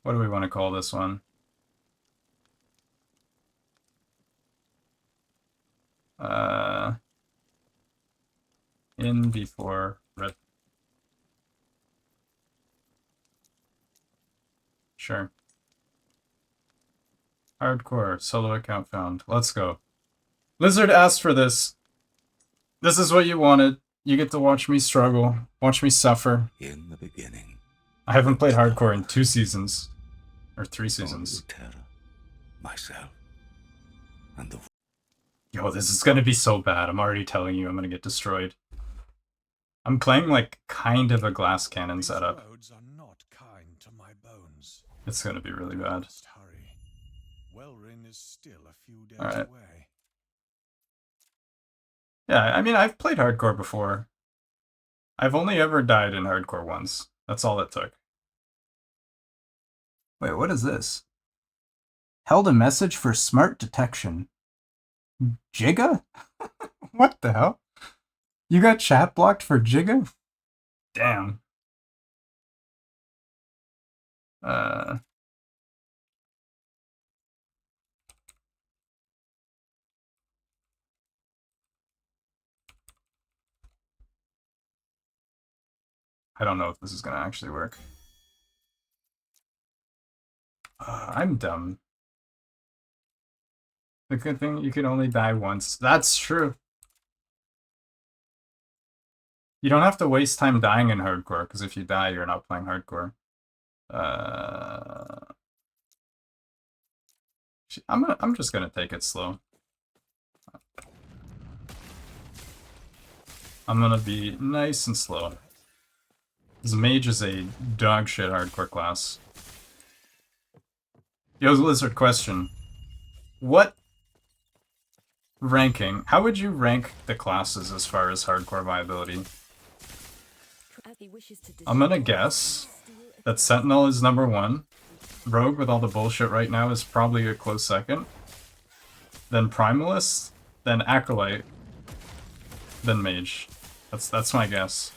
What do we want to call this one? In before red. Sure. Hardcore solo account found. Let's go. Lizard asked for this. This is what you wanted. You get to watch me struggle, watch me suffer. In the beginning, I haven't played hardcore in 2 seasons. Or 3 seasons. Terra, myself, and the Yo, this is gonna be so bad. I'm already telling you I'm gonna get destroyed. I'm playing like kind of a glass cannon setup. Roads are not kind to my bones. It's gonna be really bad. Must hurry. Wellrin is still a few days Alright. away. Yeah, I mean, I've played hardcore before. I've only ever died in hardcore once. That's all it took. Wait, what is this? Held a message for smart detection. Jigga? What the hell? You got chat blocked for Jigga? Damn. I don't know if this is gonna actually work. I'm dumb. The good thing, you can only die once. That's true. You don't have to waste time dying in hardcore, because if you die, you're not playing hardcore. I'm just gonna take it slow. I'm gonna be nice and slow. This mage is a dog shit hardcore class. Yo, Lizard, question. What ranking? How would you rank the classes as far as hardcore viability? I'm gonna guess that Sentinel is #1. Rogue with all the bullshit right now is probably a close second. Then Primalist, then Acolyte, then Mage. That's my guess.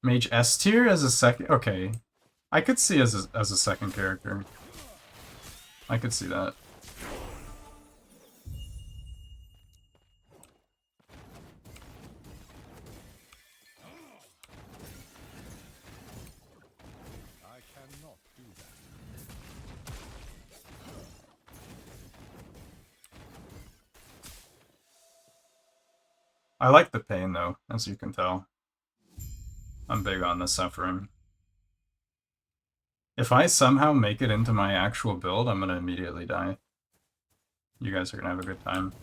Mage S tier as a second. Okay, I could see as a second character. I could see that. I cannot do that. I like the pain though, as you can tell. I'm big on the suffering. If I somehow make it into my actual build, I'm gonna immediately die. You guys are gonna have a good time.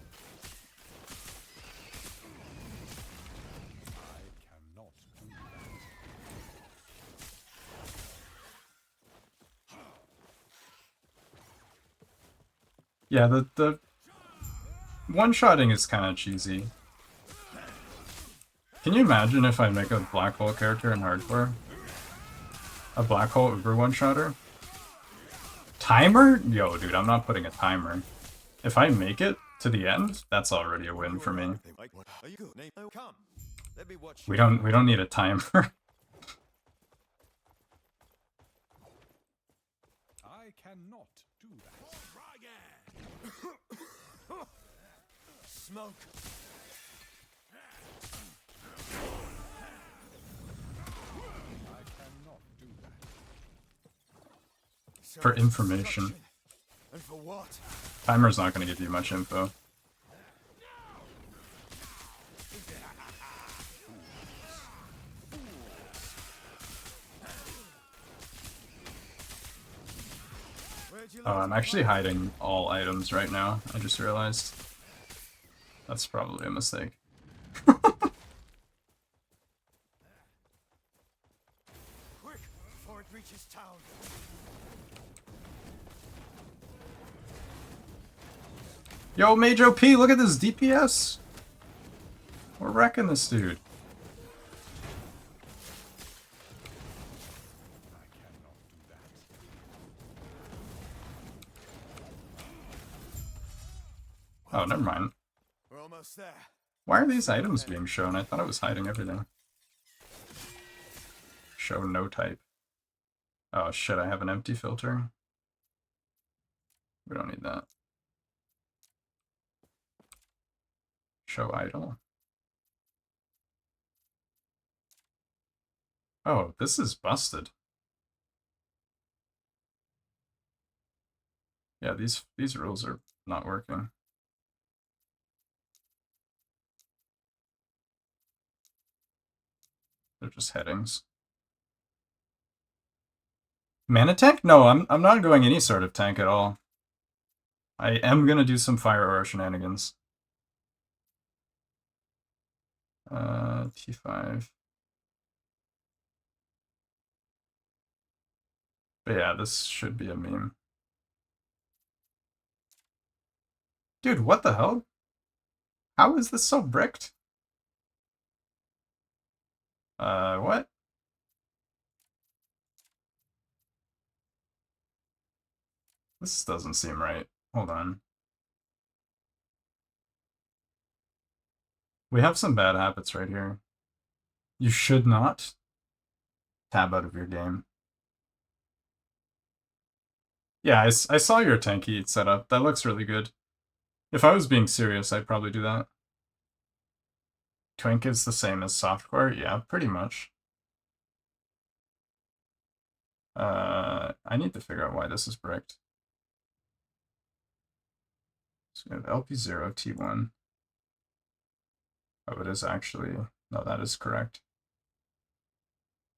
I cannot do that. Yeah, the one-shotting is kind of cheesy. Can you imagine if I make a black hole character in hardcore? A black hole uber one-shotter? Timer? Yo, dude, I'm not putting a timer. If I make it to the end, that's already a win for me. We don't need a timer. I cannot do that. Smoke. I cannot do that. For information. And for what? Timer's not gonna give you much info. Oh, I'm actually hiding all items right now. I just realized. That's probably a mistake. Quick, before it reaches town. Yo, Mage OP, look at this DPS! We're wrecking this dude. I cannot do that. Oh, never mind. We're almost there. Why are these items being shown? I thought it was hiding everything. Show no type. Oh shit, I have an empty filter. We don't need that. Show idle. Oh, this is busted. Yeah, these rules are not working. They're just headings. Mana tank? No, I'm not going any sort of tank at all. I am gonna do some fire aura shenanigans. T5. But yeah, this should be a meme. Dude, what the hell? How is this so bricked? What? This doesn't seem right. Hold on. We have some bad habits right here. You should not tab out of your game. Yeah, I saw your tanky setup. That looks really good. If I was being serious, I'd probably do that. Twink is the same as softcore? Yeah, pretty much. I need to figure out why this is bricked. So we have LP0, T1. Oh, it is actually... No, that is correct.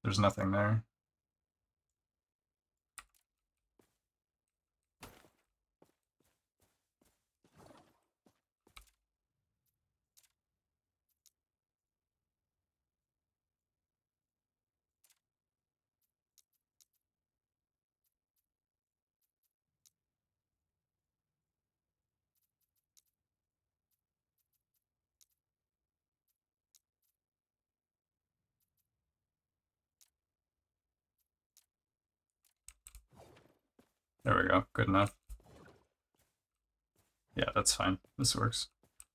There's nothing there. There we go. Good enough. Yeah, that's fine. This works.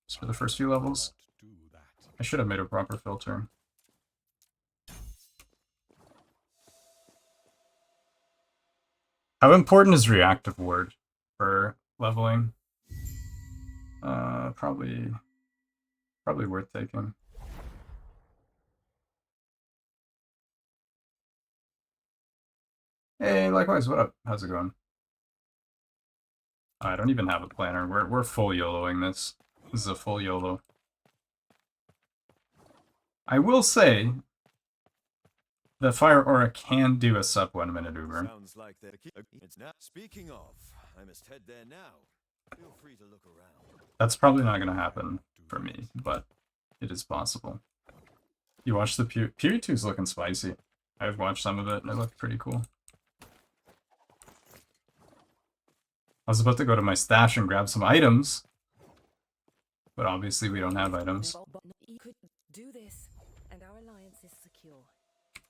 Just for the first few levels. Do that. I should have made a proper filter. How important is reactive ward for leveling? Probably worth taking. Hey, likewise, what up? How's it going? I don't even have a planner. We're full YOLOing this. This is a full YOLO. I will say that Fire Aura can do a sub 1 minute Uber. Sounds like it's now. Speaking of, I must head there now. Feel free to look around. That's probably not going to happen for me, but it is possible. You watched the Puri 2's looking spicy. I've watched some of it and it looked pretty cool. I was about to go to my stash and grab some items, but obviously we don't have items. You could do this, and our alliance is secure.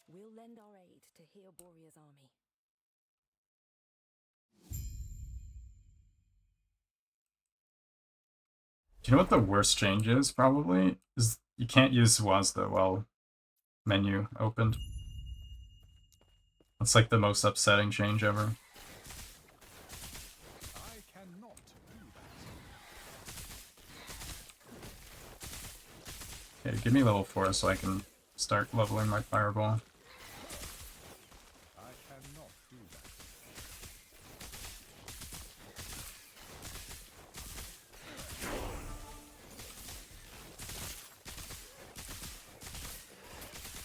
We'll lend our aid to heal Borea's army. Do you know what the worst change is, probably? Is you can't use WASDA while menu opened. That's like the most upsetting change ever. I cannot do that. Okay, give me level 4 so I can start leveling my fireball. I cannot do that.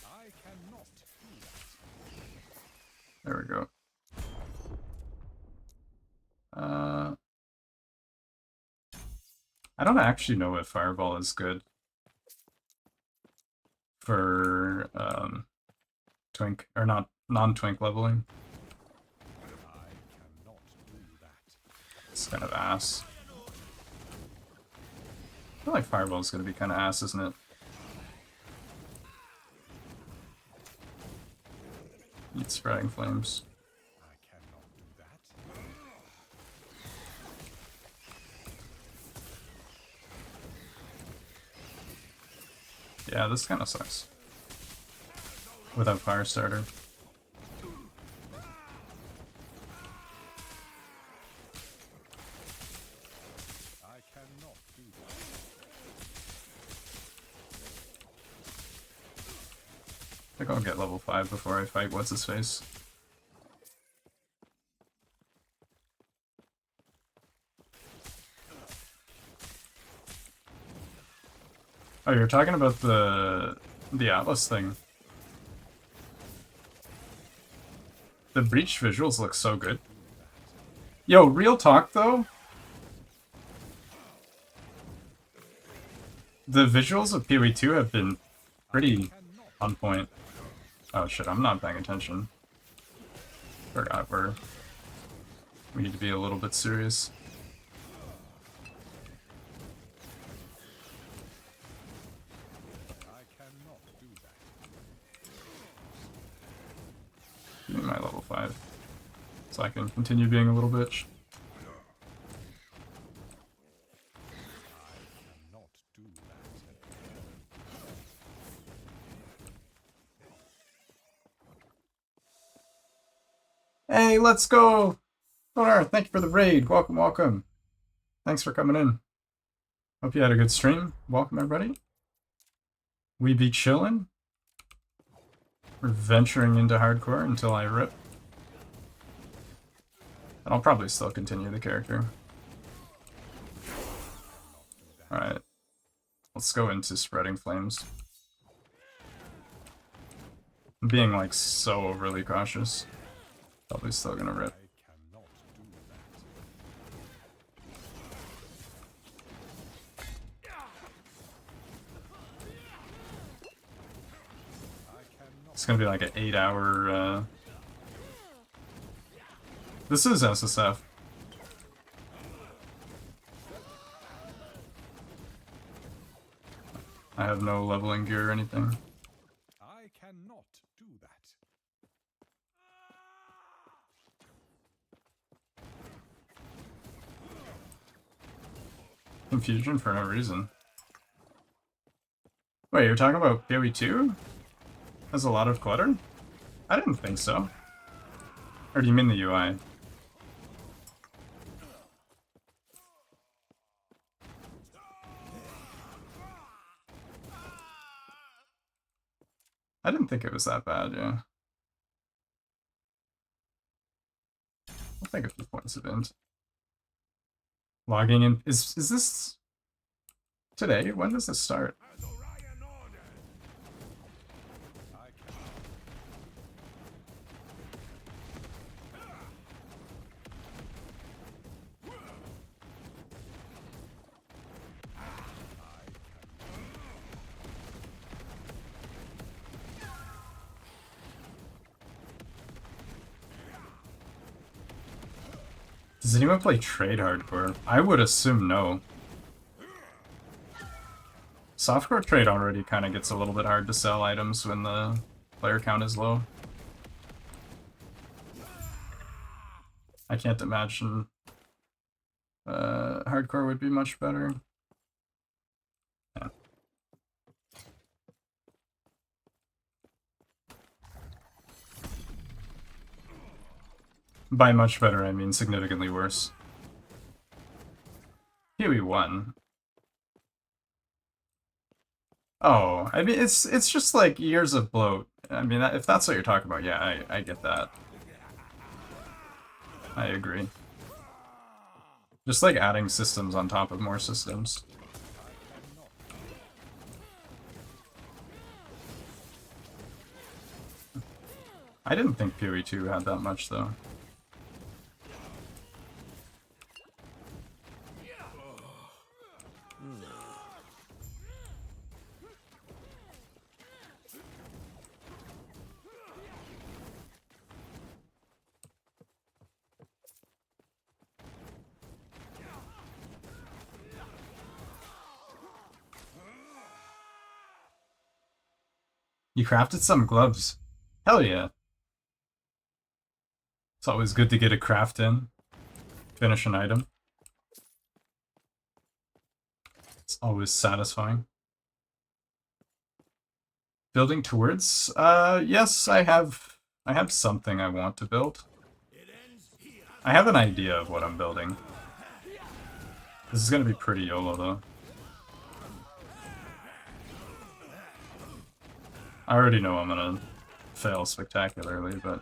I cannot do that. There we go. I don't actually know if fireball is good for twink or not non-twink leveling. I cannot do that. It's kind of ass. I feel like fireball is going to be kind of ass, isn't it? Need spreading flames. I cannot do that. Yeah, this kind of sucks. Without Firestarter. I cannot do that. I think I'll get level 5 before I fight What's-His-Face. Oh, you're talking about the Atlas thing. The Breach visuals look so good. Yo, real talk though. The visuals of PoE 2 have been pretty on point. Oh shit, I'm not paying attention. Forgot we need to be a little bit serious. I cannot do that. Give me my level 5. So I can continue being a little bitch. Cannot do that. Hey, let's go! Connor, thank you for the raid. Welcome, welcome. Thanks for coming in. Hope you had a good stream. Welcome, everybody. We be chillin'. We're venturing into hardcore until I rip. And I'll probably still continue the character. Alright. Let's go into Spreading Flames. I'm being like so overly cautious. Probably still gonna rip. I cannot do that. I cannot. It's gonna be like an 8-hour, This is SSF. I have no leveling gear or anything. I cannot do that. Confusion for no reason. Wait, you're talking about PoE 2? Has a lot of clutter? I didn't think so. Or do you mean the UI? I didn't think it was that bad, yeah. I'll take a few points of int. Logging in. Is this today? When does this start? I cannot. Does anyone play trade hardcore? I would assume no. Softcore trade already kind of gets a little bit hard to sell items when the player count is low. I can't imagine hardcore would be much better. Yeah. By much better, I mean significantly worse. PoE 1. Oh, I mean, it's just like years of bloat. I mean, if that's what you're talking about, yeah, I get that. I agree. Just like adding systems on top of more systems. I didn't think PoE 2 had that much, though. You crafted some gloves. Hell yeah. It's always good to get a craft in. Finish an item. It's always satisfying. Building towards? Yes, I have something I want to build. I have an idea of what I'm building. This is gonna be pretty YOLO though. I already know I'm gonna fail spectacularly, but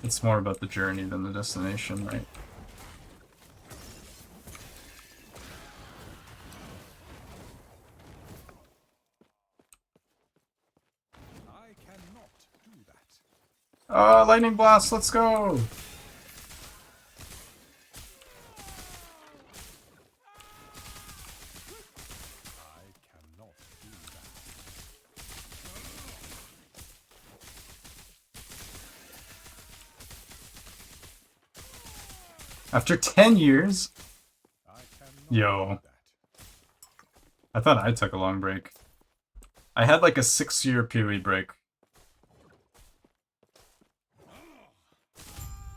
it's more about the journey than the destination, right? I cannot do that. Lightning blast, let's go! I cannot do that. After 10 years? I cannot Yo. do that. I thought I took a long break. I had like a 6-year PoE break.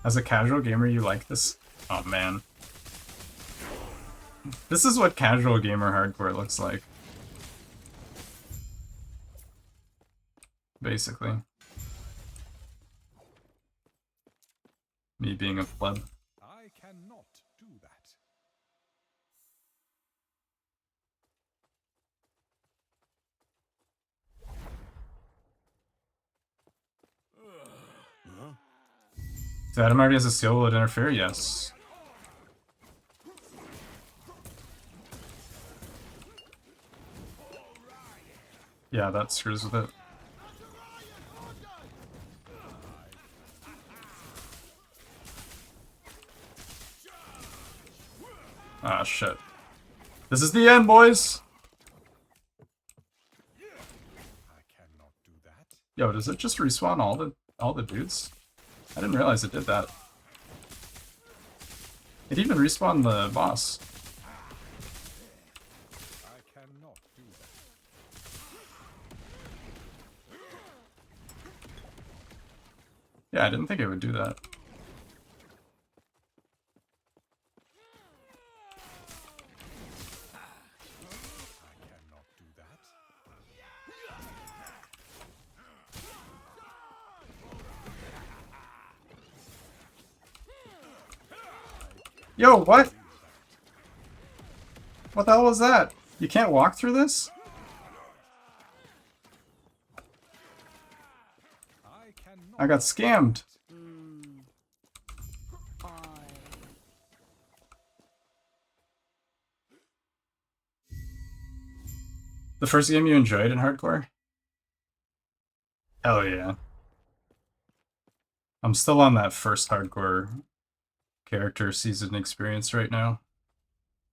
As a casual gamer, you like this? Oh man. This is what casual gamer hardcore looks like. Basically. Me being a pleb. I cannot do that. So Adam already has a skill, will it interfere? Yes. Yeah, that screws with it. Ah, shit. This is the end, boys! I cannot do that. Yo, does it just respawn all the dudes? I didn't realize it did that. It even respawned the boss. I cannot do that. Yeah, I didn't think it would do that. I cannot do that. Yo, what? What the hell was that? You can't walk through this? I cannot. I got scammed. The first game you enjoyed in hardcore? Hell yeah. I'm still on that first hardcore character season experience right now.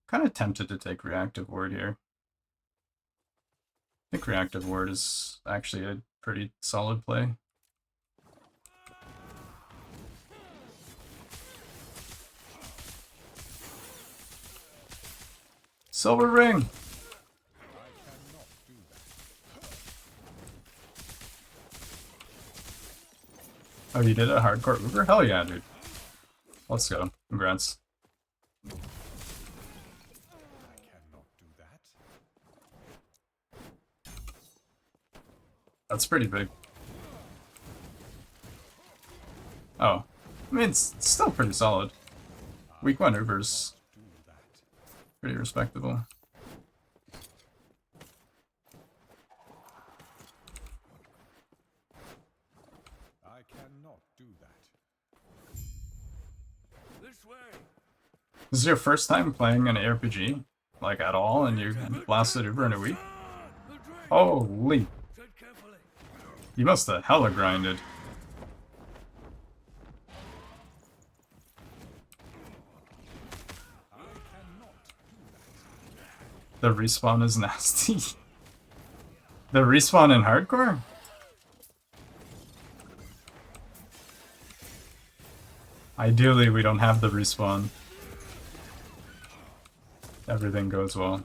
Kind of tempted to take Reactive Ward here. I think Reactive Ward is actually a pretty solid play. Silver Ring! I cannot do that. Oh, you did a hardcore Uber? Hell yeah, dude. Let's go. Congrats. I cannot do that. That's pretty big. Oh. I mean, it's still pretty solid. Week 1 Uber's Do that. pretty respectable. I cannot do that. This way. This is your first time playing an ARPG? Like, at all, and you blasted Uber in a week? Holy! You must have hella grinded. I cannot do that. The respawn is nasty. The respawn in hardcore? Ideally, we don't have the respawn. Everything goes well.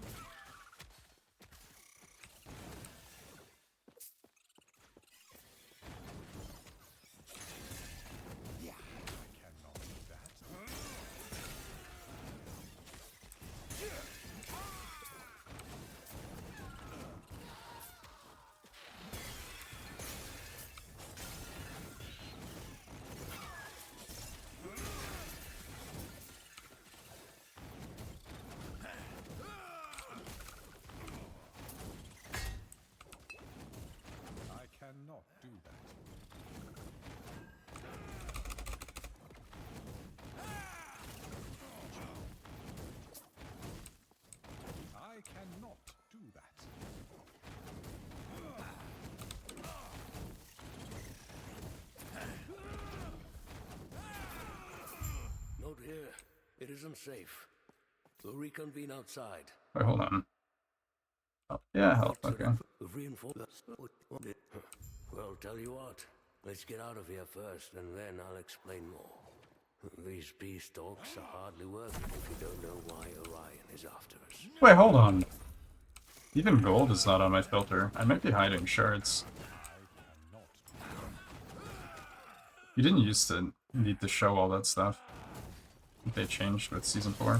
I cannot do that. It isn't safe. We'll reconvene outside. Wait, hold on. Oh, yeah, health, okay. Well, tell you what. Let's get out of here first, and then I'll explain more. These beastalks are hardly worth it if you don't know why Orion is after us. Wait, hold on. Even gold is not on my filter. I might be hiding shards. You didn't used to need to show all that stuff. I think they changed with Season 4.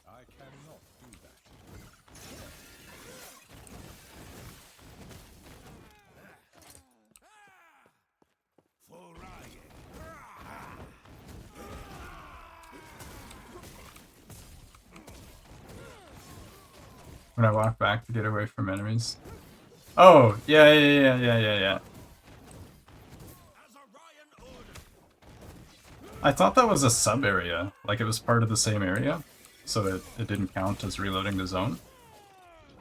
I cannot do that. When I walk back to get away from enemies. Oh, yeah. I thought that was a sub-area, like it was part of the same area, so it didn't count as reloading the zone.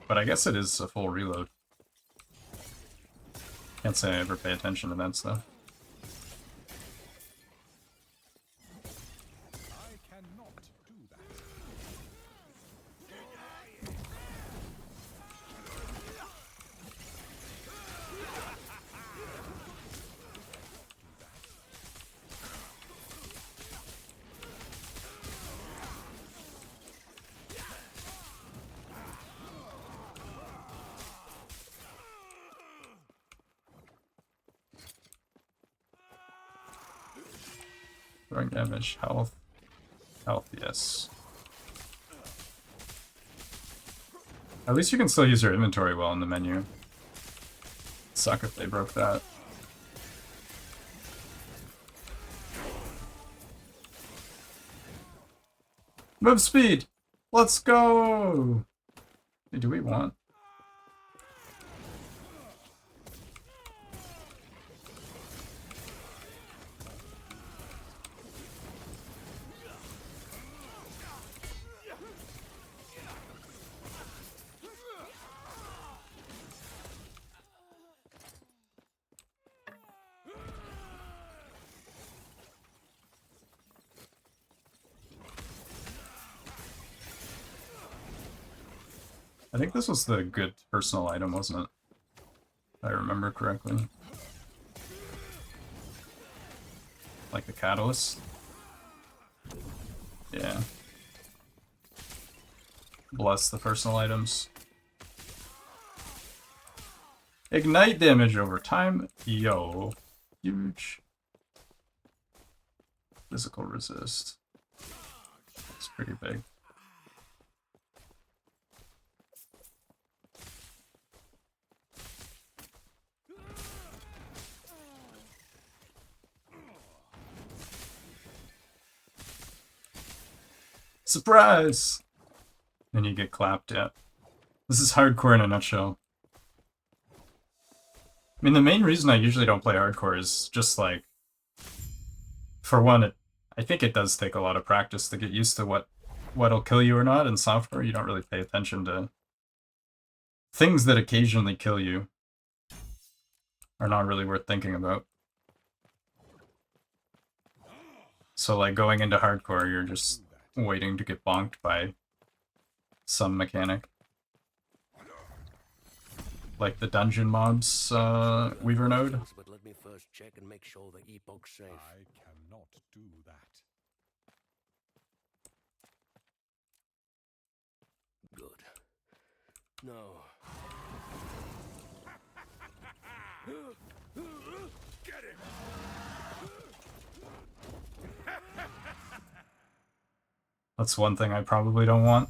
But I guess it is a full reload. Can't say I ever pay attention to that stuff. I cannot do that. Throwing damage, health. Health, yes. At least you can still use your inventory well in the menu. Suck if they broke that. Move speed! Let's go! Hey, do we want? I think this was the good personal item, wasn't it? If I remember correctly. Like the catalyst? Yeah. Bless the personal items. Ignite damage over time. Yo. Huge. Physical resist. It's pretty big. Surprise! And you get clapped at. This is hardcore in a nutshell. I mean, the main reason I usually don't play hardcore is just like, for one, I think it does take a lot of practice to get used to what'll kill you or not. In software, you don't really pay attention to things that occasionally kill you. Are not really worth thinking about. So like going into hardcore, you're just waiting to get bonked by some mechanic. Like the dungeon mobs, Weaver node. But let me first check and make sure the epoch's safe. I cannot do that. Good. No. Get him! That's one thing I probably don't want.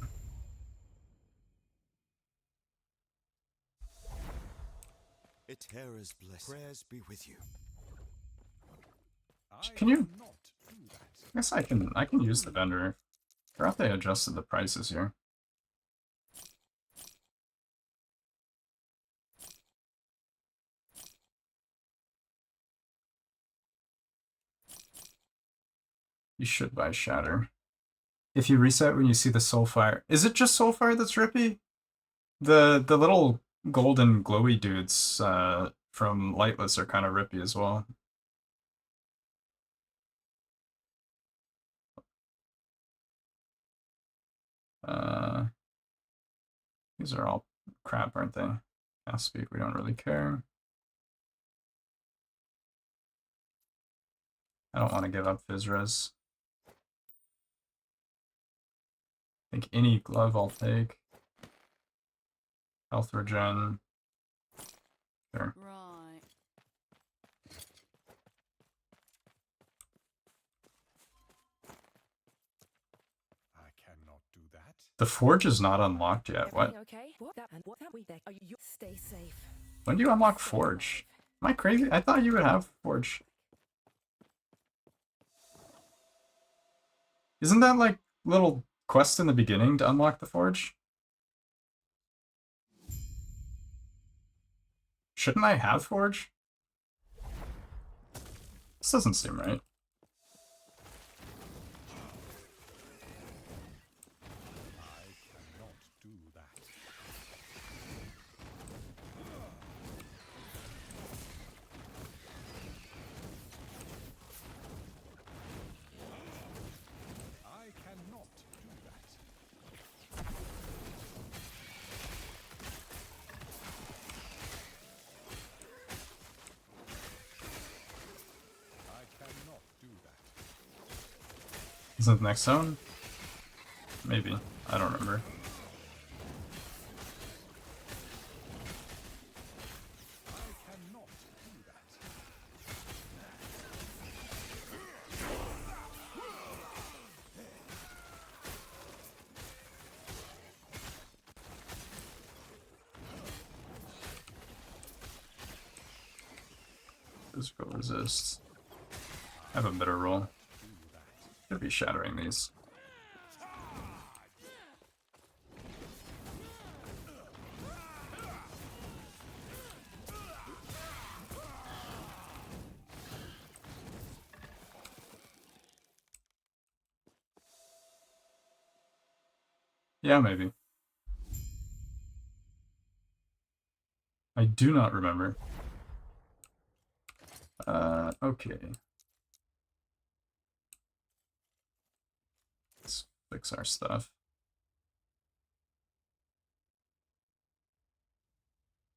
Eterra's blessing. Prayers be with you. Can you- Cannot do that. I guess I can use the vendor. I forgot they adjusted the prices here. You should buy Shatter. If you reset when you see the Soulfire. Is it just Soulfire that's rippy? The little golden glowy dudes from Lightless are kind of rippy as well. These are all crap, aren't they? Fast speak, we don't really care. I don't want to give up Fizzres. I think any glove I'll take. Health regen. Sure. Right. I cannot do that. The forge is not unlocked yet. What? Everything okay? What that and what that we there? Are you stay safe? When do you unlock forge? Am I crazy? I thought you would have forge. Isn't that like little quest in the beginning to unlock the forge? Shouldn't I have forge? This doesn't seem right. I cannot do that. I cannot do that. I cannot do that. Isn't the next zone? Maybe. I don't remember. I cannot do that. Physical resist. I have a better roll. Should be shattering these. Yeah, maybe. I do not remember. Okay. Let's fix our stuff.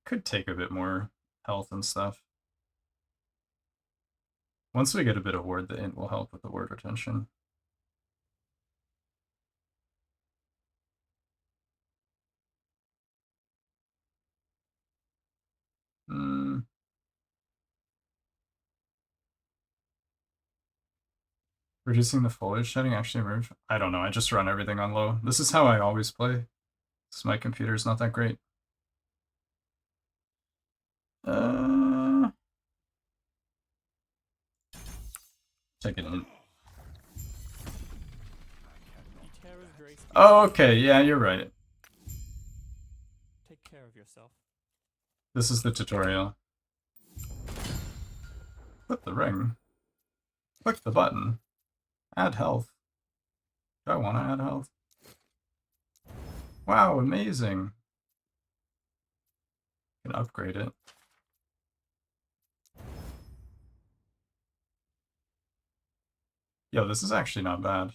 Could take a bit more health and stuff. Once we get a bit of ward, the int will help with the ward retention. Reducing the foliage setting actually removed? I don't know, I just run everything on low. This is how I always play. Because my computer's not that great. Take it in. Terra's grace be Oh, okay, yeah, you're right. Take care of yourself. This is the tutorial. Flip the ring. Click the button. Add health. Do I want to add health? Wow, amazing. Can upgrade it. Yo, this is actually not bad.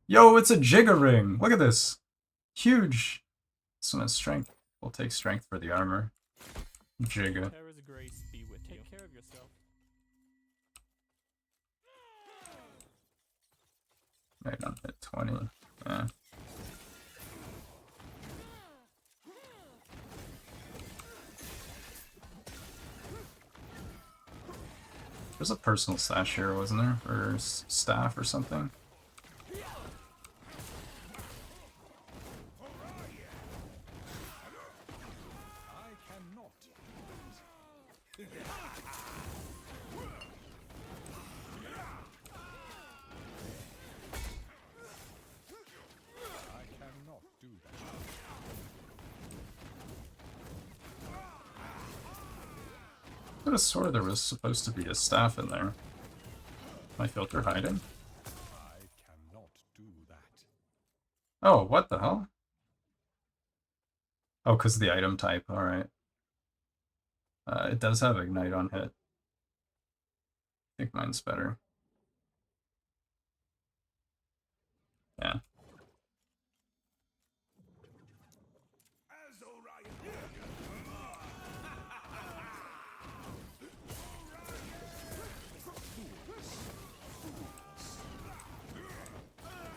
Yo, it's a Jigga ring! Look at this! Huge! This one has strength. We'll take strength for the armor. Jigga. Terra's grace be with you. Take care of yourself. I don't hit 20. Yeah. There's a personal slash here, wasn't there? Or staff or something? I cannot do that. I cannot do that. I could have swore there was supposed to be a staff in there. My filter hiding? I cannot do that. Oh, what the hell? Oh, because of the item type, alright. It does have Ignite on hit. think mine's better. Yeah.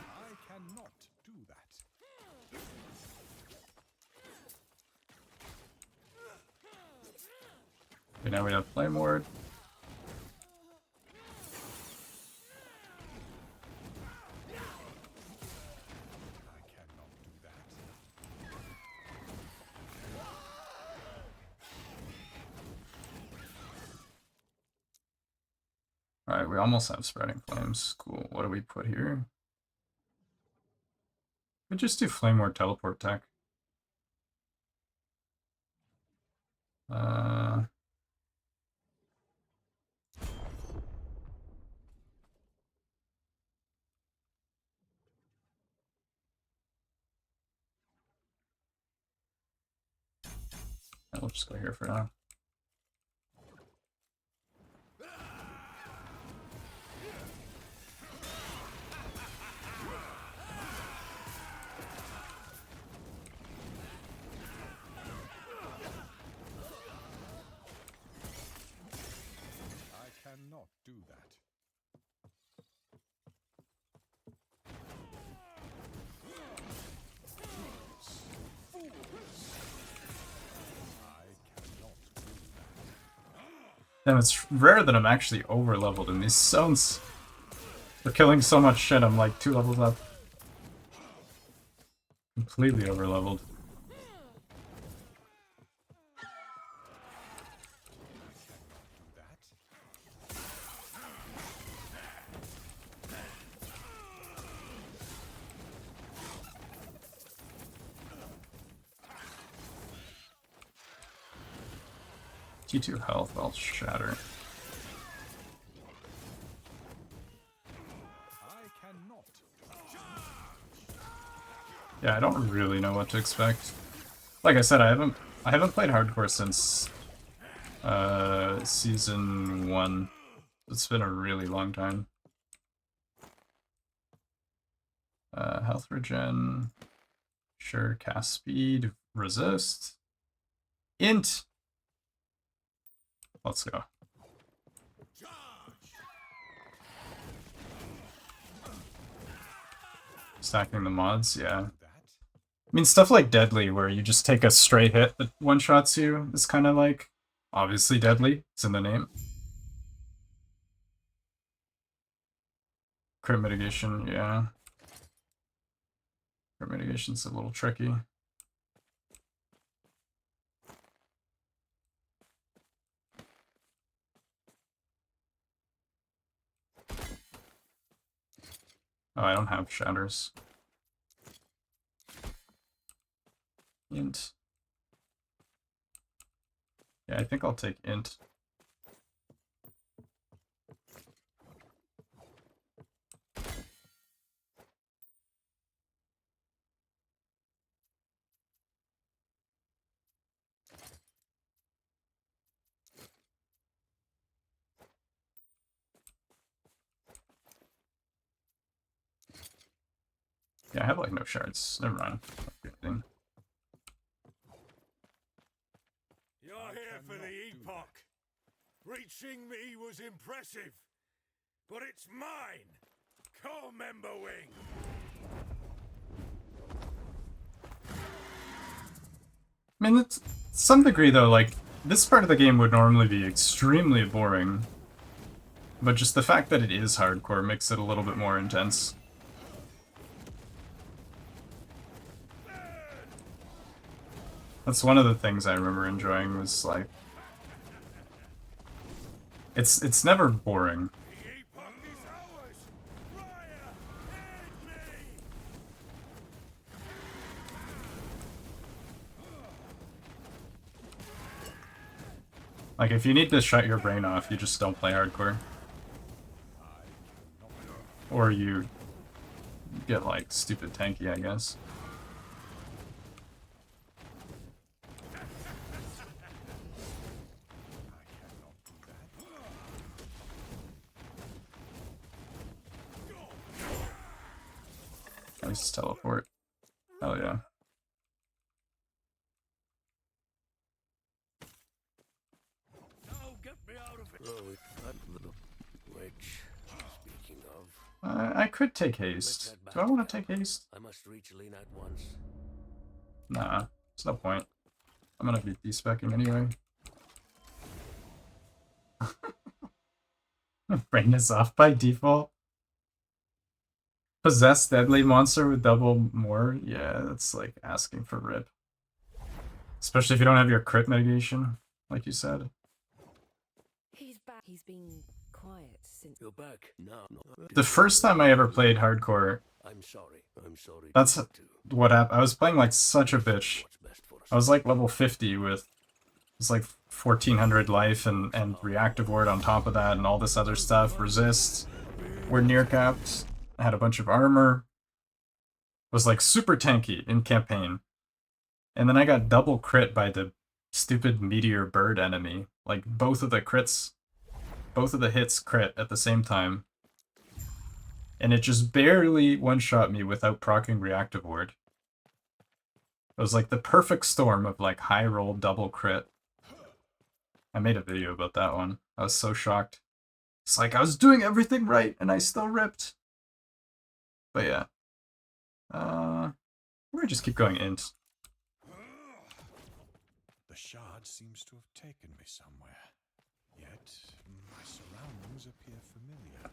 I cannot do that. Okay, now we have Flame Ward. I cannot do that. Alright, we almost have Spreading Flames. Cool. What do we put here? We just do Flame Ward Teleport tech. We'll just go here for now. I cannot do that. I cannot do that. Damn, it's rare that I'm actually over leveled in these zones. We're killing so much shit, I'm like 2 levels up. Completely over leveled. Do that. T2 health, I'll shatter. I cannot. Yeah, I don't really know what to expect. Like I said, I haven't played hardcore since season 1. It's been a really long time. Health regen, sure, cast speed, resist, int. Let's go. Stacking the mods, yeah. That. I mean, stuff like Deadly, where you just take a straight hit that one-shots you, is kind of like, obviously deadly. It's in the name. Crit mitigation, yeah. Crit mitigation's a little tricky. Oh, I don't have shatters. Int. Yeah, I think I'll take int. Yeah, I have like no shards. Never mind. Anything. You're here for the epoch. Reaching me was impressive, but it's mine. Core member wing. I mean, it's, to some degree though, like, this part of the game would normally be extremely boring. But just the fact that it is hardcore makes it a little bit more intense. That's one of the things I remember enjoying was like... It's never boring. The epoch is ours. Raya, aid me. Like, if you need to shut your brain off, you just don't play hardcore. Or you get, like, stupid tanky, I guess. Nice teleport. Hell yeah. Now get me out of it. Oh, that little witch. Speaking of, I could take haste. Do I want to take haste? I must reach Lena at once. Nah, there's no point. I'm gonna be de-speccing anyway. Brain is off by default. Possess deadly monster with double more? Yeah, that's like asking for rip. Especially if you don't have your crit mitigation, like you said. He's back. He's been quiet since. You're back now. The first time I ever played hardcore, I'm sorry. I'm sorry. that's to what happened. I was playing like such a bitch. what's best for us. I was like level 50 with it's like 1400 life and reactive ward on top of that and all this other stuff. Resist. We're near capped. I had a bunch of armor. Was like super tanky in campaign. And then I got double crit by the stupid meteor bird enemy. Like both of the crits, both of the hits crit at the same time. And it just barely one-shot me without proccing reactive ward. It was like the perfect storm of like high roll double crit. I made a video about that one. I was so shocked. It's like I was doing everything right and I still ripped. But yeah. We're gonna just keep going int. The shard seems to have taken me somewhere. Yet my surroundings appear familiar.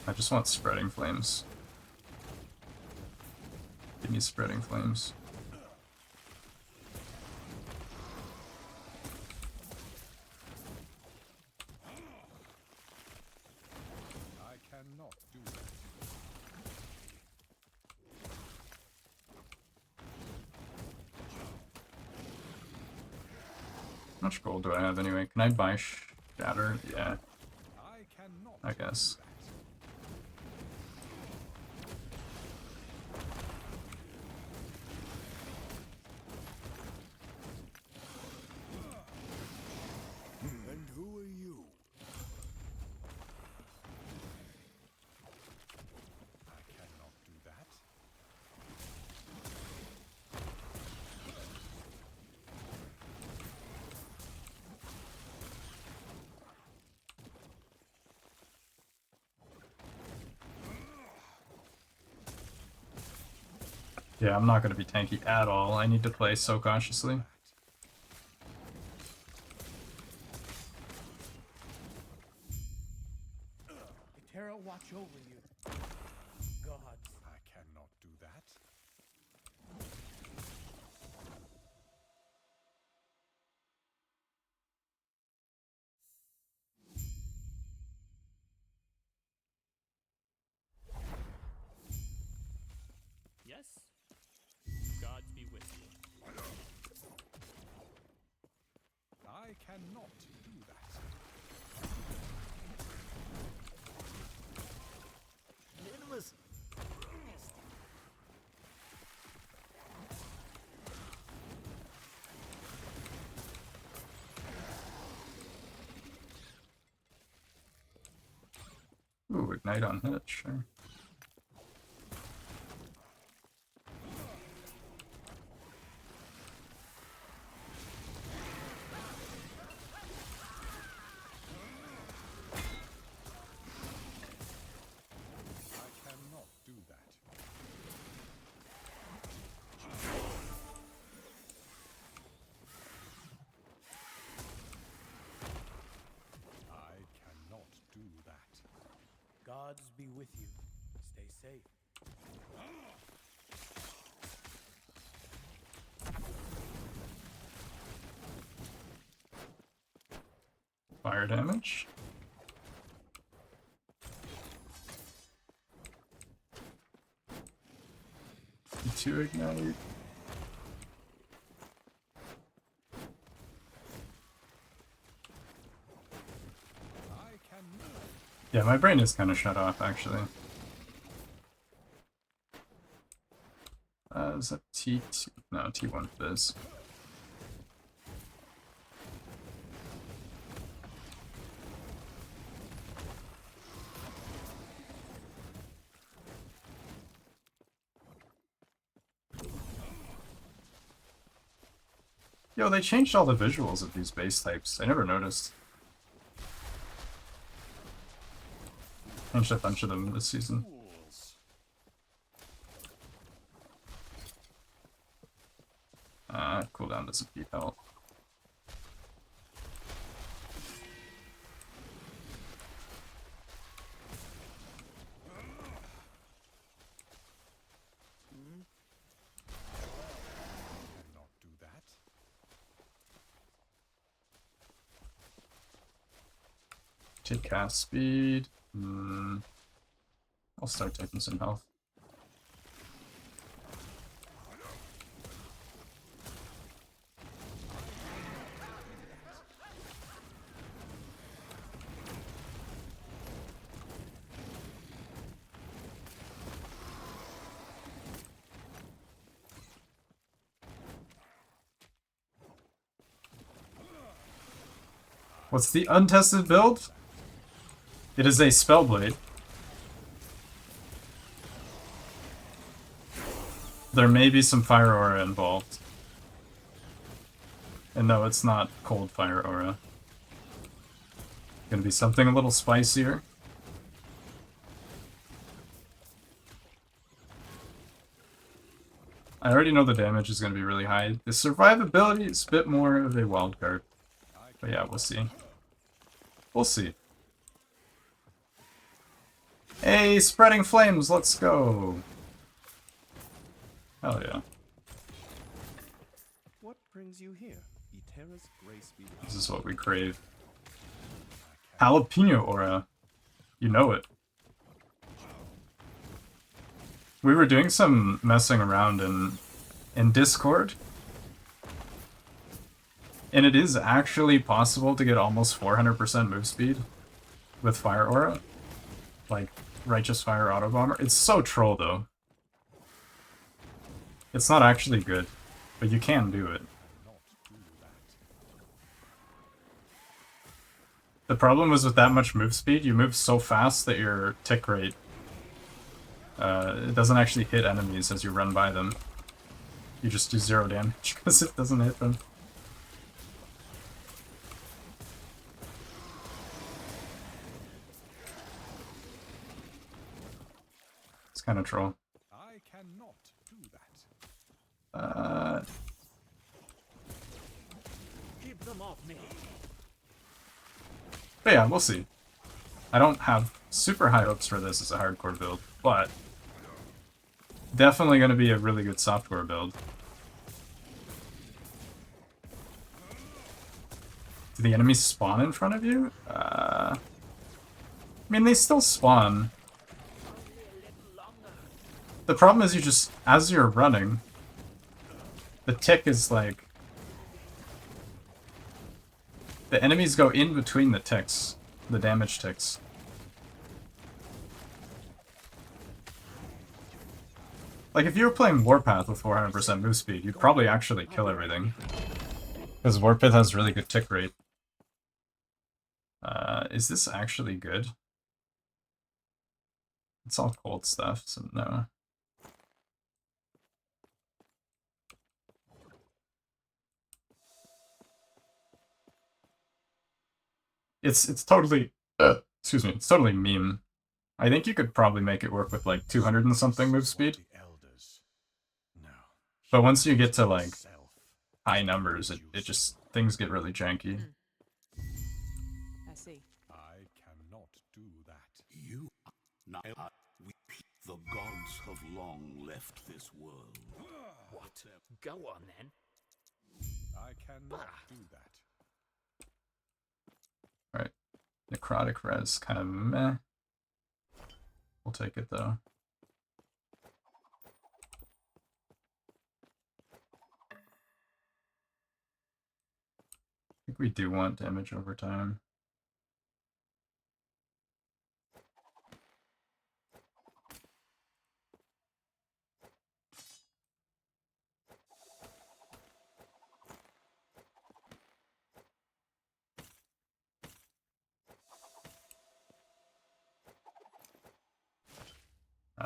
I just want spreading flames. Give me spreading flames. I cannot do that. How much gold do I have anyway? Can I buy shatter? Yeah, I cannot I guess. do that. And who are you? I cannot do that. Yeah, I'm not gonna be tanky at all. I need to play so cautiously. Terra watch over you. Gods. I cannot do that. Yes? Gods be with you. I cannot do that. Minimus. Ooh, ignite on hit, sure. I cannot do that. I cannot do that. Gods be with you. Stay safe. Fire damage. Two ignite. I cannot. Yeah, my brain is kind of shut off actually. Is that T2? No, T1 fizz. Yo, they changed all the visuals of these base types. I never noticed. Changed a bunch of them this season. Cooldown doesn't beat health. Cannot do that. Take cast speed. I'll start taking some health. What's the untested build? It is a Spellblade. There may be some Fire Aura involved. And no, it's not Cold Fire Aura. Gonna be something a little spicier. I already know the damage is gonna be really high. The survivability is a bit more of a wild card. But yeah, we'll see. We'll see. Hey, spreading flames, let's go! Hell yeah. What brings you here? Eterra's grace be with This is what we crave. Jalapeno Aura. You know it. We were doing some messing around in Discord. And it is actually possible to get almost 400% move speed with Fire Aura. Like, Righteous Fire Auto Bomber. It's so troll, though. It's not actually good, but you can do it. The problem was with that much move speed, you move so fast that your tick rate it doesn't actually hit enemies as you run by them. You just do 0 damage because it doesn't hit them. It's kind of troll. I cannot do that. Keep them off me. But yeah, we'll see. I don't have super high hopes for this as a hardcore build, but definitely going to be a really good software build. Do the enemies spawn in front of you? I mean, they still spawn. The problem is you just, as you're running, the tick is like... The enemies go in between the ticks, the damage ticks. Like, if you were playing Warpath with 400% move speed, you'd probably actually kill everything. Because Warpath has really good tick rate. Is this actually good? It's all cold stuff, so no. It's totally, excuse me, it's totally meme. I think you could probably make it work with like 200 and something move speed. But once you get to like high numbers, it just, things get really janky. I see. I cannot do that. You now the gods have long left this world. What? Go on then. I cannot do that. Right. Necrotic res, kind of meh. We'll take it though. I think we do want damage over time.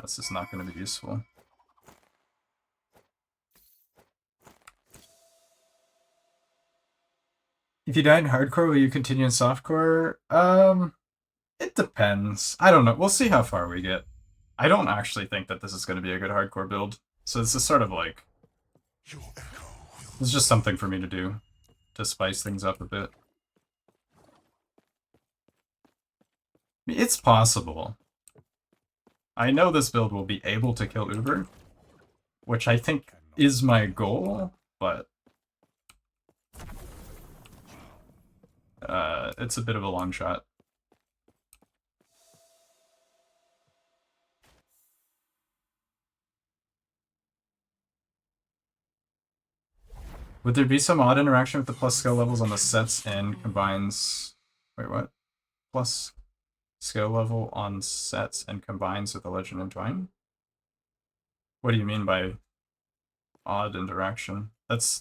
This is not going to be useful. If you die in hardcore, will you continue in softcore? It depends. I don't know. We'll see how far we get. I don't actually think that this is going to be a good hardcore build. So this is sort of like... It's just something for me to do. To spice things up a bit. It's possible. I know this build will be able to kill Uber, which I think is my goal, but it's a bit of a long shot. Would there be some odd interaction with the plus skill levels on the sets and combines... Wait, what? Plus skill level on sets and combines with the Legend Entwine? What do you mean by odd interaction? That's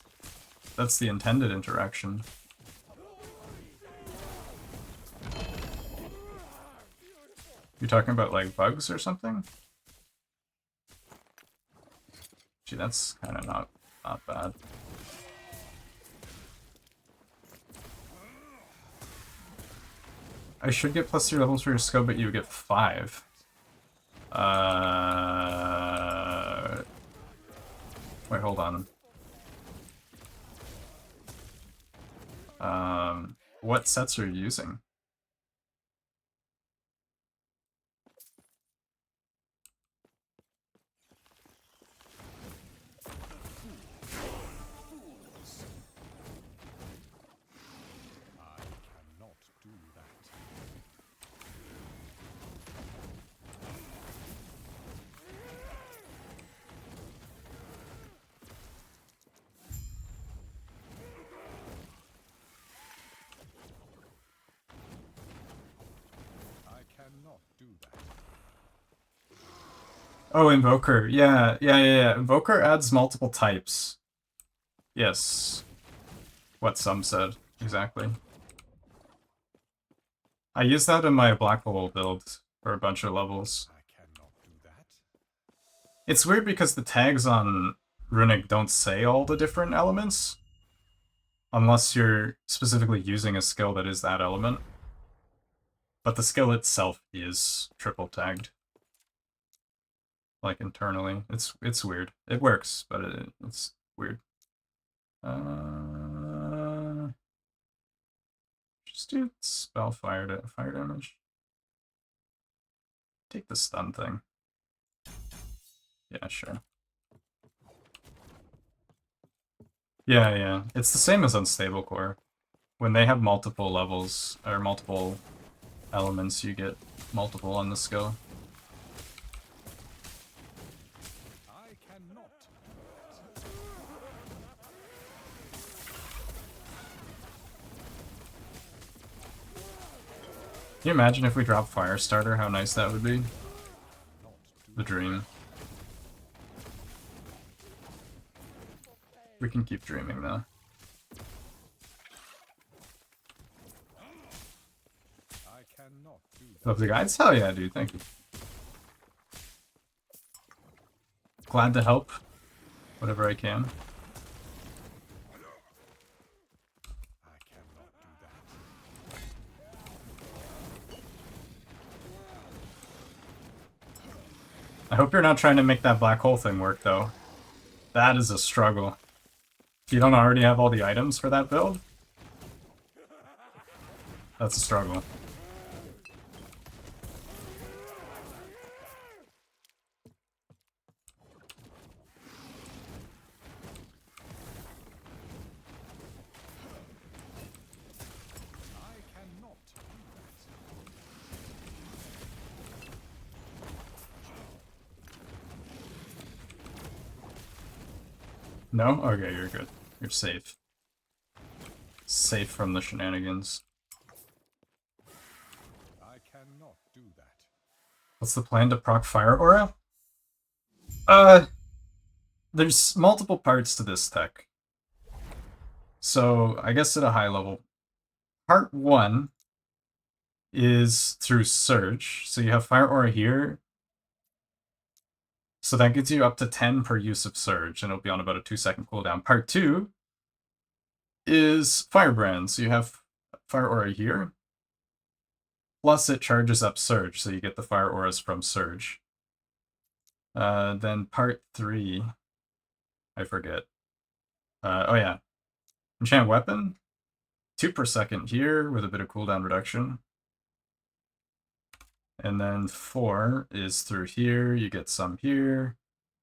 the intended interaction. You're talking about like bugs or something? Gee, that's kind of not bad. I should get +3 levels for your skill, but you get 5. Wait, hold on. What sets are you using? Oh, Invoker. Yeah. Invoker adds multiple types. Yes. What some said. Exactly. I use that in my Black Hole build for a bunch of levels. It's weird because the tags on Runic don't say all the different elements. Unless you're specifically using a skill that is that element. But the skill itself is triple tagged. Like internally. It's weird. It works, but it's weird. Just do spell fire damage. Take the stun thing. Yeah, sure. Yeah. It's the same as Unstable Core. When they have multiple levels, or multiple elements, you get multiple on the skill. Can you imagine if we drop Firestarter, how nice that would be? The dream. We can keep dreaming though. Love the guides? Hell yeah, dude, thank you. Glad to help. Whatever I can. I hope you're not trying to make that black hole thing work, though. That is a struggle. If you don't already have all the items for that build, that's a struggle. No? Okay, you're good. You're safe. Safe from the shenanigans. I cannot do that. What's the plan to proc Fire Aura? There's multiple parts to this tech. So, I guess at a high level, part 1 is through Surge. So you have Fire Aura here. So that gets you up to 10 per use of Surge, and it'll be on about a 2-second cooldown. Part 2 is Firebrand. So you have Fire Aura here. Plus it charges up Surge, so you get the Fire Auras from Surge. Then part 3, I forget. Oh yeah. Enchant Weapon, 2 per second here with a bit of cooldown reduction. And then 4 is through here, you get some here,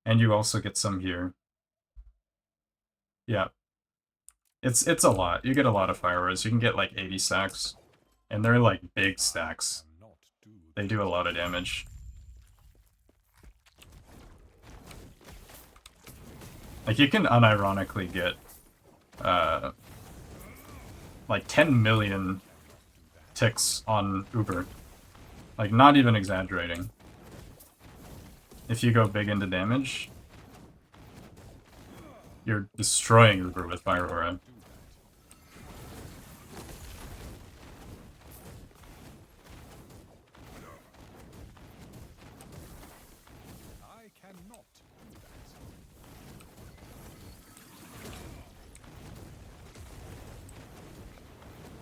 and you also get some here. Yeah. It's a lot. You get a lot of Fire Auras. You can get like 80 stacks. And they're like big stacks. They do a lot of damage. Like you can unironically get like 10 million ticks on Uber. Like not even exaggerating. If you go big into damage, you're destroying Uber with Fire Aura.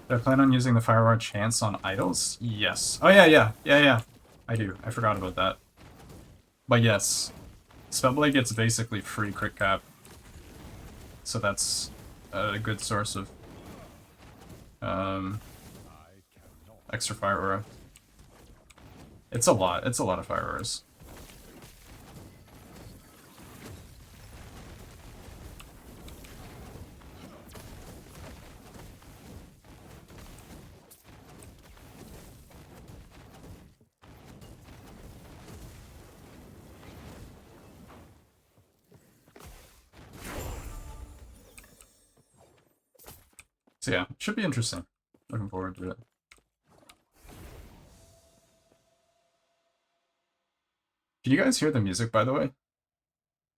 Do I plan on using the Fire Aura chance on idols? Yes. Oh yeah. I do. I forgot about that. But yes. Spellblade gets basically free crit cap. So that's a good source of extra Fire Aura. It's a lot. It's a lot of Fire Auras. So yeah, should be interesting. Looking forward to it. Can you guys hear the music, by the way?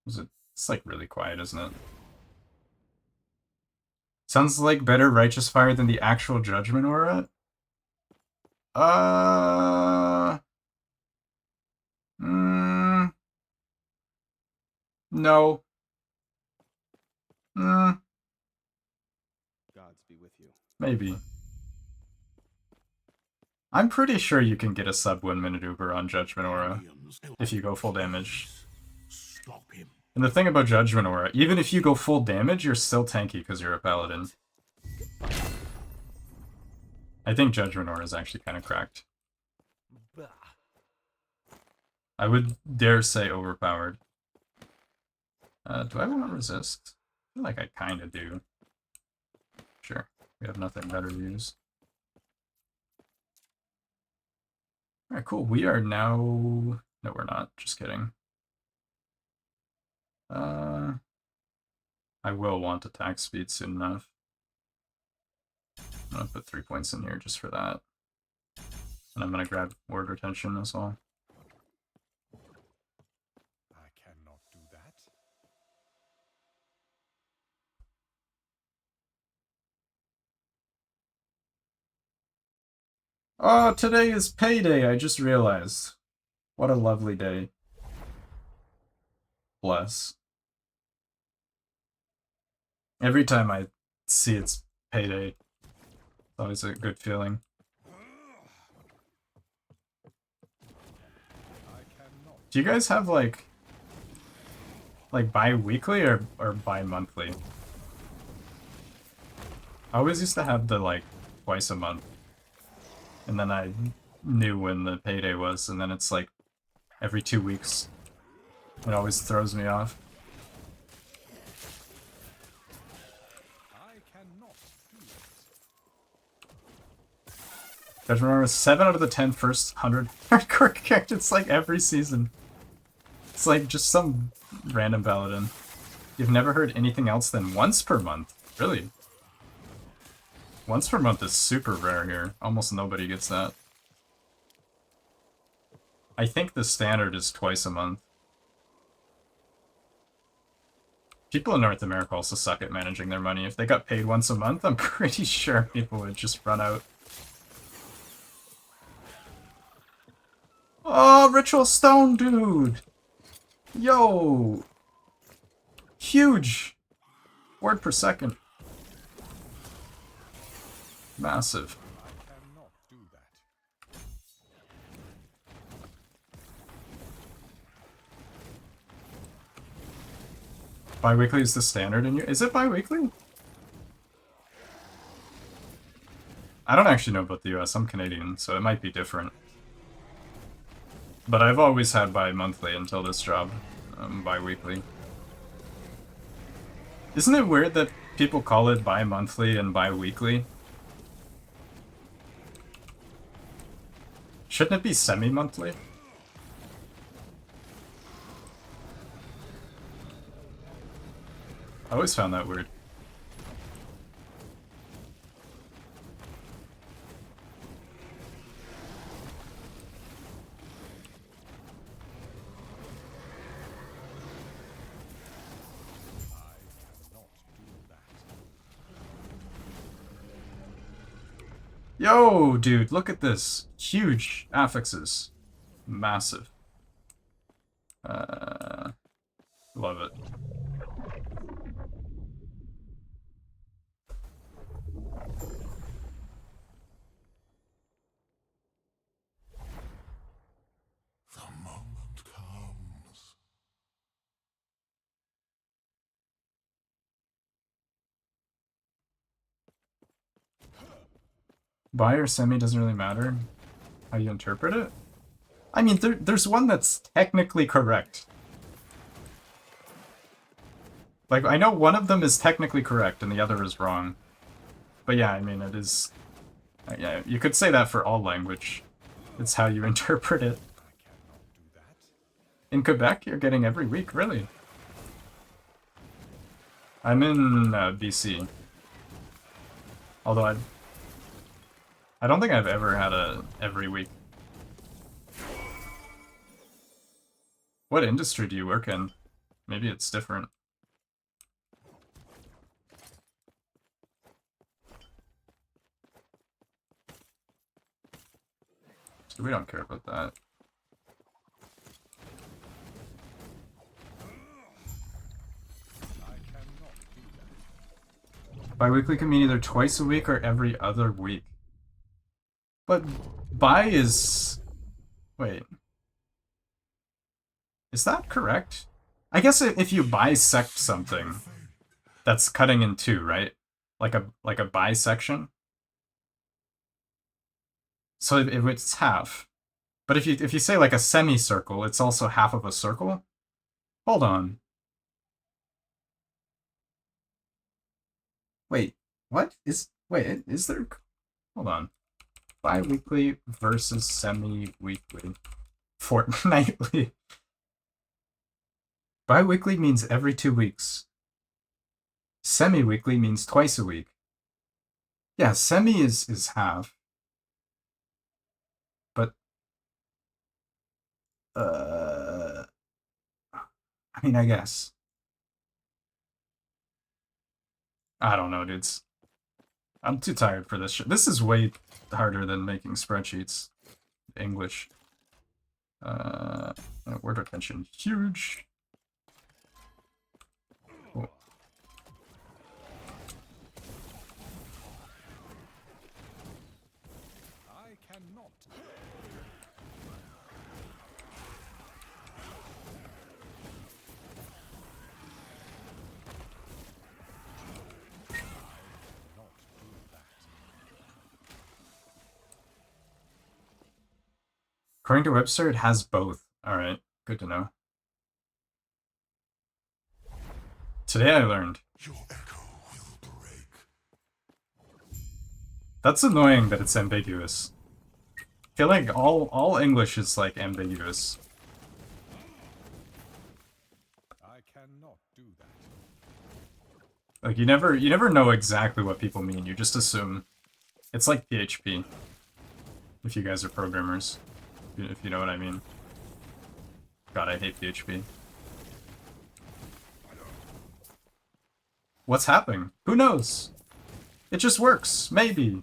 It's like really quiet, isn't it? Sounds like better Righteous Fire than the actual Judgment Aura? No. Gods be with you. Maybe. I'm pretty sure you can get a sub 1 minute Uber on Judgment Aura if you go full damage. Stop him. And the thing about Judgment Aura, even if you go full damage, you're still tanky because you're a paladin. I think Judgment Aura is actually kind of cracked. I would dare say overpowered. Do I want to resist? I feel like I kind of do. Sure, we have nothing better to use. Alright, cool. We are now... No, we're not. Just kidding. I will want attack speed soon enough. I'm gonna put 3 points in here just for that. And I'm gonna grab ward retention as well. I cannot do that. Oh, today is payday, I just realized. What a lovely day. Bless. Every time I see it's payday, it's always a good feeling. Do you guys have like bi-weekly or bi-monthly? I always used to have the like twice a month. And then I knew when the payday was, and then it's like every 2 weeks. It always throws me off. I cannot do it. Judgment Aura is 7 out of the 10 first 100 hardcore characters. It's like every season. It's like just some random paladin. You've never heard anything else than once per month. Really? Once per month is super rare here. Almost nobody gets that. I think the standard is twice a month. People in North America also suck at managing their money. If they got paid once a month, I'm pretty sure people would just run out. Oh, Ritual Stone, dude! Yo! Huge! Word per second. Massive. I cannot do that. Bi-weekly is the standard in you. Is it bi-weekly? I don't actually know about the US. I'm Canadian, so it might be different. But I've always had bi-monthly until this job. Bi-weekly. Isn't it weird that people call it bi-monthly and bi-weekly? Shouldn't it be semi-monthly? I always found that weird. Yo, dude, look at this. Huge affixes. Massive. Love it. The moment comes. Bi or semi doesn't really matter how you interpret it. I mean, there's one that's technically correct. Like, I know one of them is technically correct and the other is wrong. But yeah, I mean, it is... Yeah, you could say that for all language. It's how you interpret it. In Quebec, you're getting every week, really? I'm in BC. Although I don't think I've ever had a every week. What industry do you work in? Maybe it's different. So we don't care about that. Bi-weekly can mean either twice a week or every other week. But bi is... Wait. Is that correct? I guess if you bisect something, that's cutting in two, right? Like a bisection? So it's half. But if you say like a semicircle, it's also half of a circle? Hold on. Wait, what? Is there... Hold on. Bi-weekly versus semi-weekly. Fortnightly. Bi-weekly means every 2 weeks. Semi-weekly means twice a week. Yeah, semi is half. But... I mean, I guess. I don't know, dudes. I'm too tired for this shit. This is way harder than making spreadsheets. English. Word retention. Huge. Cool. I cannot. According to Webster, it has both. Alright, good to know. Today I learned. Your echo will break. That's annoying that it's ambiguous. I feel like all English is like ambiguous. I cannot do that. Like you never know exactly what people mean. You just assume. It's like PHP. If you guys are programmers. If you know what I mean. God, I hate PHP. What's happening? Who knows? It just works. Maybe.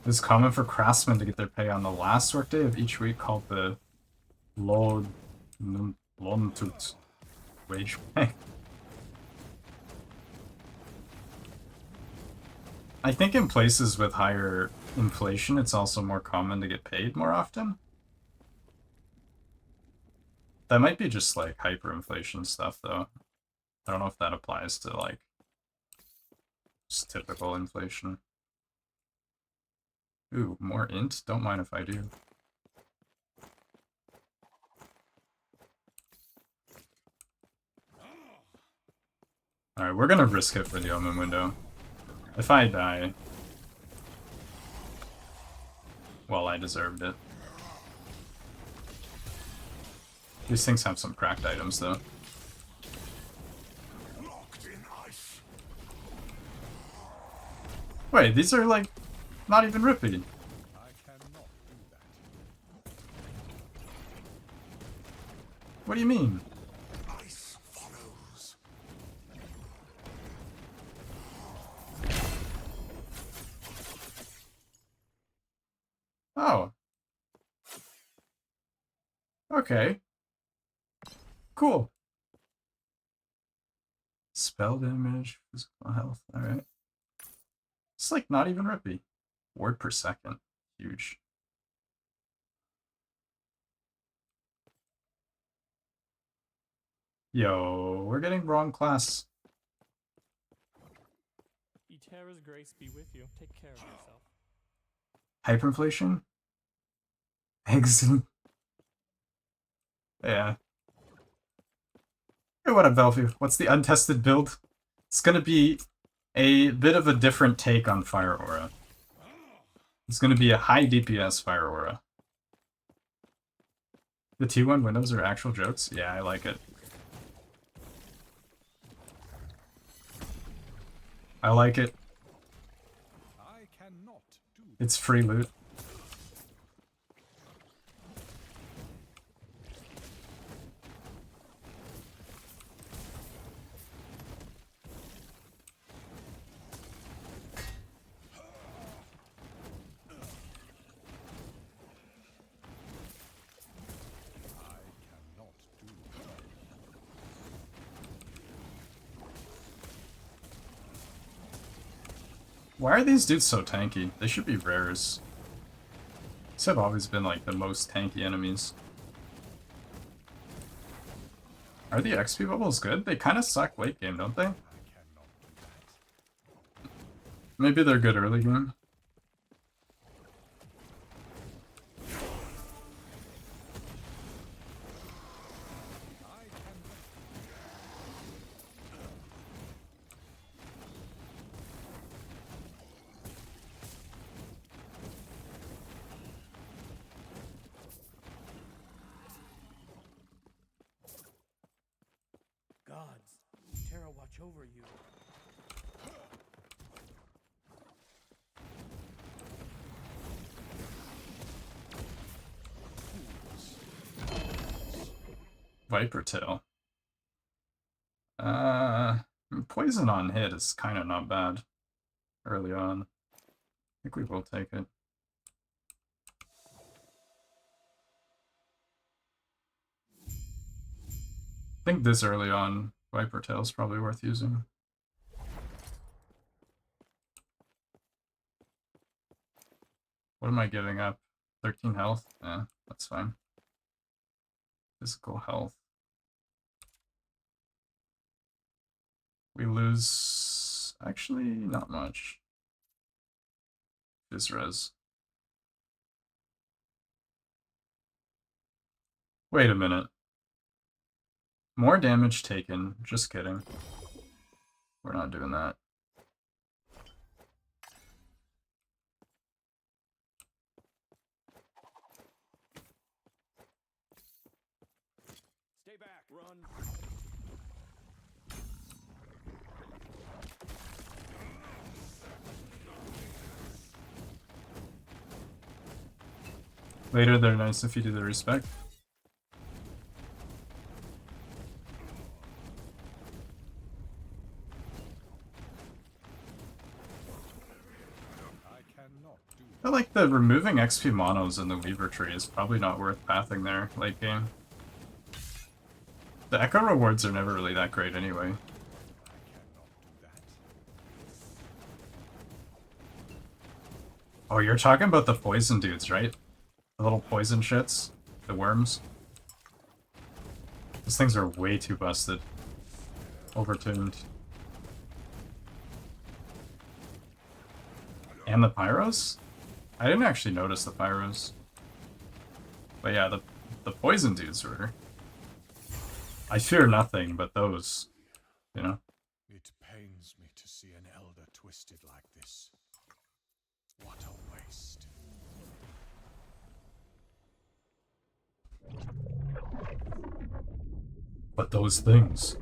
It's common for craftsmen to get their pay on the last workday of each week, called the Lontut. Wage pay. I think in places with higher inflation, it's also more common to get paid more often. That might be just like hyperinflation stuff, though. I don't know if that applies to like just typical inflation. Ooh, more int? Don't mind if I do. Alright, we're gonna risk it for the Omen window. If I die, well, I deserved it. These things have some cracked items, though. Wait, these are like not even rippy. What do you mean? Ice follows. Oh. Okay. Cool. Spell damage, physical health, alright. It's like not even rippy. Word per second. Huge. Yo, we're getting wrong class. Eterra's grace be with you. Take care of yourself. Hyperinflation? Exit. Yeah. Hey, what up, Velfu? What's the untested build? It's gonna be a bit of a different take on Fire Aura. It's gonna be a high DPS Fire Aura. The T1 windows are actual jokes? Yeah, I like it. I like it. It's free loot. Why are these dudes so tanky? They should be rares. These have always been like the most tanky enemies. Are the XP bubbles good? They kind of suck late game, don't they? Maybe they're good early game. Gods, Terra watch over you. Viper Tail. Poison on hit is kind of not bad early on. I think we will take it. I think this early on, Viper Tail is probably worth using. What am I giving up? 13 health? Yeah, that's fine. Physical health. We lose... actually, not much. Physres. Wait a minute. More damage taken. Just kidding. We're not doing that. Stay back. Run. Later, they're nice if you do the respect. I feel like the removing XP monos in the Weaver tree is probably not worth pathing there late game. The echo rewards are never really that great anyway. Oh, you're talking about the poison dudes, right? The little poison shits? The worms? These things are way too busted. Overtuned. And the pyros? I didn't actually notice the pyros. But yeah, the poison dudes were... I fear nothing but those, you know? It pains me to see an elder twisted like this. What a waste. But those things...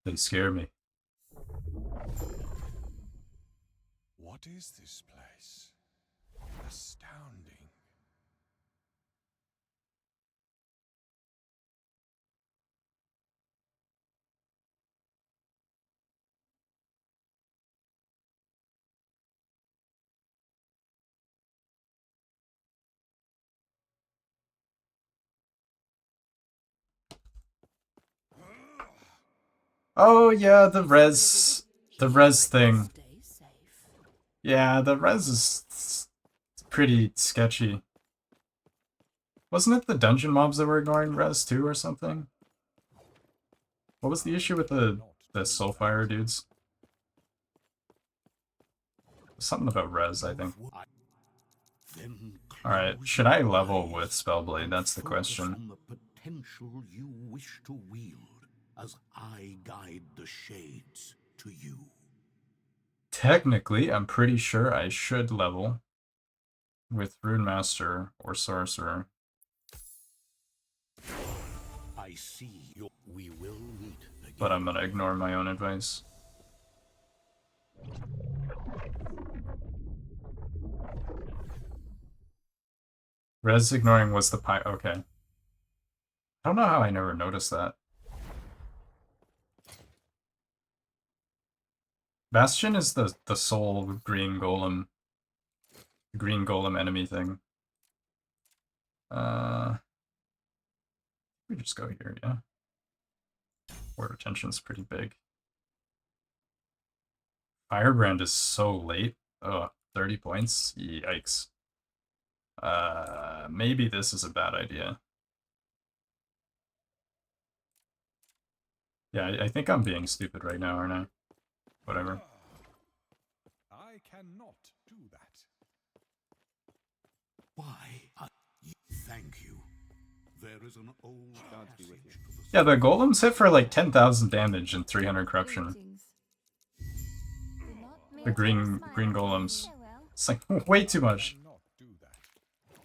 they scare me. What is this place? Astounding. Oh yeah, the res thing. Yeah, the res is pretty sketchy. Wasn't it the dungeon mobs that were ignoring res too or something? What was the issue with the Soulfire dudes? Something about res, I think. Alright, should I level with Spellblade? That's the question. On the potential you wish to wield as I guide the shades to you. Technically, I'm pretty sure I should level with Rune Master or Sorcerer. I see you. We will meet again. But I'm gonna ignore my own advice. Res ignoring was the okay. I don't know how I never noticed that. Bastion is the soul green golem enemy thing. We just go here, yeah. Word retention's pretty big. Firebrand is so late. Oh, 30 points? Yikes. Maybe this is a bad idea. Yeah, I think I'm being stupid right now, aren't I? Whatever. I cannot do that. Why? Thank you. There is an old be with you. Yeah, the golems hit for like 10,000 damage and 300 corruption. The green golems. It's like way too much. You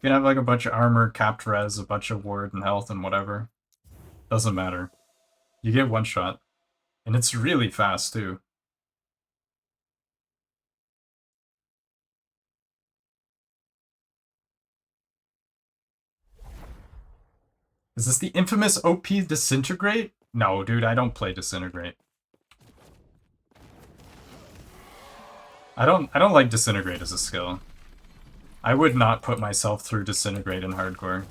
can have like a bunch of armor, capped res, a bunch of ward and health and whatever. Doesn't matter. You get one shot. And it's really fast too. Is this the infamous OP Disintegrate? No, dude, I don't play Disintegrate. I don't like Disintegrate as a skill. I would not put myself through Disintegrate in hardcore.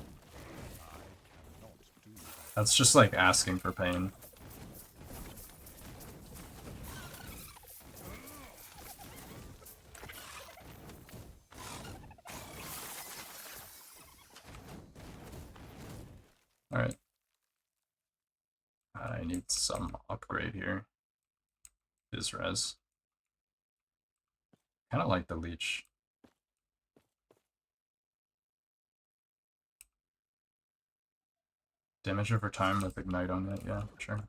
That's just like asking for pain. Alright. I need some upgrade here. Biz res. Kinda like the leech. Damage over time with Ignite on it, yeah, sure.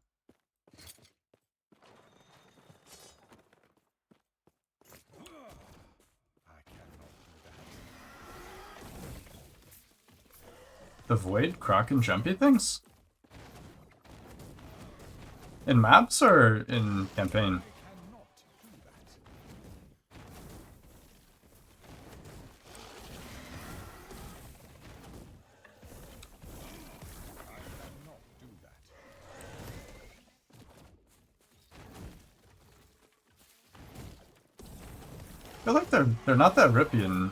The Void, Croc, and Jumpy things? In maps or in campaign? I feel like they're not that rippy in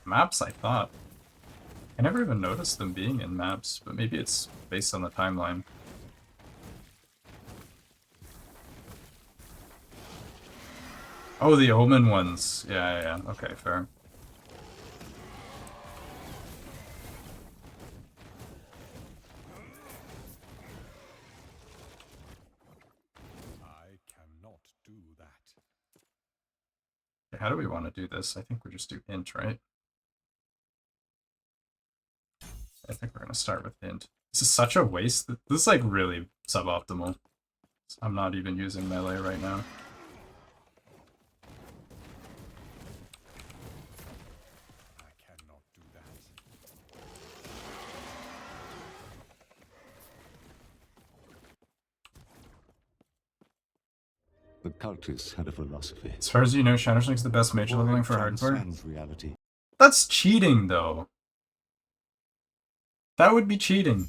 maps, I thought. I never even noticed them being in maps, but maybe it's based on the timeline. Oh, the Omen ones. Yeah. Okay, fair. I cannot do that. How do we want to do this? I think we just do hint, right? I think we're gonna start with hint. This is such a waste. This is like really suboptimal. I'm not even using melee right now. I cannot do that. The cultists had a philosophy. As far as you know, Shatterstrink's the best mage leveling for hardcore. Transcends reality. That's cheating, though. That would be cheating.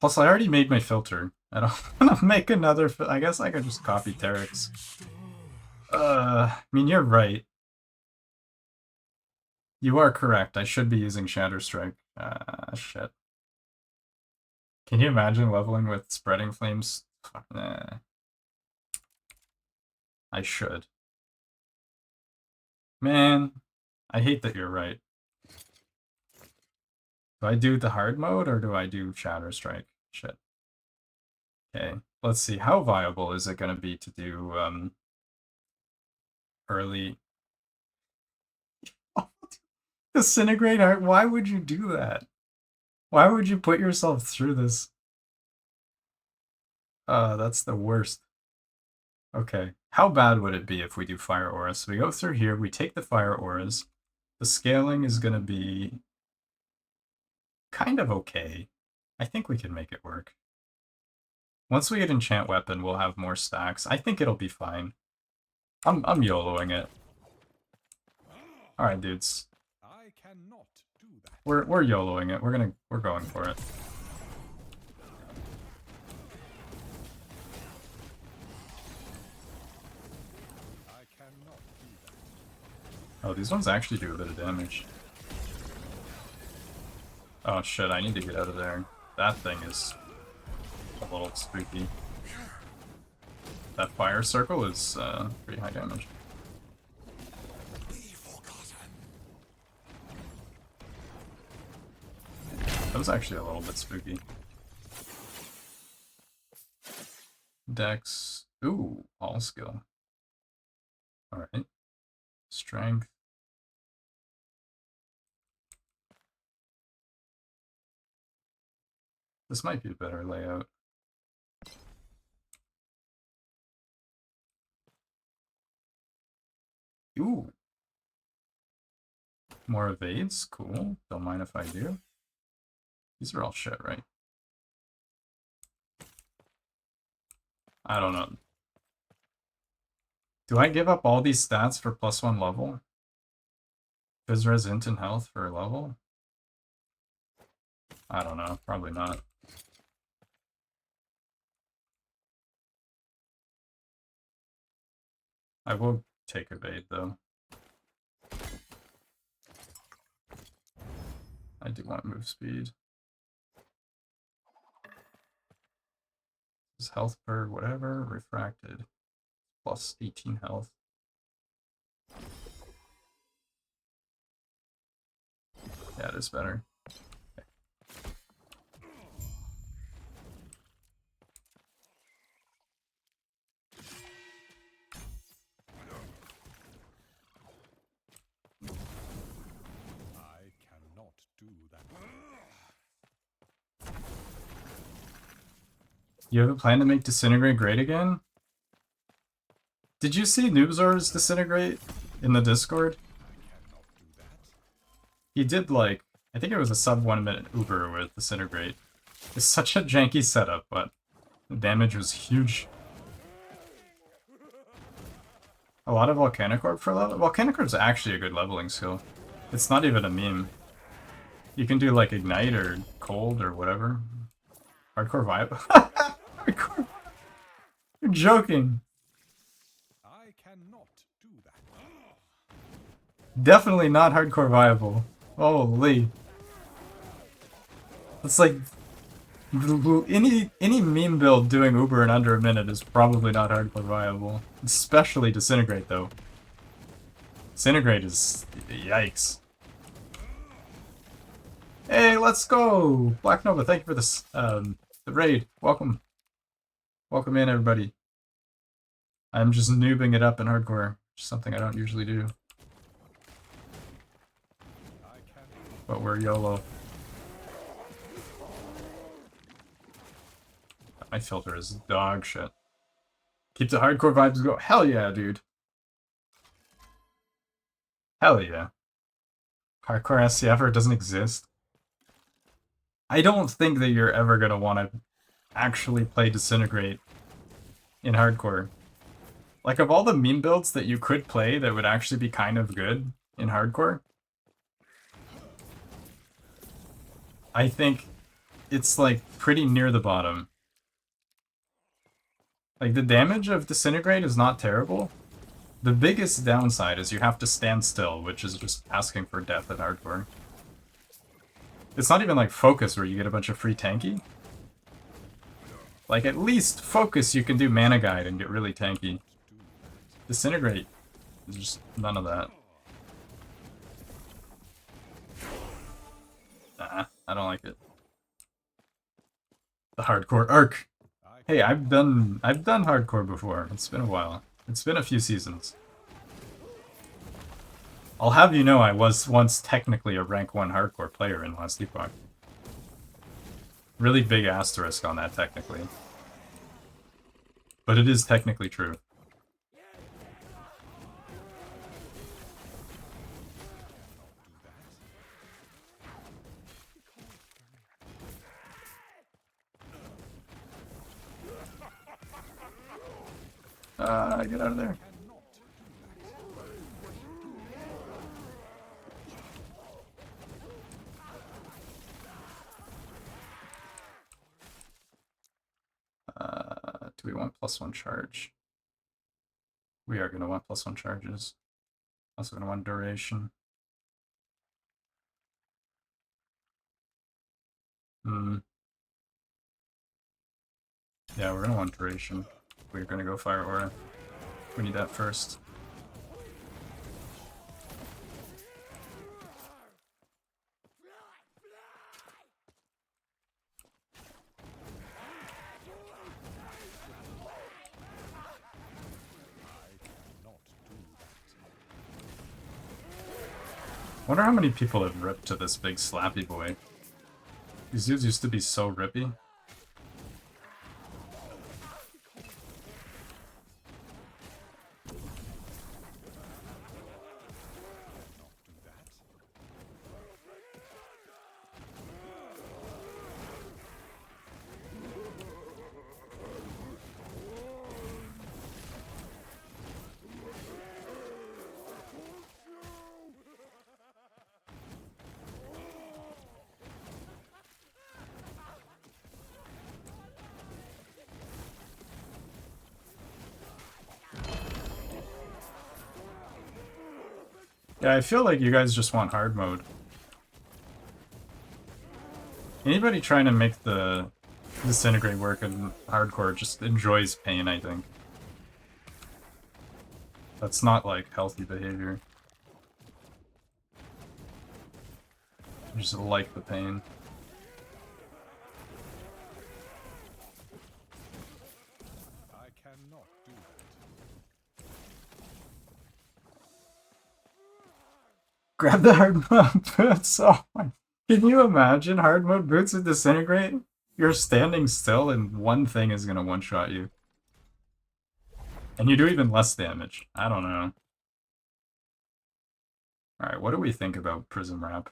Plus, I already made my filter. I don't want to make another. I guess I could just copy Terex. I mean, you're right. You are correct. I should be using Shatterstrike. Shit. Can you imagine leveling with Spreading Flames? Nah. I should. Man, I hate that you're right. Do I do the hard mode or do I do Shatterstrike? Shit. Okay, let's see. How viable is it going to be to do early... Disintegrate Heart? Why would you do that? Why would you put yourself through this? That's the worst. Okay, how bad would it be if we do Fire Aura? So we go through here, we take the Fire Auras. The scaling is going to be kind of okay. I think we can make it work. Once we get Enchant Weapon, we'll have more stacks. I think it'll be fine. I'm YOLOing it. Alright, dudes. I cannot do that. We're YOLOing it. We're going for it. I cannot do that. Oh, these ones actually do a bit of damage. Oh shit, I need to get out of there. That thing is a little spooky. That fire circle is pretty high damage. That was actually a little bit spooky. Dex. Ooh, all skill. Alright. Strength. This might be a better layout. Ooh. More evades? Cool. Don't mind if I do. These are all shit, right? I don't know. Do I give up all these stats for +1 level? Physres, int, and health for a level? I don't know. Probably not. I will take evade, though. I do want move speed. Is health per whatever, refracted. Plus 18 health. Yeah, it is better. I cannot do that. You have a plan to make Disintegrate great again? Did you see Noobzor's Disintegrate in the Discord? He did like, I think it was a sub 1 minute Uber with Disintegrate. It's such a janky setup, but the damage was huge. A lot of Volcanic Orb for level. Volcanic Orb's actually a good leveling skill. It's not even a meme. You can do like Ignite or Cold or whatever. Hardcore Vibe. Hardcore. You're joking. I cannot do that. Definitely not hardcore viable. Holy. It's like any meme build doing Uber in under a minute is probably not hardcore viable. Especially Disintegrate though. Disintegrate is yikes. Hey, let's go! Black Nova, thank you for this the raid. Welcome. Welcome in everybody. I'm just noobing it up in hardcore, which is something I don't usually do. But we're YOLO. My filter is dog shit. Keep the hardcore vibes going. Hell yeah, dude. Hell yeah. Hardcore SCF doesn't exist. I don't think that you're ever gonna want to actually play Disintegrate in hardcore. Like, of all the meme builds that you could play that would actually be kind of good in hardcore, I think it's, like, pretty near the bottom. Like, the damage of Disintegrate is not terrible. The biggest downside is you have to stand still, which is just asking for death in hardcore. It's not even like Focus where you get a bunch of free tanky. Like, at least Focus you can do Mana Guide and get really tanky. Disintegrate is just none of that. Nah, I don't like it. The hardcore arc. Hey, I've done hardcore before. It's been a while. It's been a few seasons. I'll have you know I was once technically a rank 1 hardcore player in Last Epoch. Really big asterisk on that technically. But it is technically true. Get out of there. Do we want +1 charge? We are going to want +1 charges. Also going to want duration. Yeah, we're going to want duration. We're going to go Fire Aura. We need that first. Wonder how many people have ripped to this big slappy boy. These dudes used to be so rippy. Yeah, I feel like you guys just want hard mode. Anybody trying to make the Disintegrate work in hardcore just enjoys pain, I think. That's not, like, healthy behavior. You just like the pain. I cannot do that. Grab the hard mode boots. Oh my. Can you imagine hard mode boots with Disintegrate? You're standing still and one thing is gonna one-shot you. And you do even less damage. I don't know. Alright, what do we think about Prism Wrap?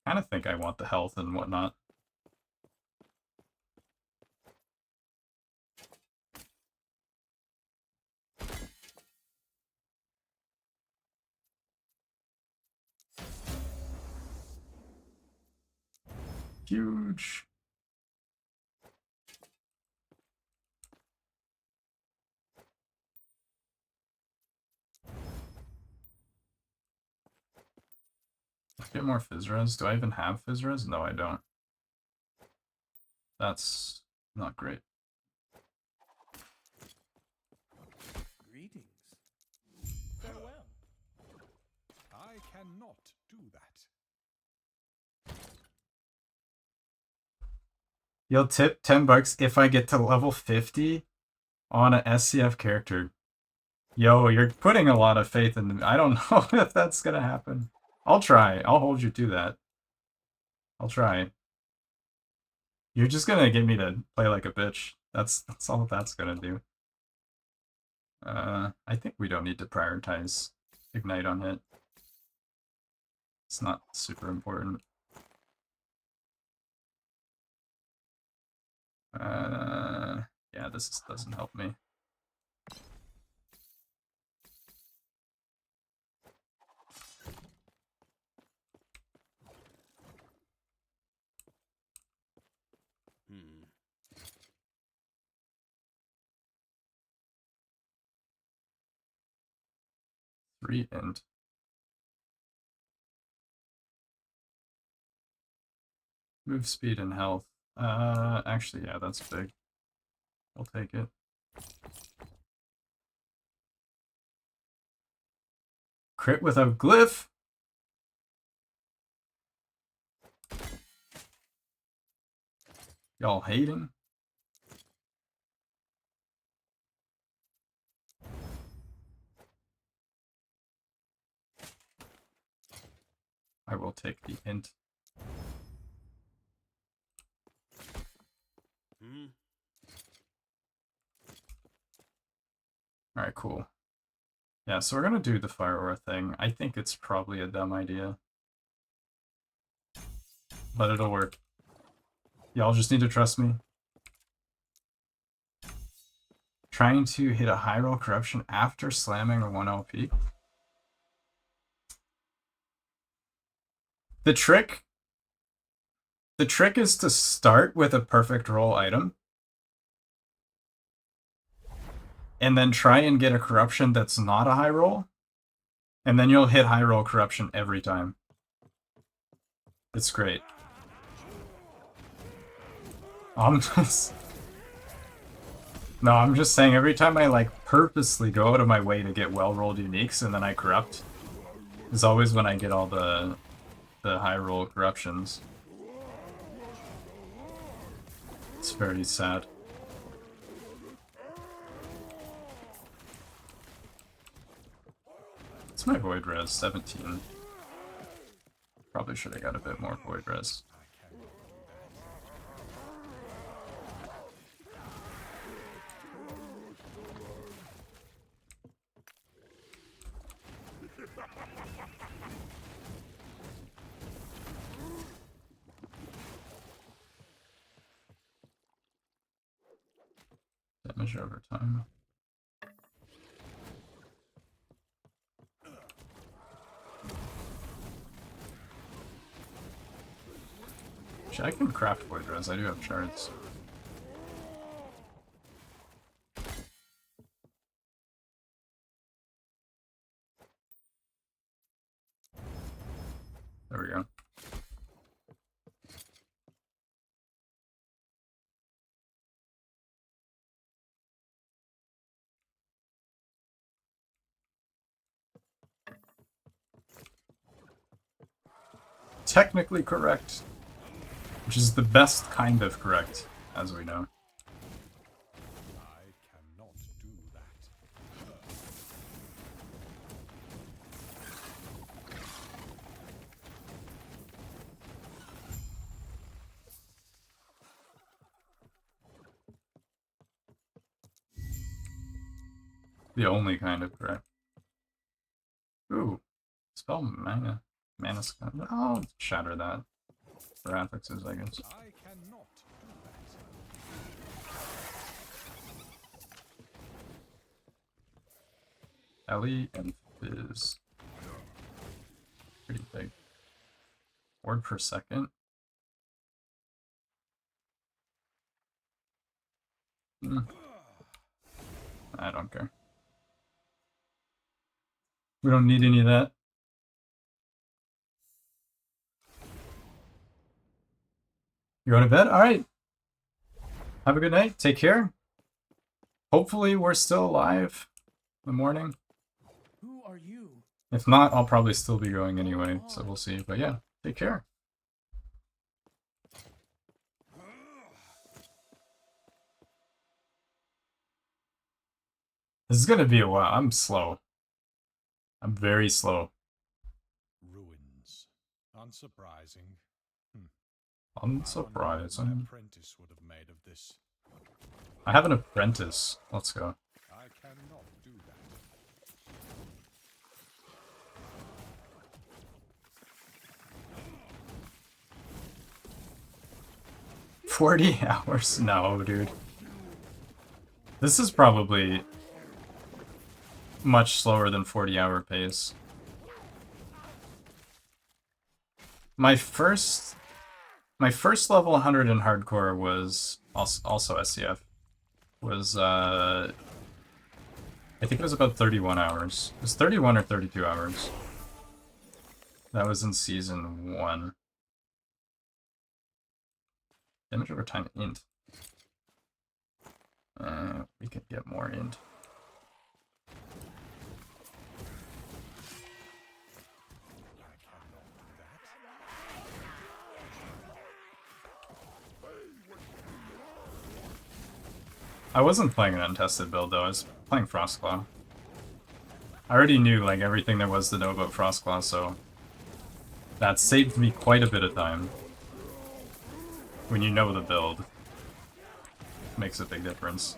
I kinda think I want the health and whatnot. Huge. Get more Fizzres. Do I even have Fizzres? No, I don't. That's not great. Greetings. Farewell. I cannot do that. You'll tip $10 if I get to level 50 on an SCF character. Yo, you're putting a lot of faith in me. I don't know if that's gonna happen. I'll try. I'll hold you to that. I'll try. You're just gonna get me to play like a bitch. That's all that's gonna do. I think we don't need to prioritize Ignite on hit. It's not super important. Yeah, this doesn't help me. Three and move speed and health. Actually, yeah, that's big. I'll take it. Crit with a glyph. Y'all hating? I will take the hint. Alright, cool. Yeah, so we're gonna do the Fire Aura thing. I think it's probably a dumb idea. But it'll work. Y'all just need to trust me. Trying to hit a high roll corruption after slamming a 1 LP. The trick is to start with a perfect roll item and then try and get a corruption that's not a high roll, and then you'll hit high roll corruption every time. It's great. I'm just saying every time I like purposely go out of my way to get well rolled uniques and then I corrupt is always when I get all the high roll corruptions. It's very sad. It's my void res, 17. Probably should have got a bit more void res. Damage over time. Actually, I can craft void res. I do have shards. There we go. Technically correct, which is the best kind of correct, as we know. I cannot do that. The only kind of correct. Ooh, spell mana. Mana sky. I'll shatter that for affixes, I guess. I cannot do that. Ellie and Fizz. Pretty big. Word per second. I don't care. We don't need any of that. You're going to bed? Alright. Have a good night. Take care. Hopefully we're still alive in the morning. Who are you? If not, I'll probably still be going anyway, so we'll see. But yeah, take care. This is gonna be a while. I'm slow. I'm very slow. Ruins. Unsurprising. Unsurprising. Apprentice would have made of this. I have an apprentice. Let's go. I cannot do that. 40 hours? No, dude. This is probably much slower than 40-hour pace. My first level 100 in hardcore was also SCF. Was I think it was about 31 hours. It was 31 or 32 hours. That was in season 1. Damage over time int. We could get more int. I wasn't playing an untested build though, I was playing Frostclaw. I already knew like everything there was to know about Frostclaw, so that saved me quite a bit of time. When you know the build, makes a big difference.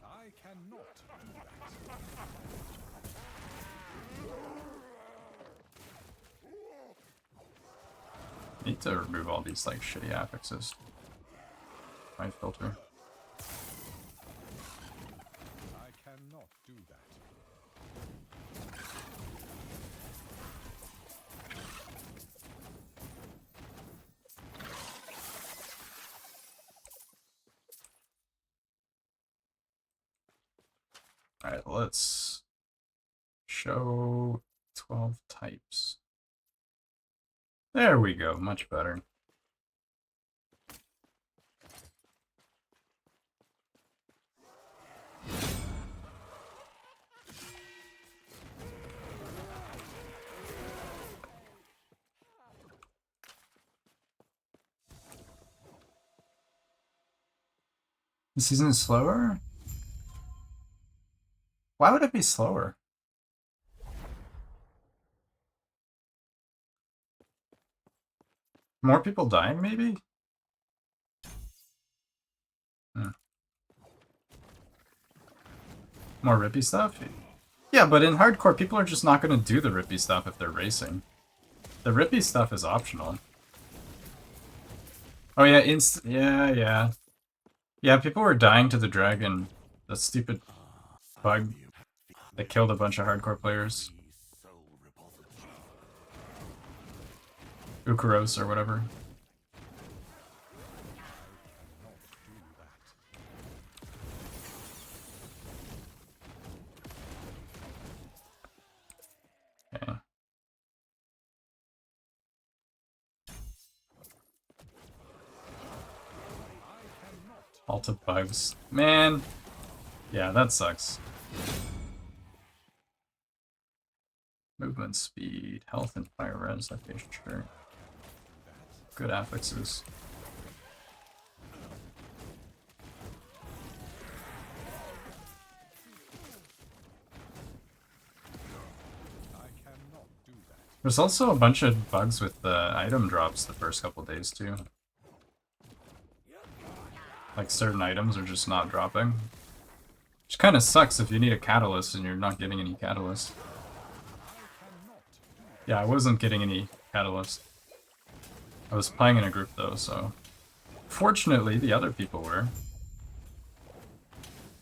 I cannot do that. Need to remove all these like shitty affixes. My filter. I cannot do that. Alright, let's show 12 types. There we go, much better. The season is slower? Why would it be slower? More people dying, maybe? More rippy stuff? Yeah, but in hardcore, people are just not going to do the rippy stuff if they're racing. The rippy stuff is optional. Oh yeah, yeah. Yeah, people were dying to the dragon. That stupid bug that killed a bunch of hardcore players. Ukaros or whatever. Okay. Alt of bugs. Man! Yeah, that sucks. Movement speed, health and fire res, okay, sure. Good affixes. There's also a bunch of bugs with the item drops the first couple days too. Like certain items are just not dropping. Which kind of sucks if you need a catalyst and you're not getting any catalyst. Yeah, I wasn't getting any catalyst. I was playing in a group though, so... Fortunately, the other people were.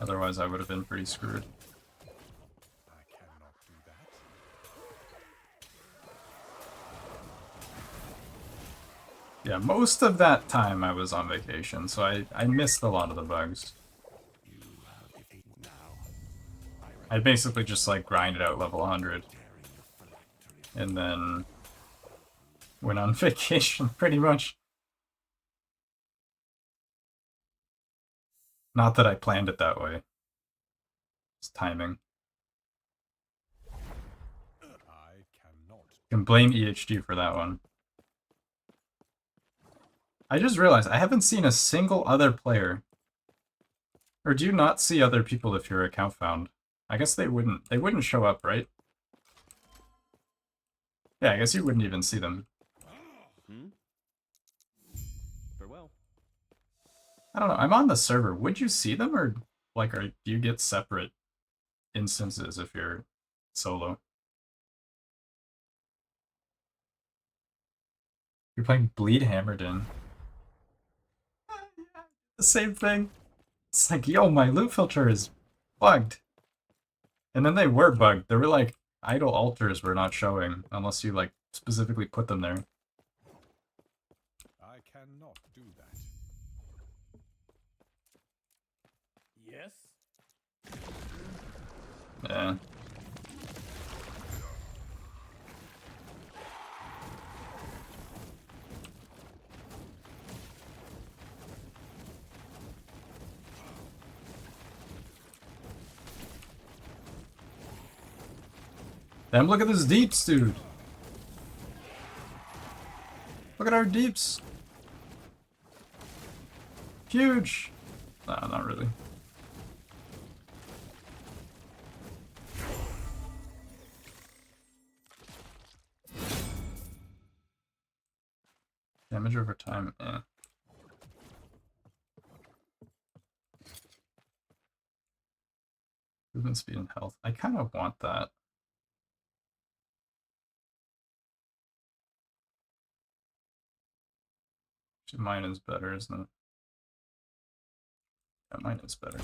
Otherwise, I would have been pretty screwed. Yeah, most of that time I was on vacation, so I missed a lot of the bugs. I basically just like grinded out level 100. And then went on vacation, pretty much. Not that I planned it that way. It's timing. Can blame EHG for that one. I just realized I haven't seen a single other player. Or do you not see other people if your account found? I guess they wouldn't show up, right? Yeah, I guess you wouldn't even see them. Farewell. I don't know. I'm on the server. Would you see them, or like, do you get separate instances if you're solo? You're playing Bleed Hammerden. The same thing. It's like, yo, my loot filter is bugged. And then they were bugged. They were like, idle altars were not showing unless you like specifically put them there. I cannot do that. Yes? Yeah. Damn, look at this deeps, dude. Look at our deeps. Huge. Nah, not really. Damage over time, eh. Movement speed and health. I kind of want that. Actually, mine is better, isn't it? Yeah, mine is better.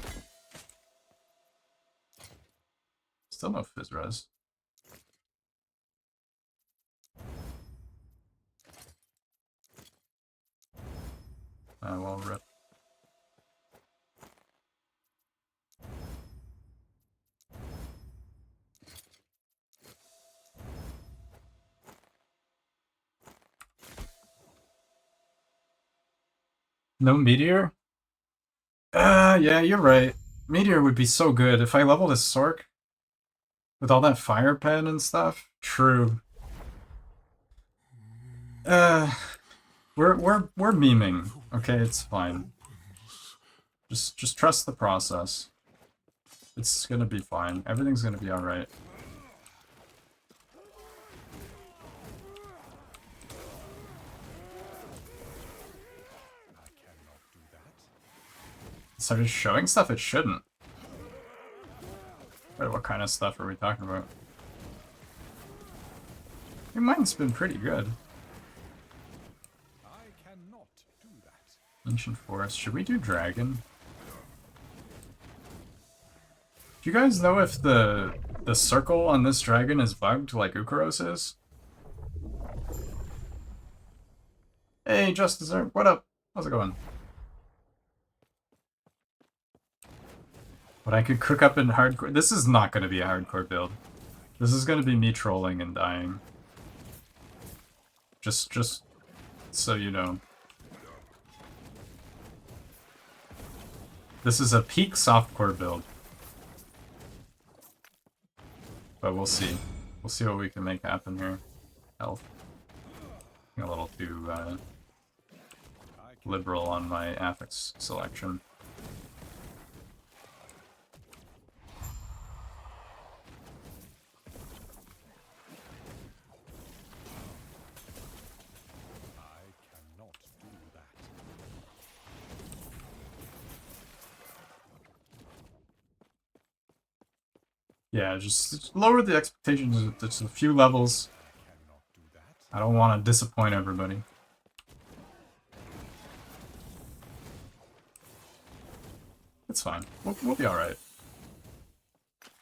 Still no fizz res. Well, rip. No meteor? Yeah, you're right. Meteor would be so good if I leveled a Sork with all that fire pen and stuff. True. We're memeing. Okay, it's fine. Just trust the process. It's gonna be fine. Everything's gonna be alright. Started showing stuff it shouldn't. Wait, what kind of stuff are we talking about? Your mine's been pretty good. I cannot do that. Ancient Forest. Should we do Dragon? Do you guys know if the circle on this dragon is bugged like Ukaros is? Hey, Justice, what up? How's it going? But I could cook up in hardcore. This is not going to be a hardcore build. This is going to be me trolling and dying. Just so you know. This is a peak softcore build. But we'll see. We'll see what we can make happen here. Health. A little too liberal on my affix selection. Yeah, just lower the expectations just a few levels. I don't want to disappoint everybody. It's fine. We'll be alright.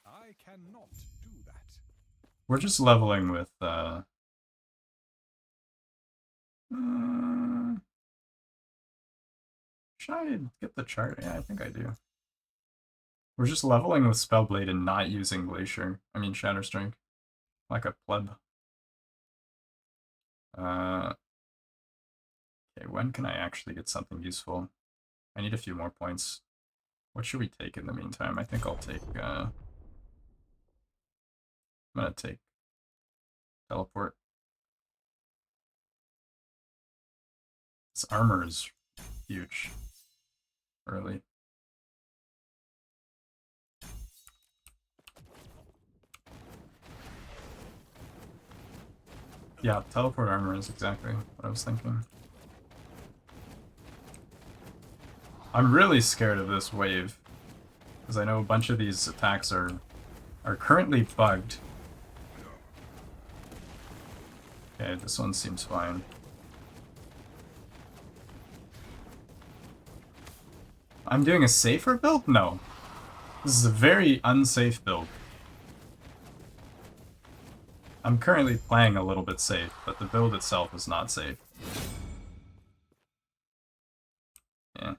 I cannot do that. We're just leveling with, should I get the chart? Yeah, I think I do. We're just leveling with Spellblade and not using Glacier. I mean Shatterstrike. Like a pleb. Okay, when can I actually get something useful? I need a few more points. What should we take in the meantime? I think I'll take, I'm gonna take teleport. This armor is huge. Early. Yeah, teleport armor is exactly what I was thinking. I'm really scared of this wave, because I know a bunch of these attacks are currently bugged. Okay, this one seems fine. I'm doing a safer build? No. This is a very unsafe build. I'm currently playing a little bit safe, but the build itself is not safe. Yeah.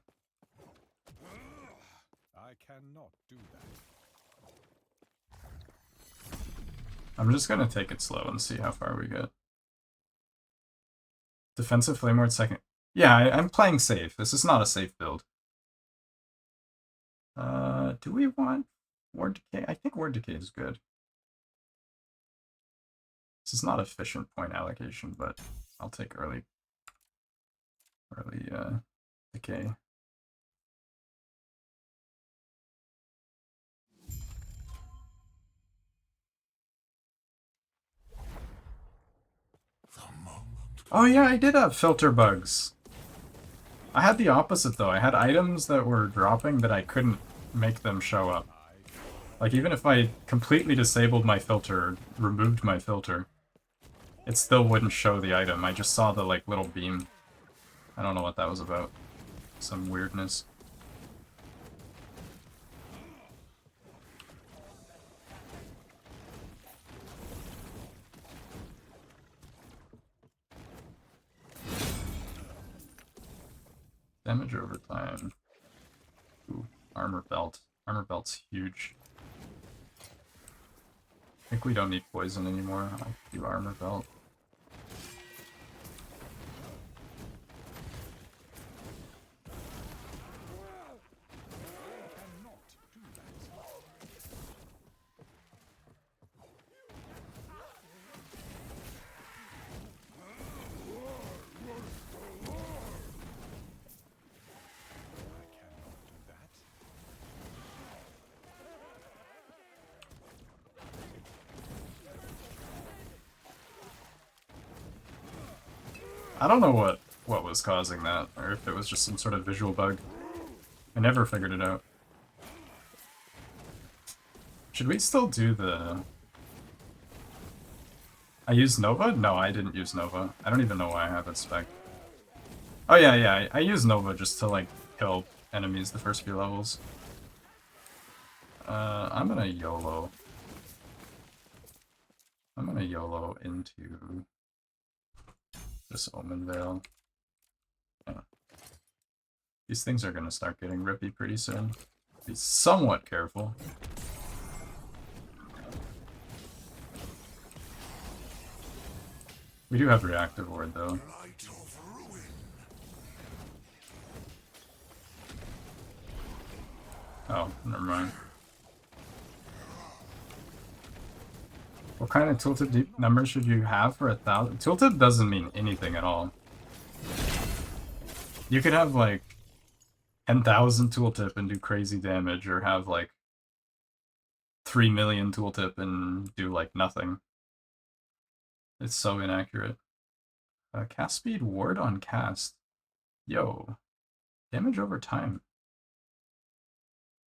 I cannot do that. I'm just gonna take it slow and see how far we get. Defensive Flame Ward second. Yeah, I'm playing safe. This is not a safe build. Do we want Ward Decay? I think Ward Decay is good. This is not efficient point allocation, but I'll take early decay. Oh yeah, I did have filter bugs. I had the opposite though. I had items that were dropping that I couldn't make them show up. Like even if I completely disabled my filter, removed my filter, it still wouldn't show the item. I just saw the like little beam. I don't know what that was about. Some weirdness. Damage over time. Ooh, armor belt. Armor belt's huge. I think we don't need poison anymore. I'll do armor belt. I don't know what was causing that, or if it was just some sort of visual bug. I never figured it out. Should we still do the... I used Nova? No, I didn't use Nova. I don't even know why I have it spec. Oh yeah, I use Nova just to like kill enemies the first few levels. I'm gonna YOLO. I'm gonna YOLO into this Omen Veil. Yeah. These things are gonna start getting rippy pretty soon. Be somewhat careful. We do have Reactive Ward though. Oh, never mind. What kind of tooltip number should you have for 1,000? Tooltip doesn't mean anything at all. You could have like 10,000 tooltip and do crazy damage, or have like 3 million tooltip and do like nothing. It's so inaccurate. Cast speed ward on cast. Yo. Damage over time.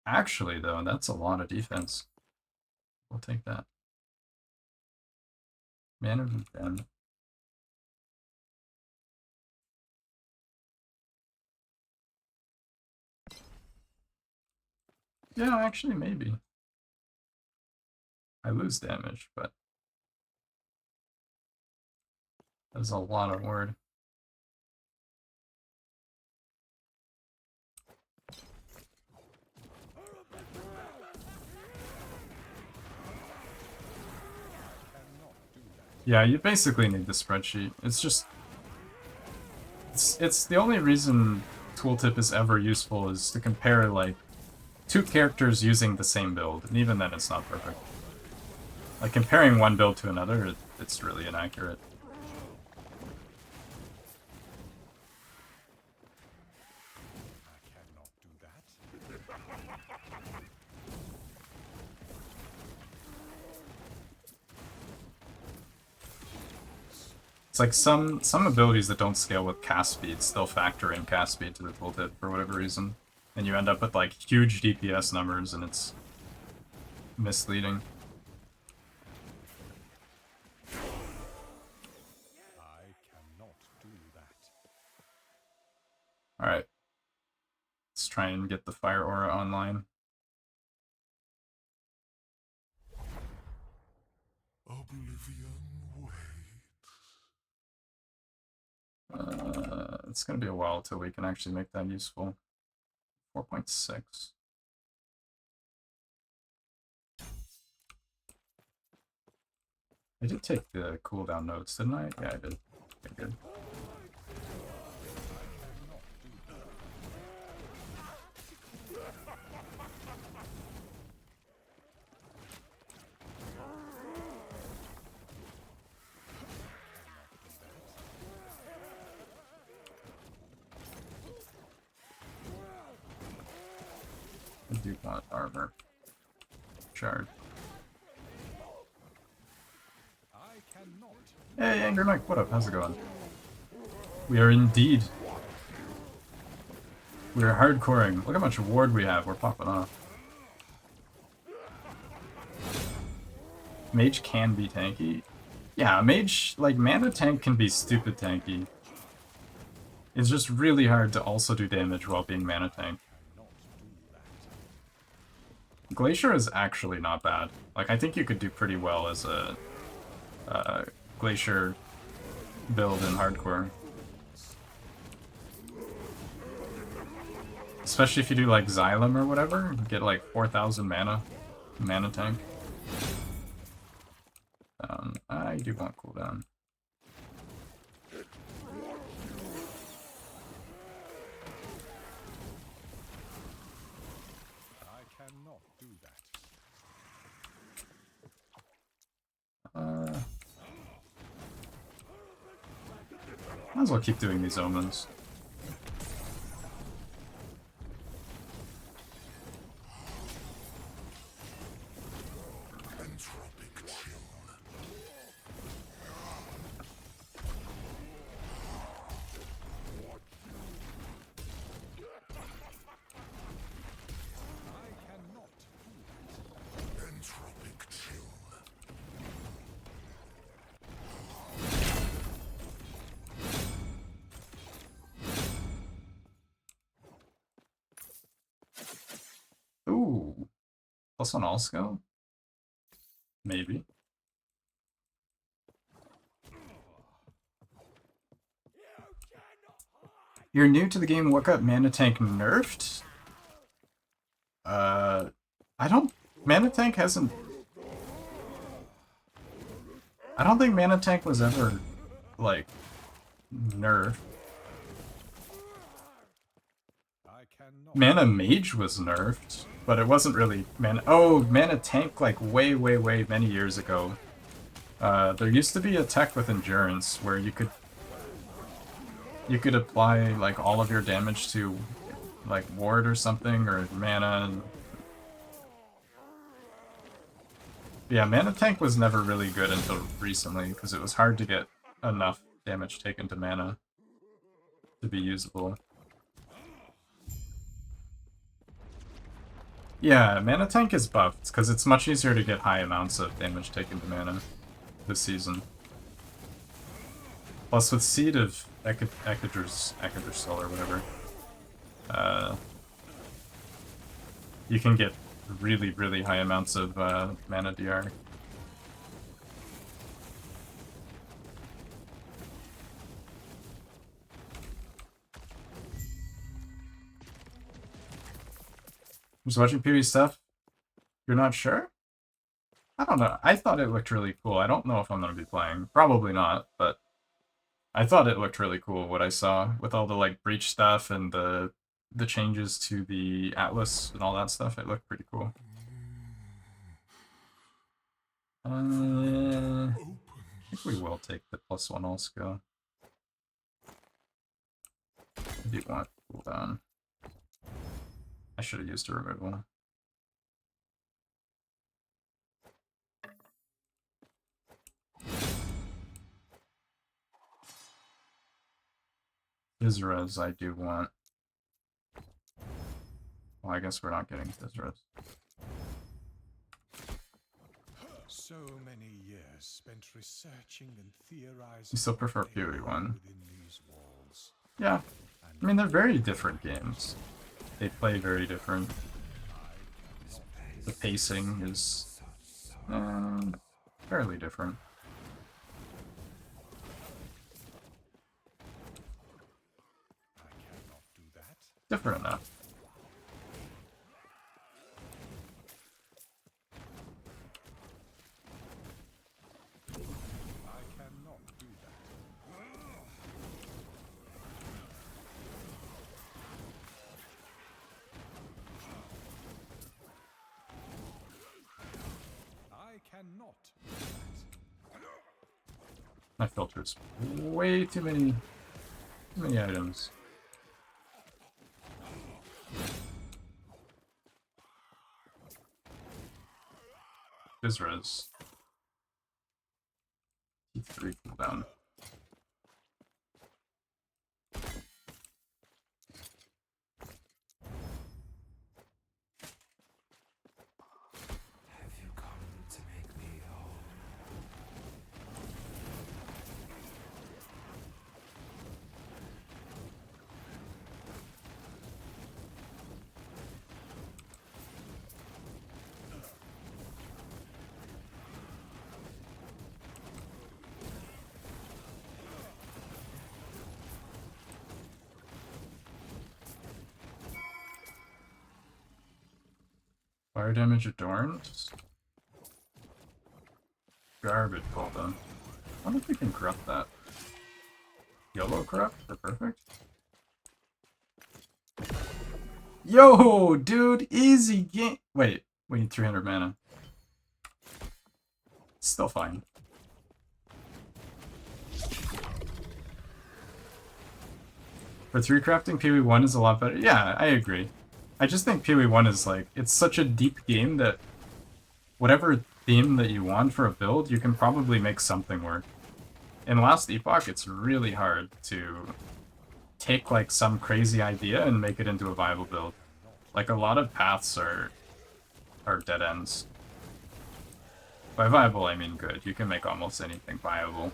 Actually though, that's a lot of defense. We'll take that. Man of the Den. Yeah, actually, maybe. I lose damage, but that's a lot of word. Yeah, you basically need the spreadsheet. It's just... It's the only reason Tooltip is ever useful is to compare, like, two characters using the same build, and even then it's not perfect. Like, comparing one build to another, it's really inaccurate. It's like some abilities that don't scale with cast speed still factor in cast speed to the tooltip for whatever reason. And you end up with like huge DPS numbers and it's misleading. I cannot do that. Alright. Let's try and get the Fire Aura online. It's gonna be a while till we can actually make that useful. 4.6. I did take the cooldown notes, didn't I? Yeah, I did. Okay, good. I do want armor. Shard. Hey, Angry Mike, what up? How's it going? We are indeed. We are hardcoring. Look how much ward we have. We're popping off. Mage can be tanky. Yeah, mage, like, mana tank can be stupid tanky. It's just really hard to also do damage while being mana tank. Glacier is actually not bad. Like, I think you could do pretty well as a Glacier build in hardcore. Especially if you do like Xylem or whatever, you get like 4,000 mana tank. I do want cooldown. I cannot do that. Might as well keep doing these omens. Ooh. Plus on all skill? Maybe. You're new to the game, what got Mana Tank nerfed? I don't... Mana Tank hasn't... I don't think Mana Tank was ever, like, nerfed. Mana Mage was nerfed, but it wasn't really Mana... Oh, Mana Tank, like, way many years ago. There used to be a tech with Endurance where you could apply, like, all of your damage to, like, ward or something, or mana. And... Yeah, Mana Tank was never really good until recently, because it was hard to get enough damage taken to mana to be usable. Yeah, Mana Tank is buffed, because it's much easier to get high amounts of damage taken to mana this season. Plus, with Seed of Ecadr's Soul or whatever, you can get really high amounts of mana DR. Just watching PB stuff? You're not sure? I don't know. I thought it looked really cool. I don't know if I'm going to be playing. Probably not, but I thought it looked really cool what I saw with all the like breach stuff and the changes to the Atlas and all that stuff. It looked pretty cool. I think we will take the +1 all skill. I do want cooldown. I should have used a removal. Vizras I do want. Well, I guess we're not getting Vizras. So many years spent researching and theorizing. You still prefer Fury 1? within these walls. Yeah. I mean, they're very different games. They play very different. The pacing is fairly different. I cannot do that. Different enough. I cannot do that. I cannot do that. My filter's way too many items. Vizras. T3 cooldown. Have you come to make me whole? Fire damage adorned. Garbage cooldown. I wonder if we can corrupt that. Yellow corrupt? They're perfect. Yo, dude, easy game. Wait, we need 300 mana. Still fine. For 3 crafting, PoE1 is a lot better. Yeah, I agree. I just think PoE1 is like, it's such a deep game that whatever theme that you want for a build, you can probably make something work. In Last Epoch, it's really hard to take like some crazy idea and make it into a viable build. Like a lot of paths are dead ends. By viable, I mean good. You can make almost anything viable.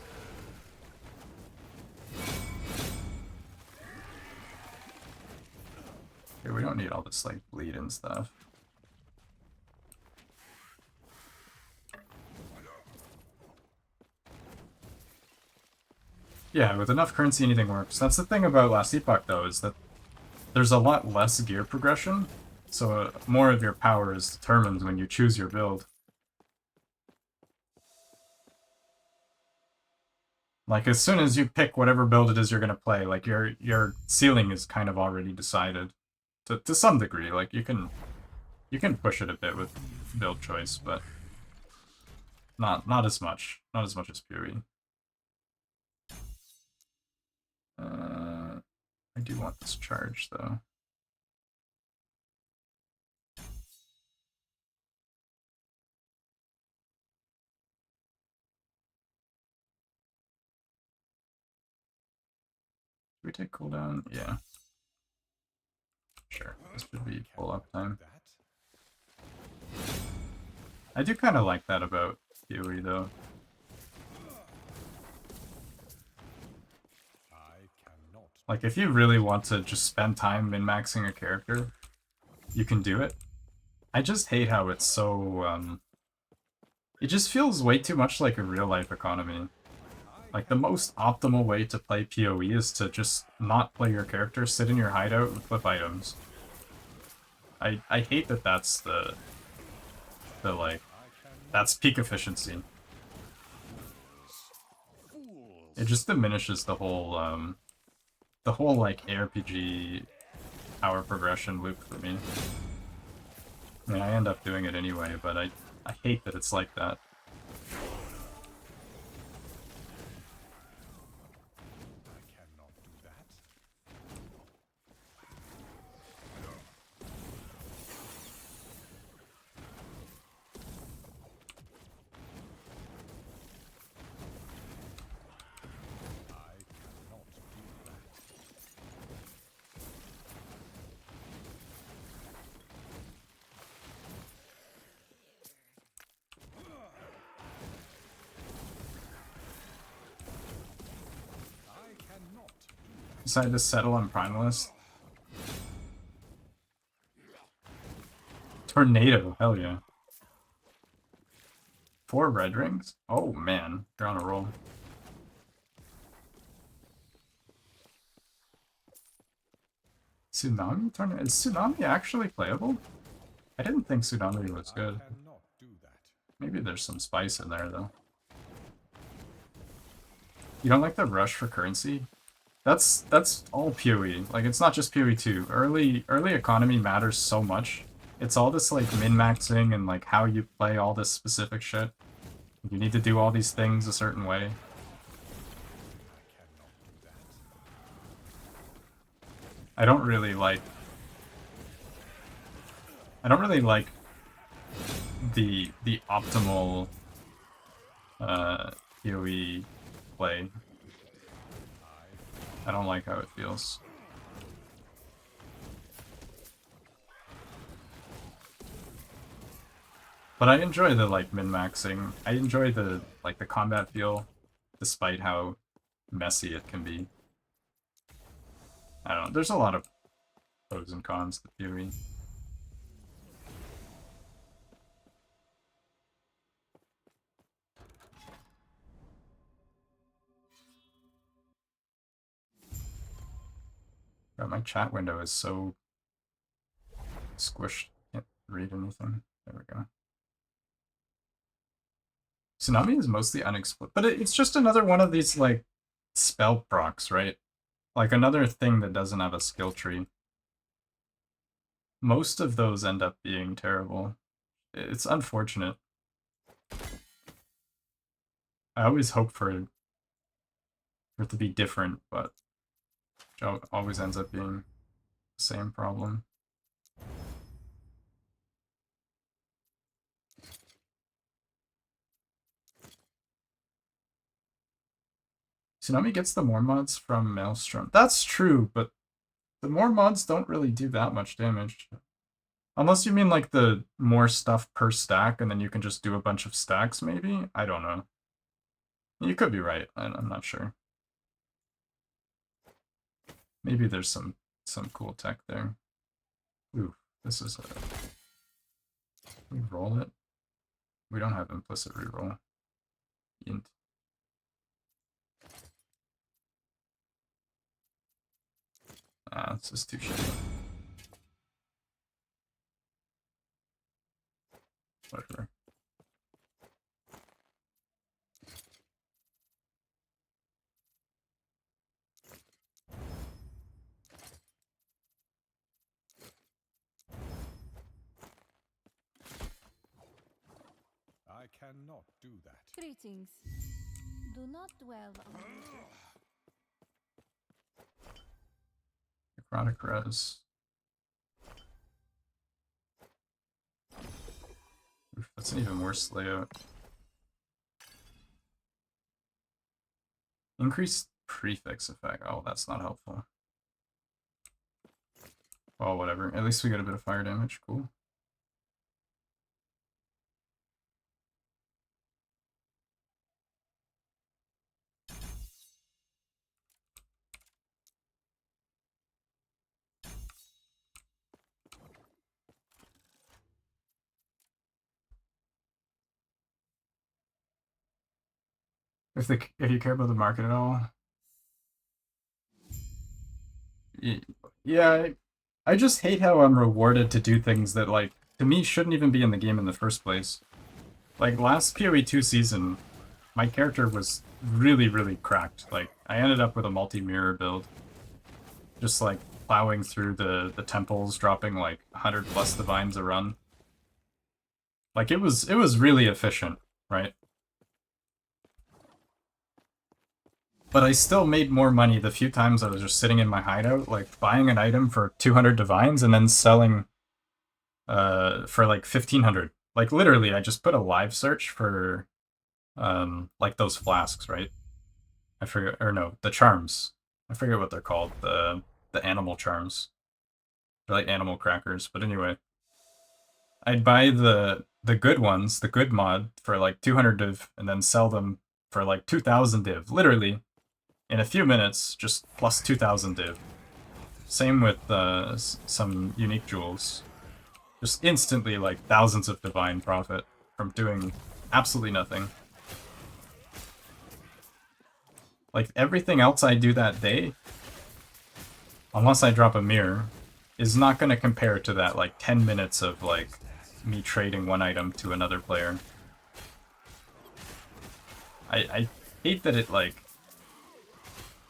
Okay, we don't need all this like bleed and stuff. Yeah, with enough currency anything works. That's the thing about Last Epoch though, is that there's a lot less gear progression, so more of your power is determined when you choose your build. Like as soon as you pick whatever build it is you're gonna play, like your ceiling is kind of already decided. To some degree, like you can push it a bit with build choice, but not as much. Not as much as PoE. I do want this charge though. Do we take cooldown? Yeah. Sure, this should be full uptime. I do kind of like that about PoE though. Like if you really want to just spend time min-maxing a character, you can do it. I just hate how it's so, it just feels way too much like a real-life economy. Like the most optimal way to play PoE is to just not play your character, sit in your hideout and flip items. I hate that that's the like That's peak efficiency. It just diminishes the whole like ARPG power progression loop for me. I mean, I end up doing it anyway, but I hate that it's like that. Decided to settle on Primalist. Tornado, hell yeah. 4 red rings? Oh man, you're on a roll. Tsunami Tornado? Is Tsunami actually playable? I didn't think Tsunami was good. Maybe there's some spice in there though. You don't like the rush for currency? That's all PoE. Like, it's not just PoE 2. Early economy matters so much. It's all this like min-maxing and like how you play all this specific shit. You need to do all these things a certain way. I don't really like the optimal PoE play. I don't like how it feels. But I enjoy the like min-maxing. I enjoy the like the combat feel, despite how messy it can be. I don't know. There's a lot of pros and cons to PoE. God, my chat window is so squished. Can't read anything. There we go. Tsunami is mostly unexplored, but it's just another one of these like spell procs, right? Like another thing that doesn't have a skill tree. Most of those end up being terrible. It's unfortunate. I always hope for it to be different, but it always ends up being the same problem. Tsunami gets the more mods from Maelstrom. That's true, but the more mods don't really do that much damage. Unless you mean like the more stuff per stack and then you can just do a bunch of stacks maybe? I don't know. You could be right. I'm not sure. Maybe there's some cool tech there. Ooh, this is a... We roll it? We don't have implicit reroll. Int. Ah, this is too shitty. Whatever. I cannot do that. Greetings. Do not dwell on Necrotic res. Oof, that's an even worse layout. Increased prefix effect. Oh, that's not helpful. Oh, whatever. At least we get a bit of fire damage. Cool. If you care about the market at all, yeah, I just hate how I'm rewarded to do things that, like, to me shouldn't even be in the game in the first place. Like, last PoE 2 season, my character was really, really cracked. Like, I ended up with a multi-mirror build. Just, like, plowing through the temples, dropping, like, 100 plus divines a run. Like, it was really efficient, right? But I still made more money the few times I was just sitting in my hideout, like, buying an item for 200 divines and then selling for, like, 1,500. Like, literally, I just put a live search for, like, those flasks, right? I forget, or no, the charms. I forget what they're called, the animal charms. They're like animal crackers, but anyway. I'd buy the good ones, the good mod, for, like, 200 div, and then sell them for, like, 2,000 div. Literally, in a few minutes, just plus 2,000 div. Same with some unique jewels. Just instantly, like, thousands of divine profit from doing absolutely nothing. Like, everything else I do that day, unless I drop a mirror, is not going to compare to that, like, 10 minutes of, like, me trading one item to another player. I hate that it, like,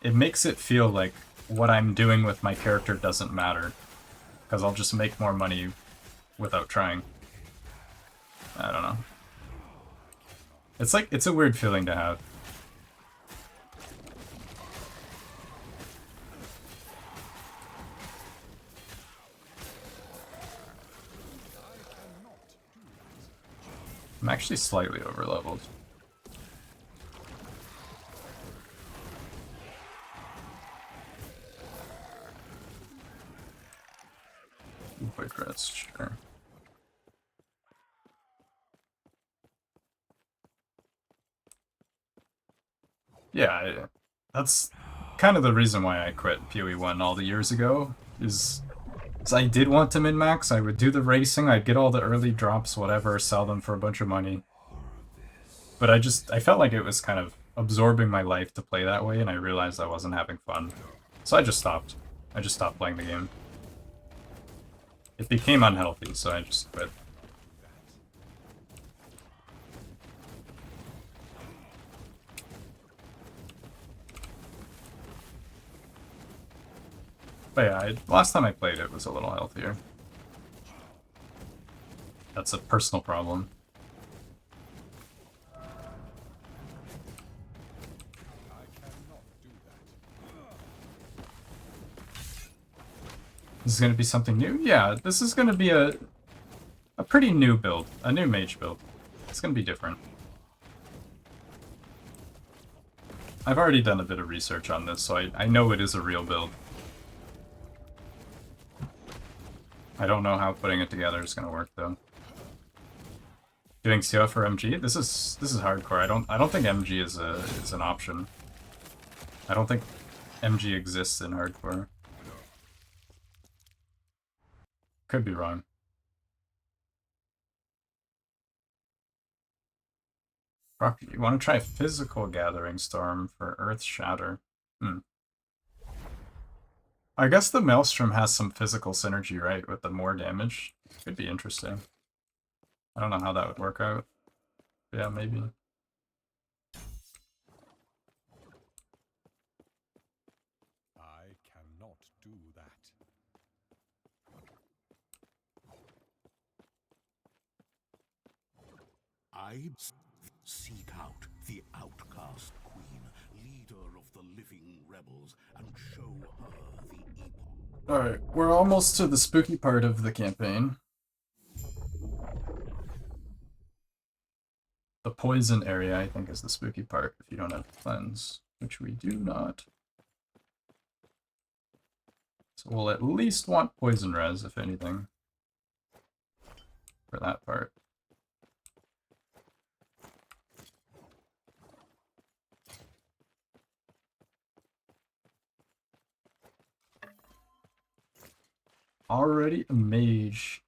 it makes it feel like what I'm doing with my character doesn't matter, because I'll just make more money without trying. I don't know. It's like, it's a weird feeling to have. I'm actually slightly overleveled. Quick rest, sure. Yeah, that's kind of the reason why I quit PoE 1 all the years ago, is I did want to min-max. I would do the racing, I'd get all the early drops, whatever, sell them for a bunch of money. But I felt like it was kind of absorbing my life to play that way, and I realized I wasn't having fun. So I just stopped. I just stopped playing the game. It became unhealthy, so I just quit. But yeah, last time I played it was a little healthier. That's a personal problem. This is going to be something new? Yeah, this is going to be a pretty new build. A new mage build. It's going to be different. I've already done a bit of research on this, so I know it is a real build. I don't know how putting it together is going to work, though. Doing CF for MG? This is hardcore. I don't think MG is an option. I don't think MG exists in hardcore. Could be wrong. Rock, you want to try Physical Gathering Storm for Earth Shatter? I guess the Maelstrom has some physical synergy, right, with the more damage? Could be interesting. I don't know how that would work out. Yeah, maybe. I cannot do that. I seek out the outcast queen, leader of the living rebels, and show her the epoch. Alright, we're almost to the spooky part of the campaign. The poison area, I think, is the spooky part if you don't have cleanse, which we do not. So we'll at least want poison res, if anything, for that part. Already a mage.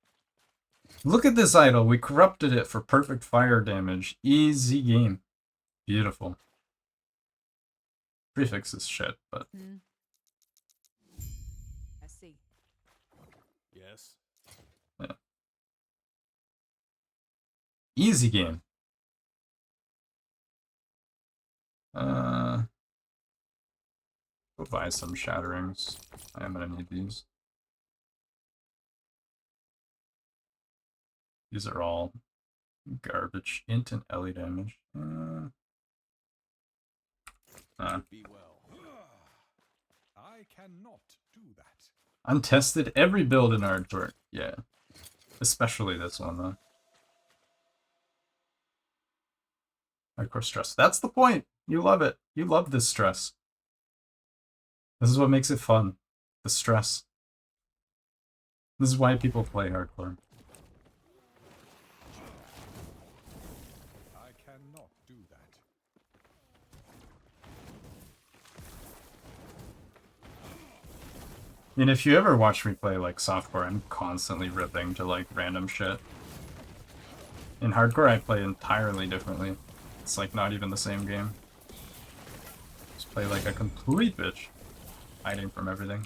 Look at this idol. We corrupted it for perfect fire damage. Easy game. Beautiful. Prefix is shit, but... I see. Yes. Yeah. Easy game. Go buy some shatterings. I am gonna need these. These are all garbage. Int and LE damage. Be well. I cannot do that. Untested every build in hardcore. Yeah. Especially this one though. Hardcore stress. That's the point! You love it. You love this stress. This is what makes it fun. The stress. This is why people play hardcore. I cannot do that. I mean, if you ever watch me play like softcore, I'm constantly ripping to like random shit. In hardcore, I play entirely differently. It's like not even the same game. Just play like a complete bitch, hiding from everything.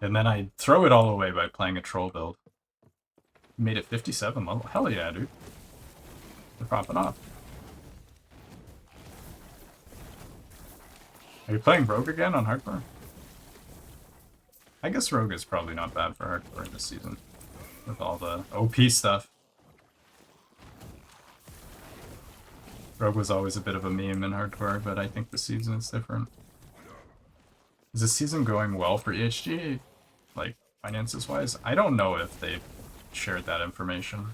And then I throw it all away by playing a troll build. Made it 57 level. Hell yeah, dude. They're popping off. Are you playing Rogue again on hardcore? I guess Rogue is probably not bad for hardcore this season. With all the OP stuff. Rogue was always a bit of a meme in hardcore, but I think this season is different. Is this season going well for EHG? Like, finances-wise? I don't know if they've shared that information.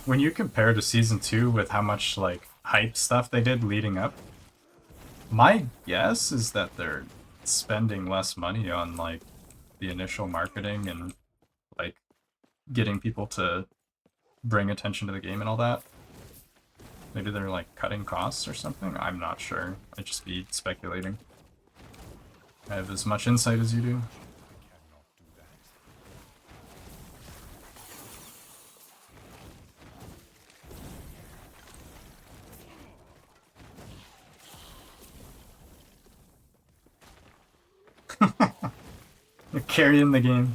When you compare to Season 2 with how much, like, hype stuff they did leading up, my guess is that they're spending less money on, like, the initial marketing and, like, getting people to bring attention to the game and all that. Maybe they're, like, cutting costs or something? I'm not sure. I'd just be speculating. I have as much insight as you do. You're carrying the game.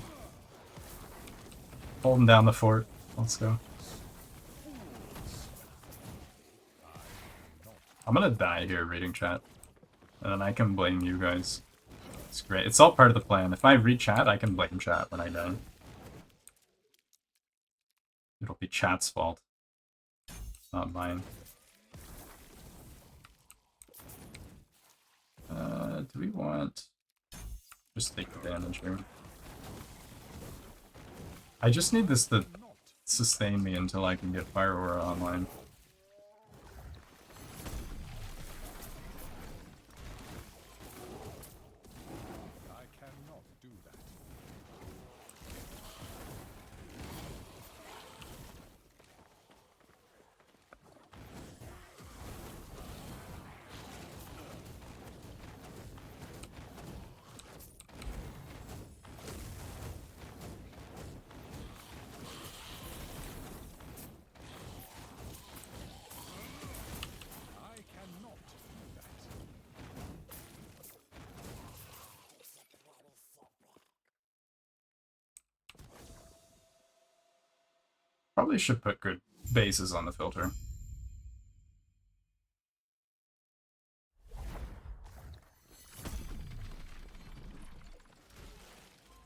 Holding down the fort. Let's go. I'm gonna die here reading chat. And then I can blame you guys. It's great. It's all part of the plan. If I read chat, I can blame chat when I die. It'll be chat's fault. Not mine. Do we want... Just take the damage here. I just need this to sustain me until I can get Fire Aura online. I cannot do that. Probably should put good bases on the filter.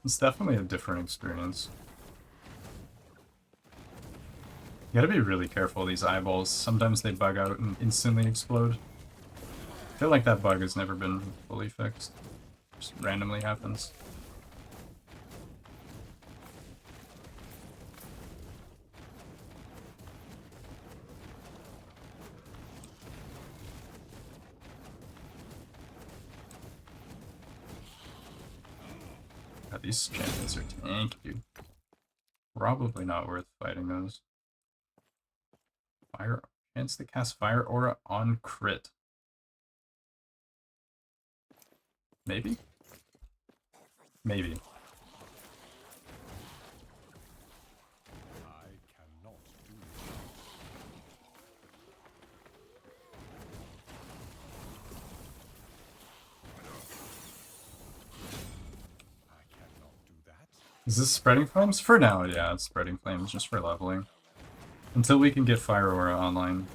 It's definitely a different experience. You gotta be really careful of these eyeballs. Sometimes they bug out and instantly explode. I feel like that bug has never been fully fixed. Just randomly happens. God, these champions are tanky, dude. Probably not worth fighting those. Fire chance to cast Fire Aura on crit. Maybe? Maybe. I cannot do that. I cannot. Is this spreading flames? For now, yeah, it's spreading flames just for leveling. Until we can get Fire Aura online.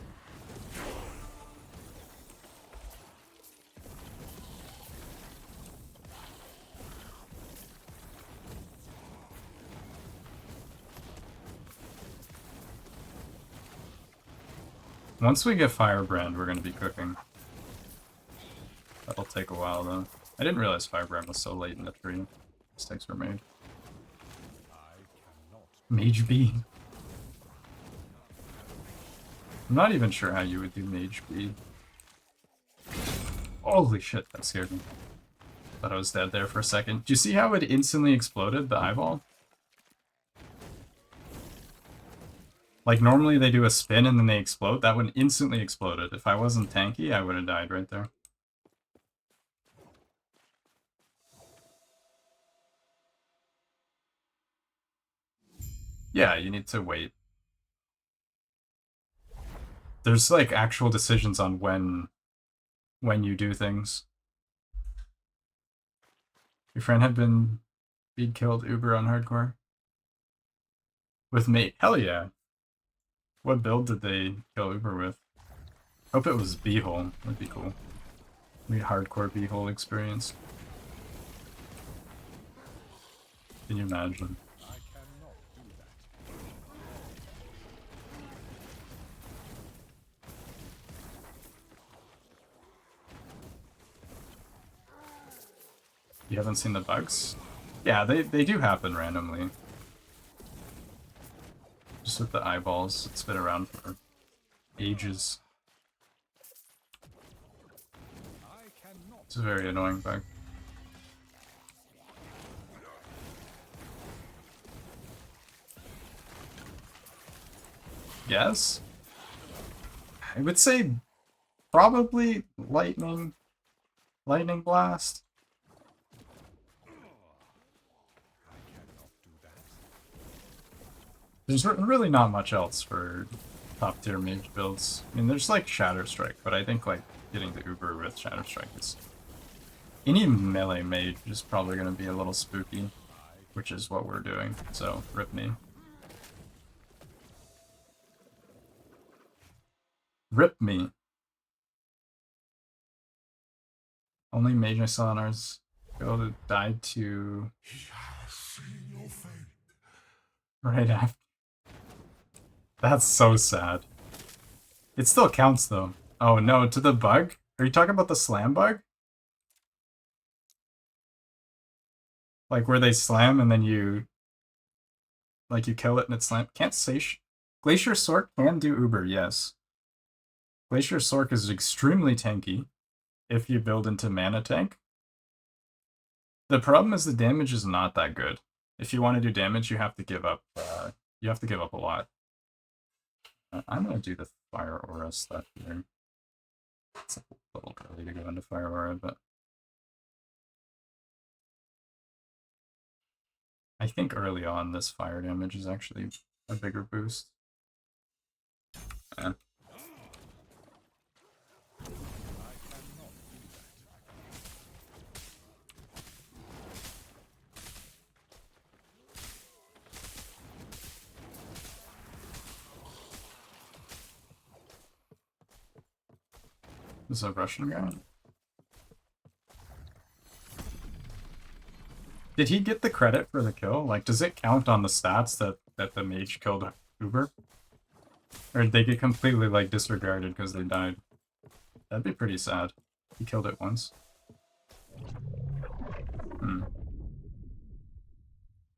Once we get Firebrand, we're going to be cooking. That'll take a while, though. I didn't realize Firebrand was so late in the tree. Mistakes were made. Mage B. I'm not even sure how you would do Mage B. Holy shit, that scared me. Thought I was dead there for a second. Do you see how it instantly exploded, the eyeball? Like, normally they do a spin and then they explode. That one instantly exploded. If I wasn't tanky, I would have died right there. Yeah, you need to wait. There's, like, actual decisions on when you do things. Your friend had been killed Uber on hardcore? With me? Hell yeah. What build did they kill Uber with? Hope it was B-hole. That'd be cool. We hardcore B-hole experience. Can you imagine? You haven't seen the bugs? Yeah, they do happen randomly. Just with the eyeballs, it's been around for ages. It's a very annoying bug. Yes? I would say probably lightning blast. There's really not much else for top tier mage builds. I mean, there's like Shatter Strike, but I think like getting the Uber with Shatter Strike is... Any melee mage is probably going to be a little spooky, which is what we're doing, so rip me. Rip me. Only mage I saw on ours build died to... Right after. That's so sad. It still counts though. Oh no, to the bug? Are you talking about the slam bug? Like where they slam and then you... Like you kill it and it slam... Can't say Glacier Sork can do Uber, yes. Glacier Sork is extremely tanky if you build into mana tank. The problem is the damage is not that good. If you want to do damage, you have to give up. You have to give up a lot. I'm gonna do the Fire Aura stuff here. It's a little early to go into Fire Aura, but I think early on this fire damage is actually a bigger boost. Yeah. Is a Russian guy? Did he get the credit for the kill? Like, does it count on the stats that the mage killed Uber? Or did they get completely, like, disregarded because they died? That'd be pretty sad. He killed it once.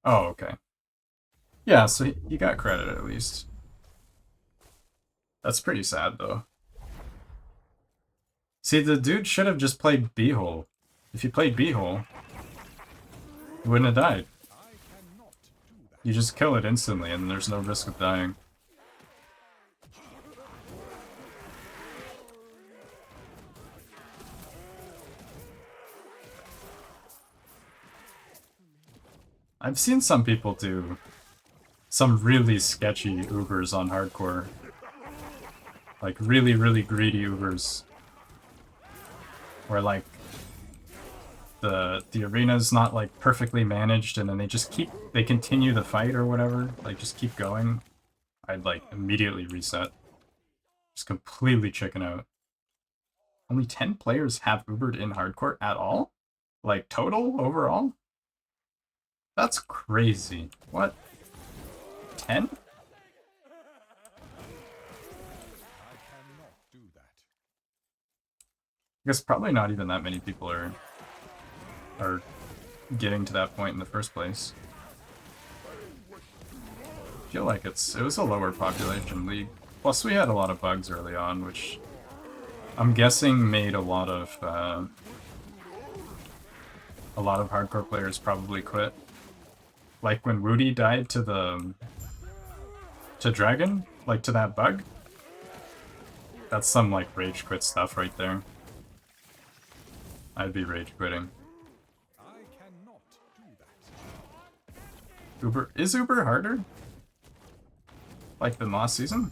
Oh, okay. Yeah, so he got credit at least. That's pretty sad, though. See, the dude should have just played B-hole. If he played B-hole, he wouldn't have died. You just kill it instantly and there's no risk of dying. I've seen some people do some really sketchy Ubers on hardcore. Like really, really greedy Ubers. Where like the arena's not like perfectly managed and then they continue the fight or whatever, like just keep going, I'd like immediately reset. Just completely chicken out. Only 10 players have Ubered in hardcore at all? Like total overall? That's crazy. What? 10? I guess probably not even that many people are getting to that point in the first place. I feel like it was a lower population league. Plus we had a lot of bugs early on, which I'm guessing made a lot of hardcore players probably quit. Like when Woody died to Dragon, like to that bug. That's some like rage quit stuff right there. I'd be rage quitting. Uber is Uber harder? Like than last season?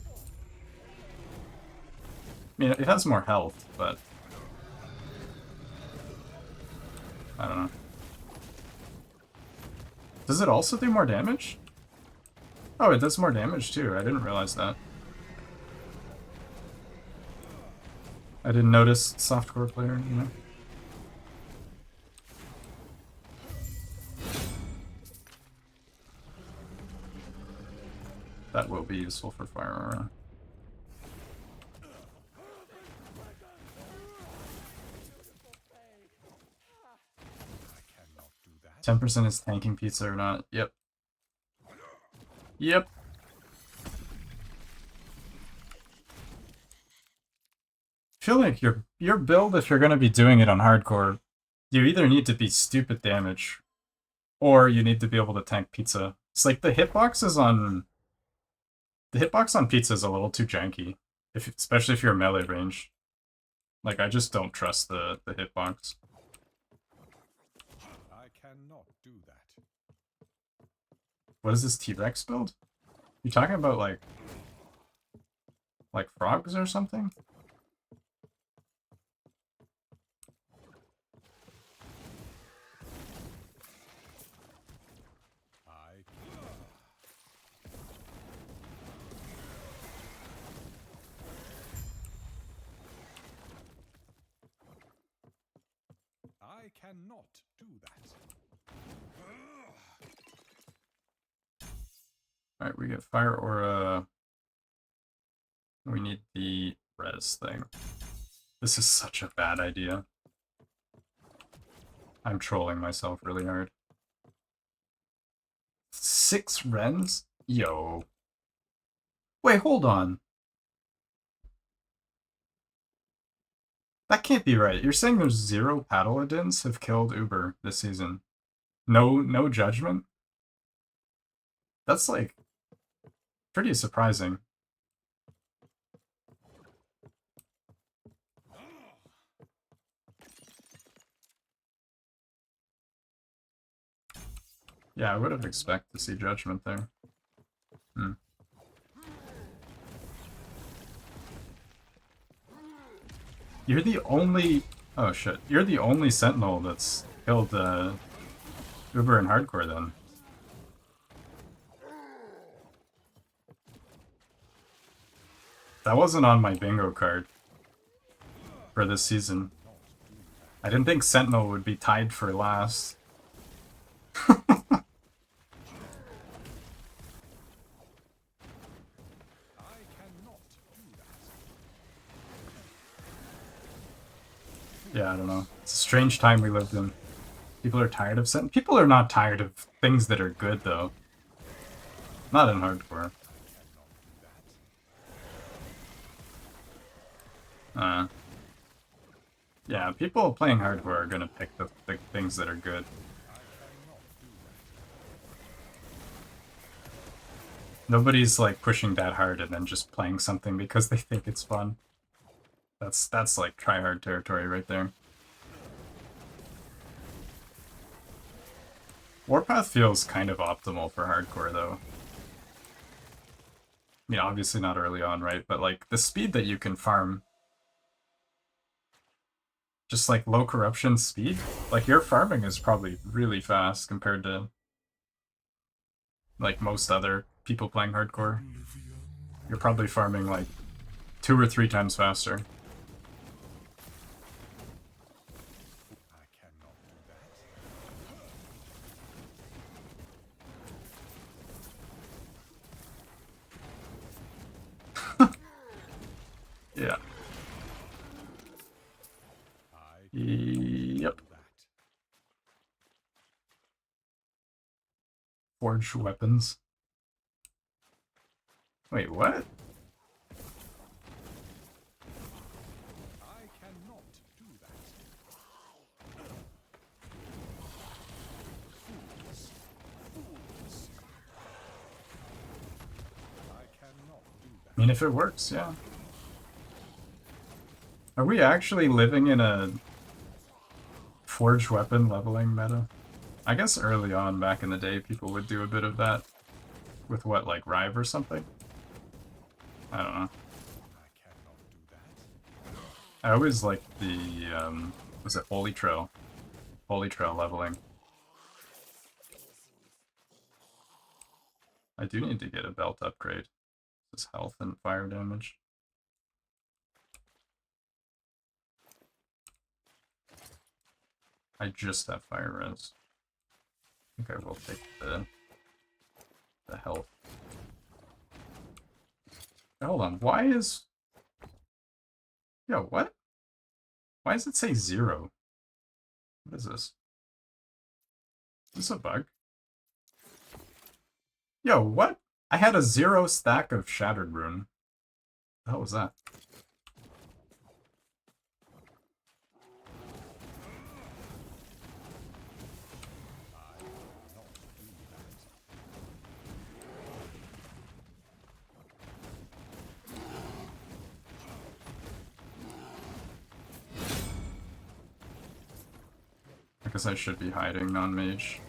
I mean, it has more health, but I don't know. Does it also do more damage? Oh, it does more damage too. I didn't realize that. I didn't notice softcore player, you know? That will be useful for Fire Aura. I cannot do that. 10% is tanking pizza or not? Yep. Yep. I feel like your build, if you're gonna be doing it on hardcore, you either need to be stupid damage, or you need to be able to tank pizza. It's like the hitboxes on the hitbox on pizza is a little too janky, especially if you're melee range. Like I just don't trust the hitbox. I cannot do that. What is this T-Rex build? You talking about like frogs or something? I cannot do that. Alright, we get Fire Aura. We need the res thing. This is such a bad idea. I'm trolling myself really hard. 6 Rens? Yo. Wait, hold on. That can't be right. You're saying there's 0 Paladins have killed Uber this season? No judgment? That's like pretty surprising. Yeah, I would have expected to see judgment there. You're the only... Oh shit. You're the only Sentinel that's killed Uber in hardcore then. That wasn't on my bingo card for this season. I didn't think Sentinel would be tied for last. Yeah, I don't know. It's a strange time we lived in. People are tired of Sentinel. People are not tired of things that are good, though. Not in hardcore. Yeah, people playing hardcore are gonna pick the things that are good. Nobody's like pushing that hard and then just playing something because they think it's fun. That's like try-hard territory right there. Warpath feels kind of optimal for hardcore, though. I mean, obviously not early on, right? But like the speed that you can farm just like low corruption speed, like your farming is probably really fast compared to like most other people playing hardcore. You're probably farming like 2 or 3 times faster. I cannot do that. Yeah. I Yep. do that. Forged weapons. Wait, what? I cannot do that. Fools. I cannot do that. I mean, if it works, yeah. Are we actually living in a forged weapon leveling meta? I guess early on, back in the day, people would do a bit of that. With what, like Rive or something? I don't know. I cannot do that. I always liked the, was it Holy Trail? Holy Trail leveling. I do need to get a belt upgrade. This is health and fire damage. I just have fire res. I think I will take the health. Hold on, why is... Yo, what? Why does it say 0? What is this? Is this a bug? Yo, what? I had a 0 stack of Shattered Rune. What the hell was that? I guess I should be hiding non-mage.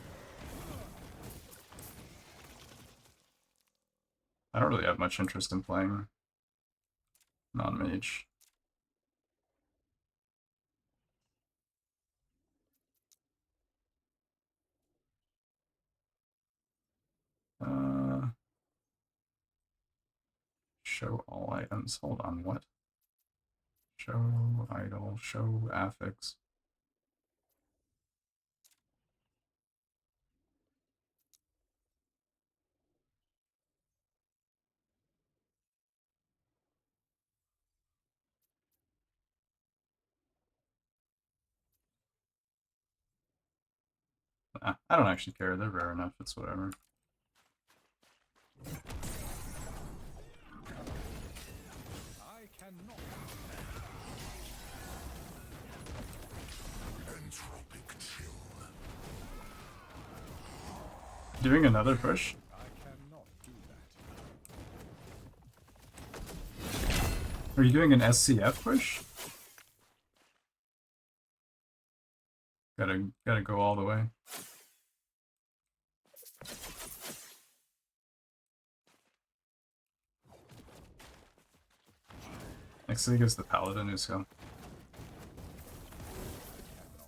I don't really have much interest in playing non-mage. Show all items. Hold on, what? Show idle, show affix. I don't actually care. They're rare enough. It's whatever. I cannot. Entropic chill. Doing another push? I cannot do that. Are you doing an SCF push? Gotta go all the way. Next thing is the Paladin Usko.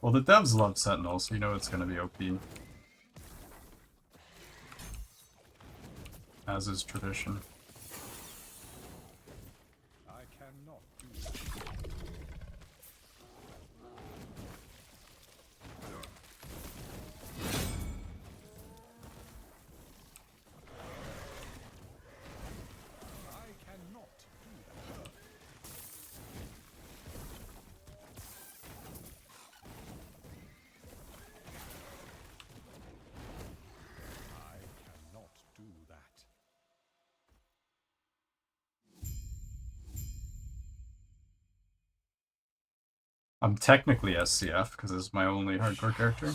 Well, the devs love Sentinel, so you know it's gonna be OP. As is tradition. I cannot do that. I cannot do that. I cannot do that. I'm technically SCF because it's my only hardcore character.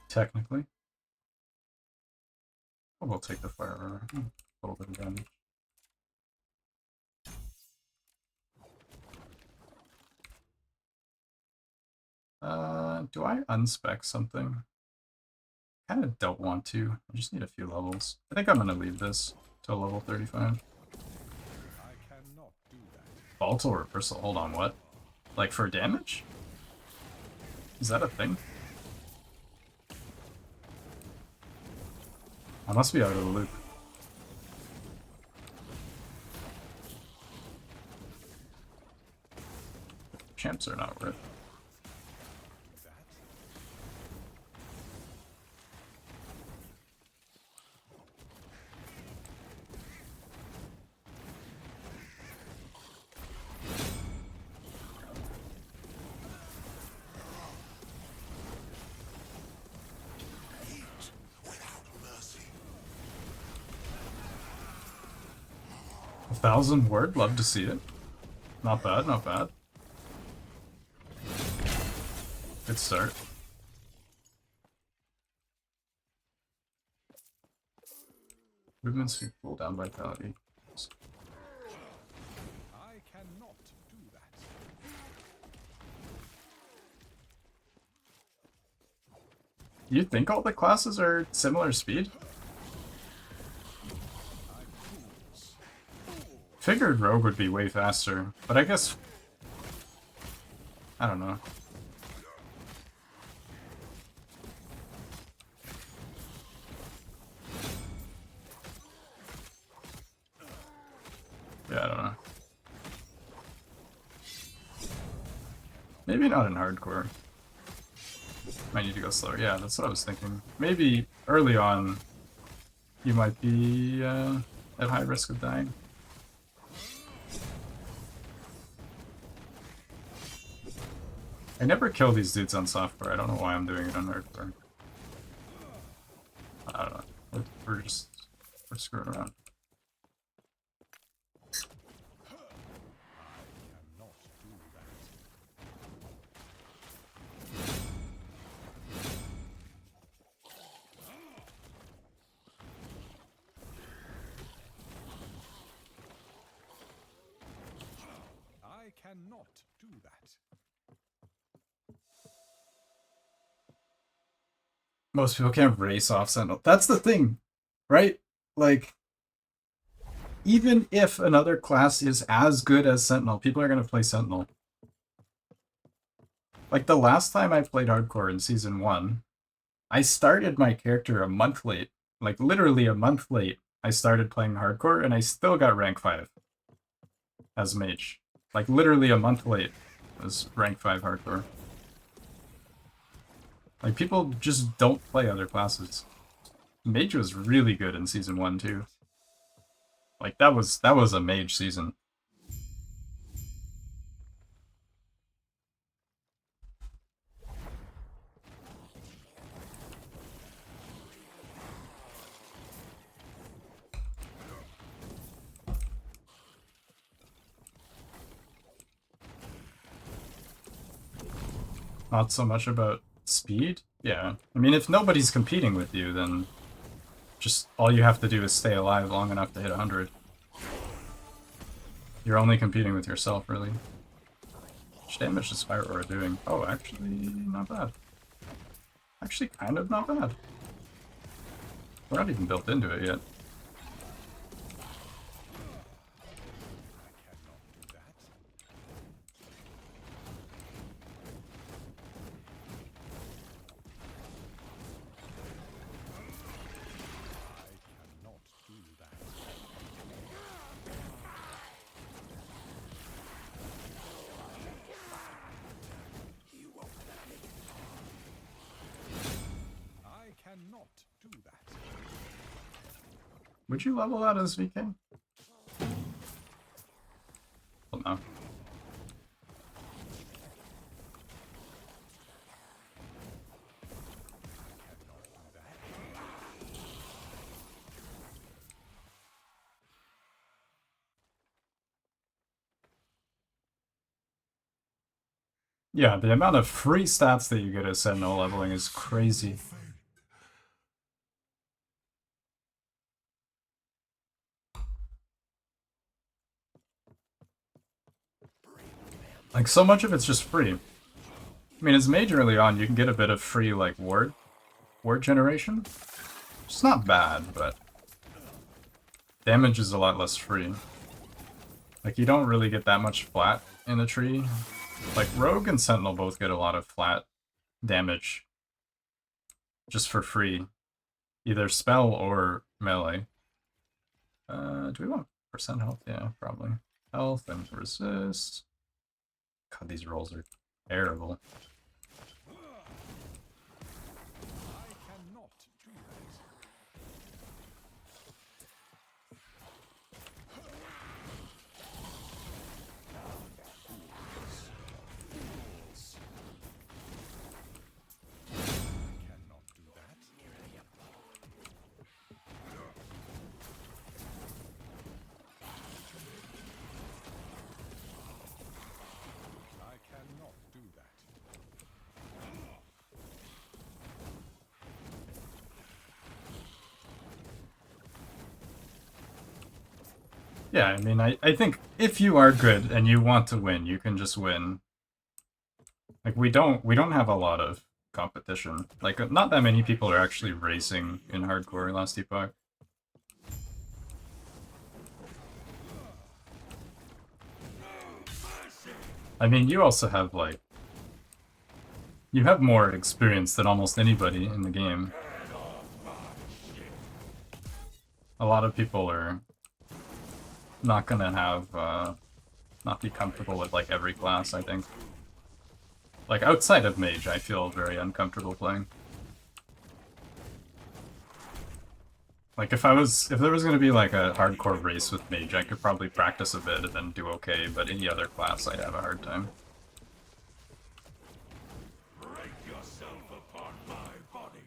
Technically. Oh, we'll take the fire armor. A little bit of damage. Do I unspec something? Kind of don't want to. I just need a few levels. I think I'm gonna leave this till level 35. I cannot do that. Volatile reversal. Hold on, what? Like for damage? Is that a thing? I must be out of the loop. Champs are not worth. A 1,000 word, love to see it. Not bad, not bad. Good start. Movement speed pull down vitality. I cannot do that. You think all the classes are similar speed? Figured Rogue would be way faster, but I guess... I don't know. Yeah, I don't know. Maybe not in hardcore. Might need to go slower. Yeah, that's what I was thinking. Maybe early on, you might be at high risk of dying. I never kill these dudes on software. I don't know why I'm doing it on hardcore. I don't know. We're screwing around. I cannot do that. Most people can't race off Sentinel. That's the thing, right? Like, even if another class is as good as Sentinel, people are going to play Sentinel. Like, the last time I played hardcore in Season 1, I started my character a month late. Like, literally a month late, I started playing hardcore, and I still got rank 5 as mage. Like, literally a month late was rank 5 hardcore. Like, people just don't play other classes. Mage was really good in Season 1, too. Like, that was a mage season. Not so much about speed? Yeah. I mean, if nobody's competing with you, then just all you have to do is stay alive long enough to hit 100. You're only competing with yourself, really. How much damage is Fire Aura doing? Oh, actually, not bad. Actually, kind of not bad. We're not even built into it yet. Cannot do that. Would you level that as VK? Well, no. Yeah, the amount of free stats that you get as Sentinel leveling is crazy. Like, so much of it's just free. I mean, as mage early on, you can get a bit of free, like, ward generation. It's not bad, but damage is a lot less free. Like, you don't really get that much flat in the tree. Like, Rogue and Sentinel both get a lot of flat damage just for free. Either spell or melee. Do we want percent health? Yeah, probably. Health and resist. God, these rolls are terrible. Yeah, I mean, I think if you are good and you want to win, you can just win. Like, we don't have a lot of competition. Like, not that many people are actually racing in hardcore last epoch. I mean, you also have, like... You have more experience than almost anybody in the game. A lot of people are not gonna have, not be comfortable with, like, every class, I think. Like, outside of Mage, I feel very uncomfortable playing. Like, if there was gonna be, like, a hardcore race with Mage, I could probably practice a bit and then do okay, but any other class, I'd have a hard time. Break yourself upon my body.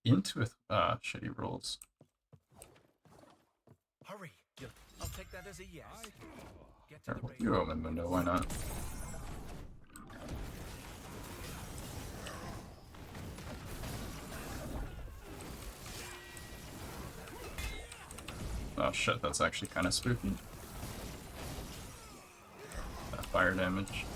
Into it, shitty rolls. Hurry! I'll take that as a yes. Get to Or, the you open window, why not? Oh shit, that's actually kind of spooky. That fire damage.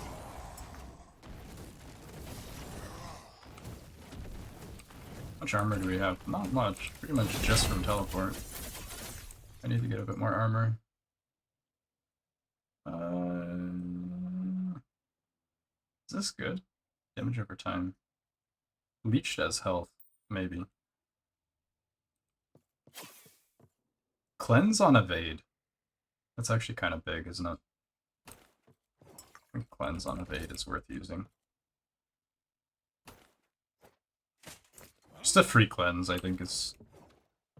How much armor do we have? Not much. Pretty much just from teleport. I need to get a bit more armor. Is this good? Damage over time. Leech does health, maybe. Cleanse on evade. That's actually kind of big, isn't it? I think cleanse on evade is worth using. Just a free cleanse, I think, is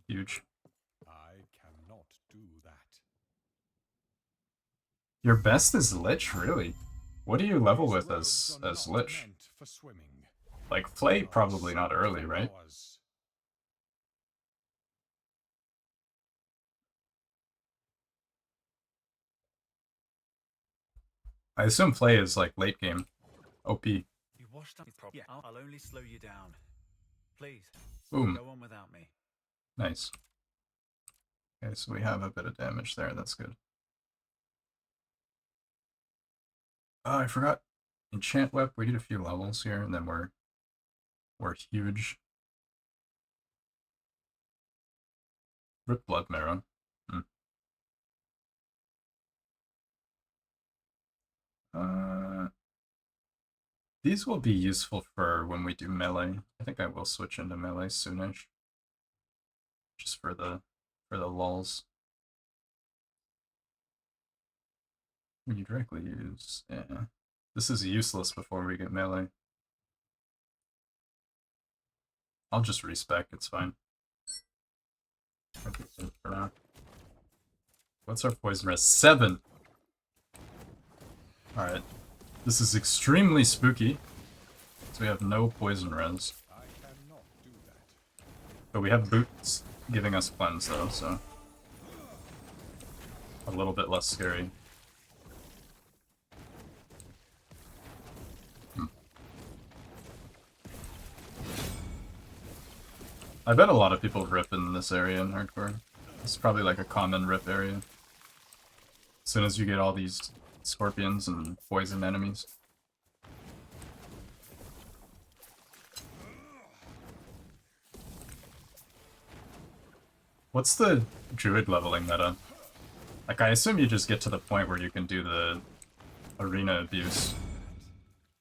huge. I cannot do that. Your best is Lich, really? What do you level with as Lich? Like, Flay, probably not early, right? I assume Flay is, like, late game. OP. You washed up. Yeah, I'll only slow you down. Please. Boom. Go on without me. Nice. Okay, so we have a bit of damage there, that's good. Oh, I forgot. Enchant Whip, we need a few levels here, and then we're huge. Rip Blood Marrow. These will be useful for when we do melee. I think I will switch into melee soonish. Just for the lulz. When you directly use, yeah. This is useless before we get melee. I'll just respec, it's fine. For now. What's our poison res? 7! Alright. This is extremely spooky. So we have no poison res. But we have boots giving us cleanse though, so a little bit less scary. I bet a lot of people rip in this area in hardcore. It's probably like a common rip area. As soon as you get all these scorpions and poison enemies. What's the druid leveling meta? Like, I assume you just get to the point where you can do the arena abuse,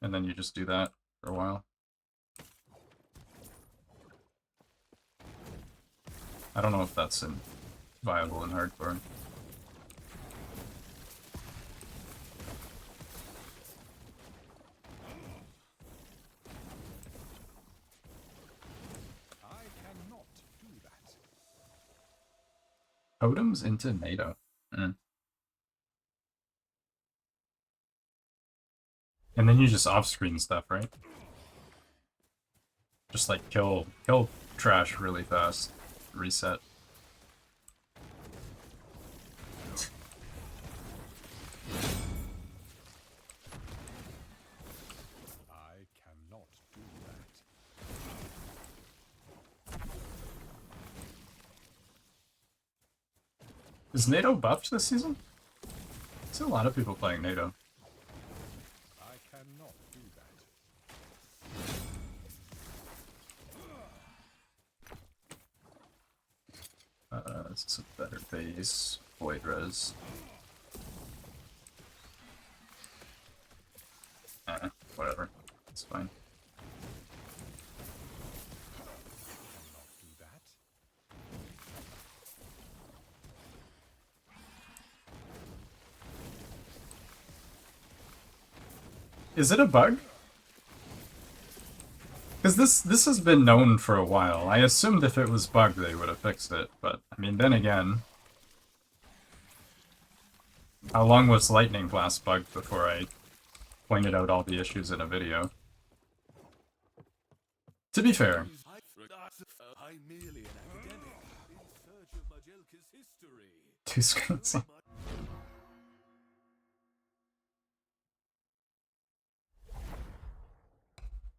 and then you just do that for a while. I don't know if that's viable in hardcore. I cannot do that. Totems into NATO. Mm. And then you just off-screen stuff, right? Just like kill trash really fast. Reset. I cannot do that. Is NATO buffed this season? I see a lot of people playing NATO. I cannot do that. This is a better base. Void res. Whatever. It's fine. Cannot do that. Is it a bug? Because this has been known for a while. I assumed if it was bugged they would have fixed it, but I mean then again, how long was Lightning Blast bugged before I pointed out all the issues in a video? To be fair. I'm merely an academic in search of Majelka's history. 2 screens.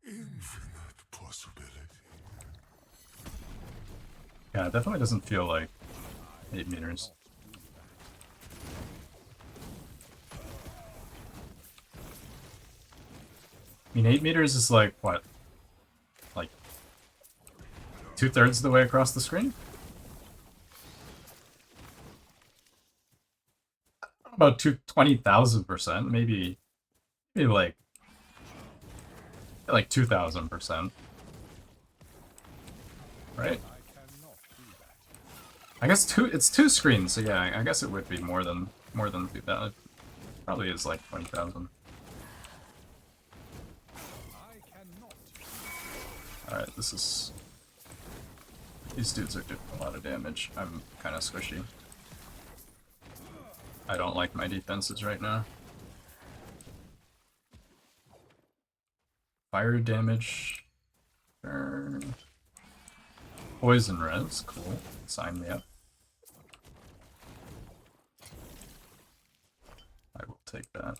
Infinite possibility. Yeah, it definitely doesn't feel like 8 meters. I mean, 8 meters is like, what? Like, 2/3 of the way across the screen? About 20,000%, maybe like 2,000%. Right? I guess it's 2 screens, so yeah, I guess it would be more than 2,000. Probably is like 20,000. Alright, these dudes are doing a lot of damage. I'm kind of squishy. I don't like my defenses right now. Fire damage. Burn. Poison res, cool. Sign me up. I will take that.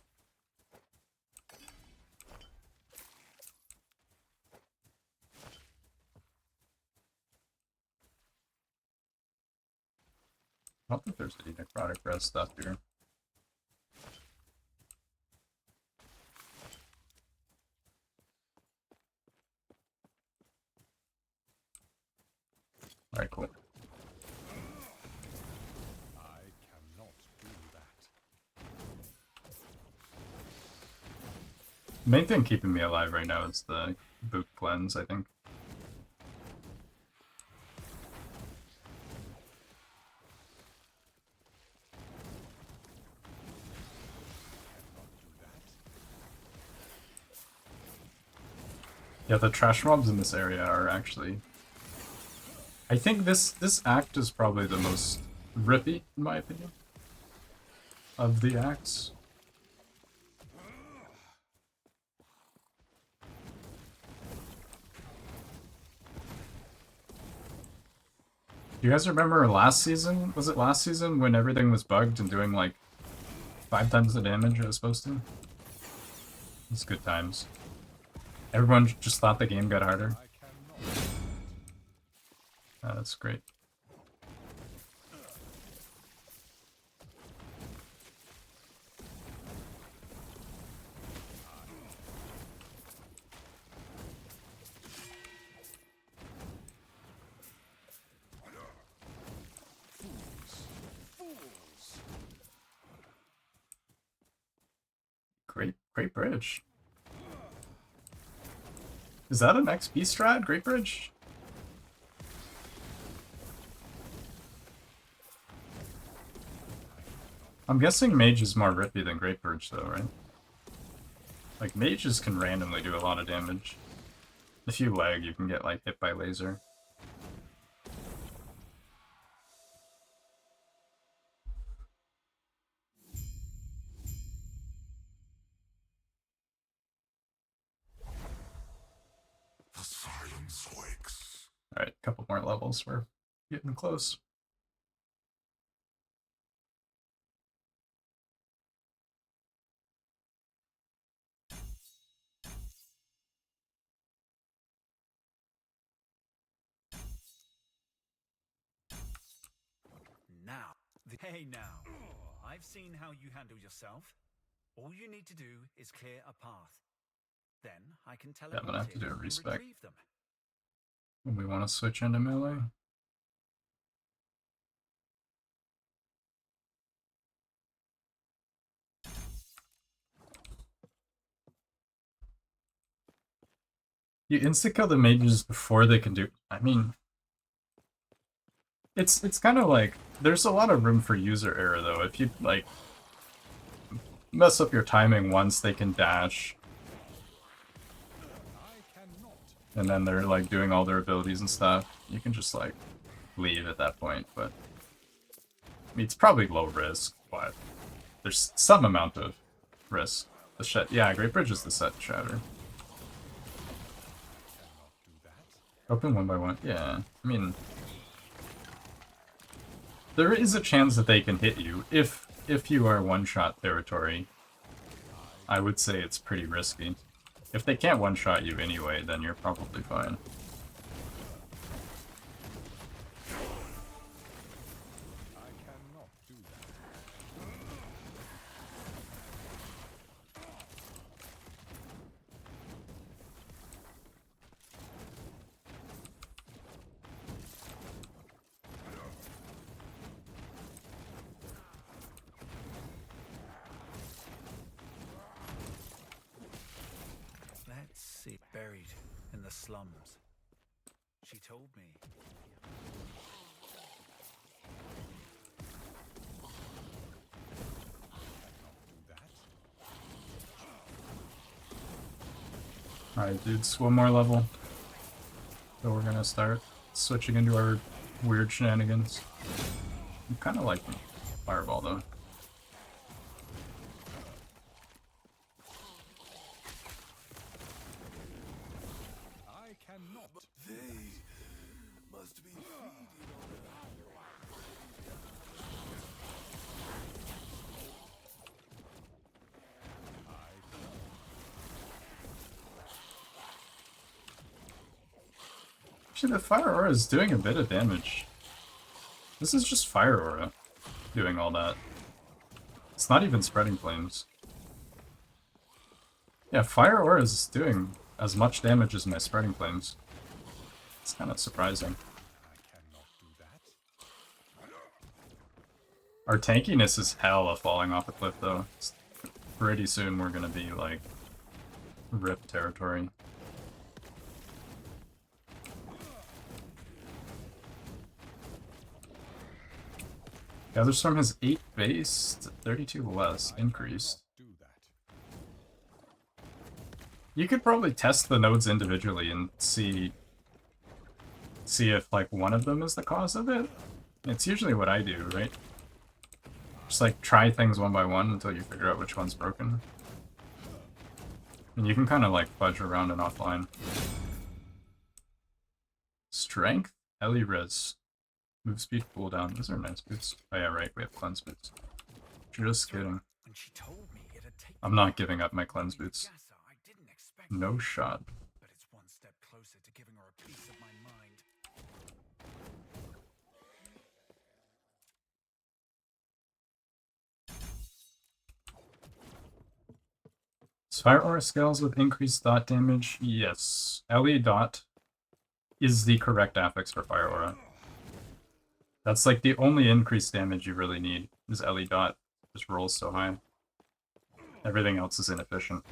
I don't think there's any necrotic res stuff here. Alright, cool. I cannot do that. The main thing keeping me alive right now is the boot cleanse, I think. Yeah, the trash mobs in this area are actually... I think this act is probably the most rippy, in my opinion, of the acts. Do you guys remember last season? Was it last season when everything was bugged and doing like 5 times the damage it was supposed to? It's good times. Everyone just thought the game got harder. That's great. Great Bridge. Is that an XP strat, Great Bridge? I'm guessing Mage is more rippy than Great Bridge though, right? Like, mages can randomly do a lot of damage. If you lag, you can get, like, hit by laser. The silence wakes. Alright, a couple more levels. We're getting close. Now, hey now, I've seen how you handle yourself. All you need to do is clear a path. Then I can tell Yeah, I'm gonna have to do a and respec retrieve them. when we want to switch into melee. You insta-kill the mages before they can do... I mean... It's kind of like... There's a lot of room for user error, though. If you, like... mess up your timing once, they can dash. And then they're, like, doing all their abilities and stuff. You can just, like, leave at that point, but... I mean, it's probably low risk, but... There's some amount of risk. Yeah, Great Bridge is the set shatter. Open one by one. Yeah, I mean, there is a chance that they can hit you if you are one-shot territory. I would say it's pretty risky. If they can't one-shot you anyway, then you're probably fine. Let's see. Buried in the slums. She told me. Alright, dudes, one more level. So we're gonna start switching into our weird shenanigans. I'm kinda like Fireball, though. I cannot. They must be Actually, the Fire Aura is doing a bit of damage. This is just Fire Aura doing all that. It's not even spreading flames. Yeah, Fire Aura is doing as much damage as my spreading flames. It's kind of surprising. Our tankiness is hella falling off a cliff, though. Pretty soon we're gonna be, like, RIP territory. Gather Storm has 8 base, 32 less, increased. You could probably test the nodes individually and see if, like, one of them is the cause of it. It's usually what I do, right? Just, like, try things one by one until you figure out which one's broken. And you can kind of, like, fudge around and offline. Strength? Ellie Res. Move speed cooldown. Those are nice boots. Oh yeah, right, we have cleanse boots. Just kidding. I'm not giving up my cleanse boots. No shot. But it's one step closer to giving her a piece of my mind. Fire Aura scales with increased dot damage? Yes. Ellie dot is the correct affix for Fire Aura. That's like the only increased damage you really need, is Ellie dot. Just rolls so high. Everything else is inefficient.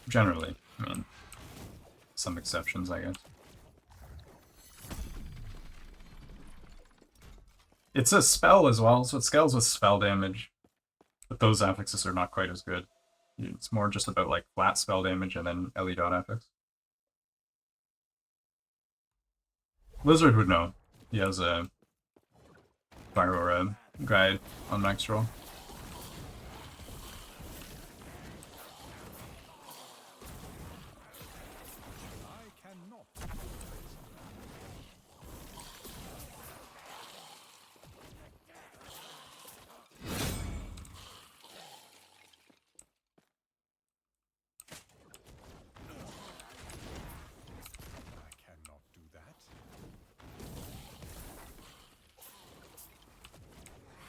Generally, I mean, some exceptions, I guess. It's a spell as well, so it scales with spell damage. But those affixes are not quite as good. It's more just about like flat spell damage and then LE dot affix. Lizard would know. He has a Fire Aura guide on max roll.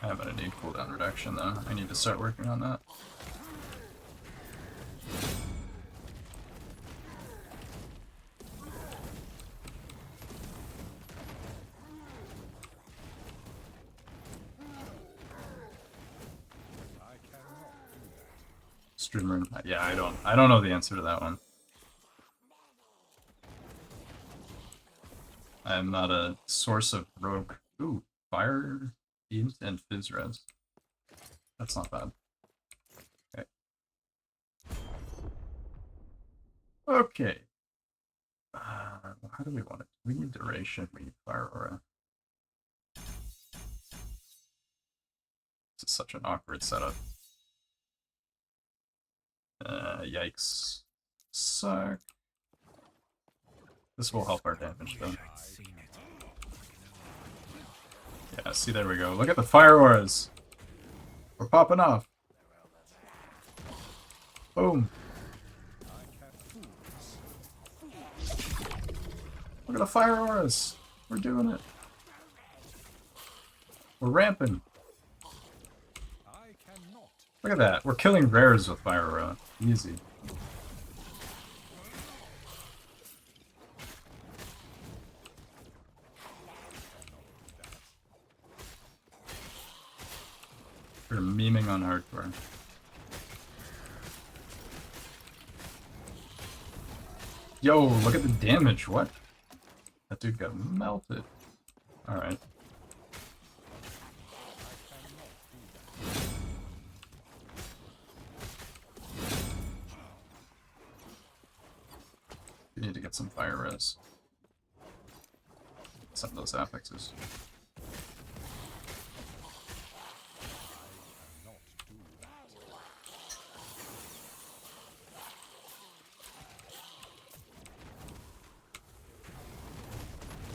I'm gonna need cooldown reduction though. I need to start working on that. Streamer, yeah, I don't know the answer to that one. I'm not a source of rogue. Ooh, fire beams and fizz res. That's not bad. Okay. Okay. How do we want it? We need duration. We need Fire Aura. This is such an awkward setup. Yikes. Suck. This will help our damage though. Yeah, see, there we go. Look at the Fire Auras. We're popping off. Boom. Look at the Fire Auras. We're doing it. We're ramping. Look at that. We're killing rares with Fire Aura. Easy. We're memeing on hardcore. Yo, look at the damage. What? That dude got melted. Alright. We need to get some fire res. Some of those affixes.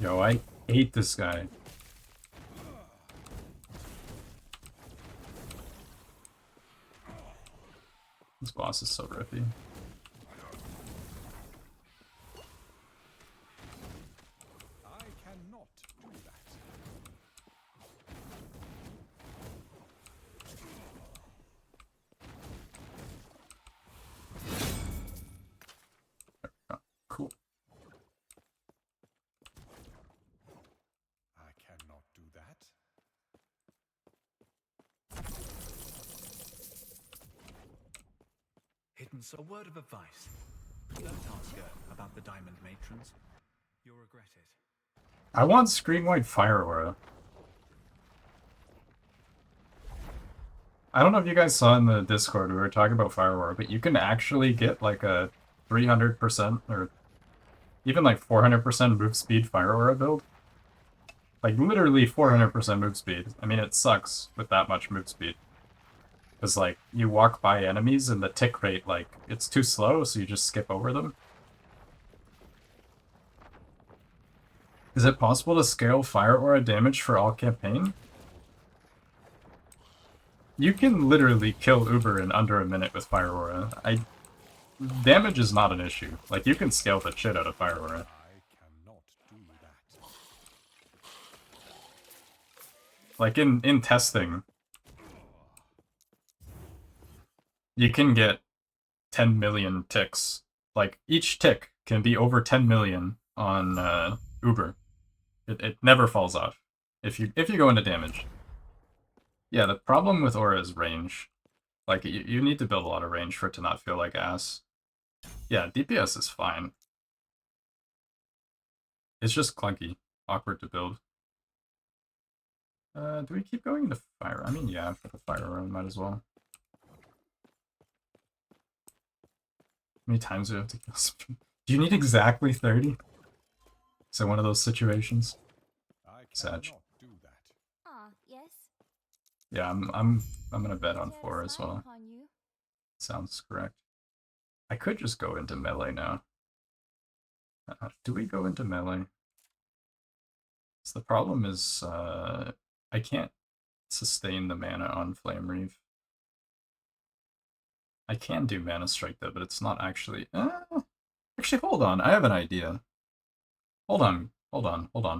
Yo, I hate this guy. This boss is so rippy. Cool. Hiddens, a word of advice. Don't ask her about the Diamond Matrons. You'll regret it. I want Screen White Fire Aura. I don't know if you guys saw in the Discord, we were talking about Fire Aura, but you can actually get like a 300% or even like 400% move speed Fire Aura build. Like literally 400% move speed. I mean, it sucks with that much move speed. Because like, you walk by enemies and the tick rate, like, it's too slow, so you just skip over them. Is it possible to scale Fire Aura damage for all campaign? You can literally kill Uber in under a minute with Fire Aura. Damage is not an issue. Like, you can scale the shit out of Fire Aura. Like, in testing, you can get 10 million ticks. Like, each tick can be over 10 million on Uber. It never falls off if you go into damage. Yeah, the problem with Aura is range. Like, you need to build a lot of range for it to not feel like ass. Yeah, DPS is fine. It's just clunky. Awkward to build. Do we keep going into fire? I mean, yeah, for the fire run, might as well. How many times do we have to kill some? Do you need exactly 30? Is it one of those situations? Sag. Ah, yes. Yeah, I'm gonna bet on 4 as well. Upon you. Sounds correct. I could just go into melee now. Do we go into melee? So the problem is, I can't sustain the mana on Flame Reave. I can do Mana Strike though, but it's not actually... actually, hold on, I have an idea. Hold on,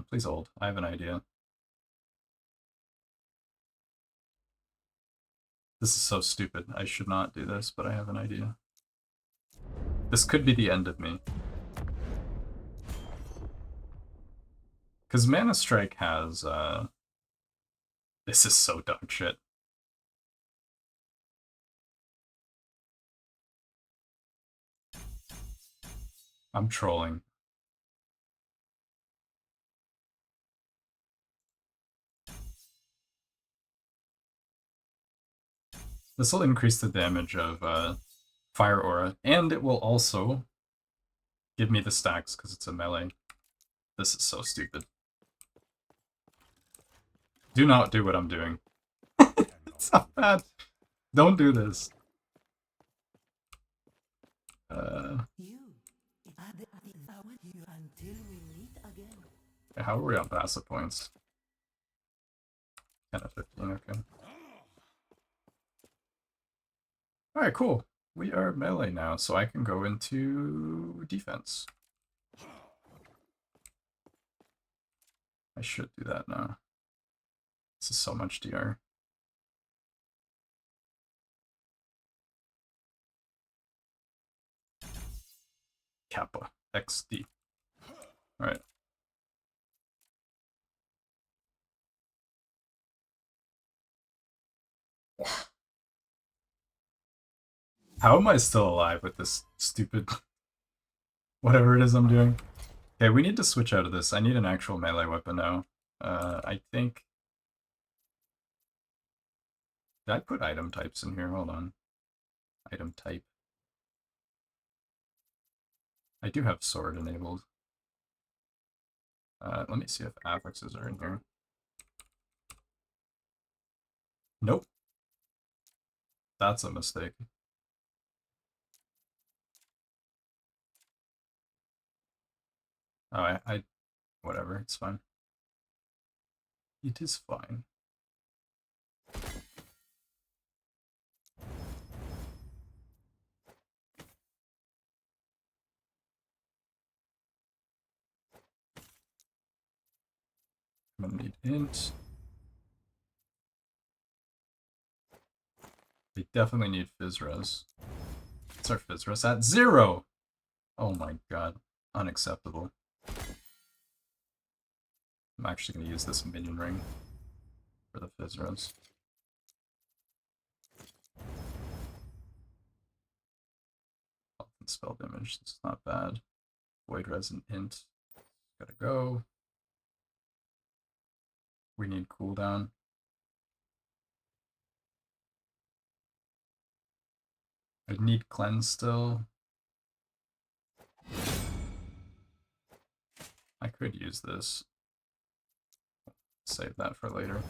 please hold. I have an idea. This is so stupid. I should not do this, but I have an idea. This could be the end of me. Because Mana Strike has, this is so dog shit. I'm trolling. This will increase the damage of Fire Aura, and it will also give me the stacks because it's a melee. This is so stupid. Do not do what I'm doing. It's not bad. Don't do this. How are we on passive points? 10 of 15, okay. Alright, cool. We are melee now, so I can go into defense. I should do that now. This is so much DR. Kappa. XD. Alright. How am I still alive with this stupid... whatever it is I'm doing? Okay, we need to switch out of this. I need an actual melee weapon now. I think... Did I put item types in here? Hold on. Item type. I do have sword enabled. Let me see if affixes are in here. Nope. That's a mistake. Oh, whatever, it's fine. It is fine. I'm gonna need int. We definitely need Fizzres. What's our Fizzres at? 0! Oh my god. Unacceptable. I'm actually going to use this minion ring for the Fizzres. Health and spell damage, it's not bad. Void Resin int. Gotta go. We need cooldown. I need cleanse still. I could use this. Save that for later.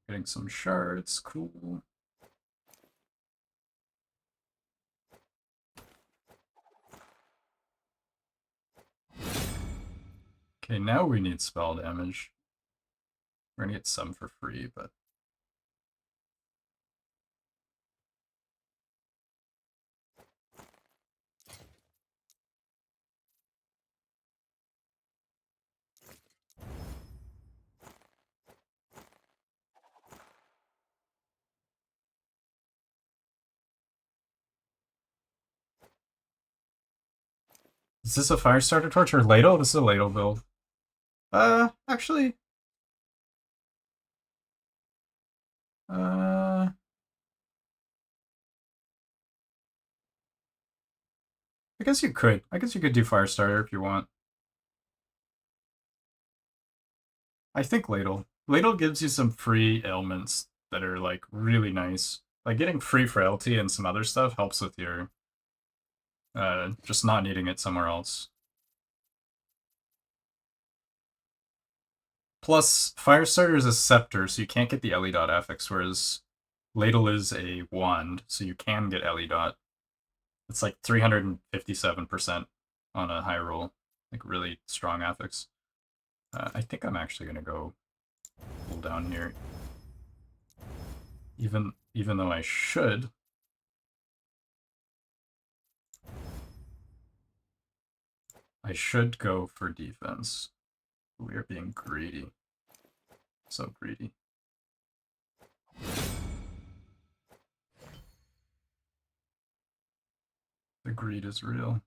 Getting some shards, cool. Okay, now we need spell damage. We're gonna get some for free, but... Is this a Firestarter torch or ladle? This is a ladle build. Actually. I guess you could. I guess you could do Firestarter if you want. I think ladle. Ladle gives you some free ailments that are like really nice. Like getting free frailty and some other stuff helps with your just not needing it somewhere else. Plus, Firestarter is a scepter, so you can't get the Ellie dot affix, whereas ladle is a wand, so you can get Ellie dot. It's like 357% on a high roll, like really strong affix. I think I'm actually gonna go pull down here, even though I should. I should go for defense. We are being greedy. So greedy. The greed is real.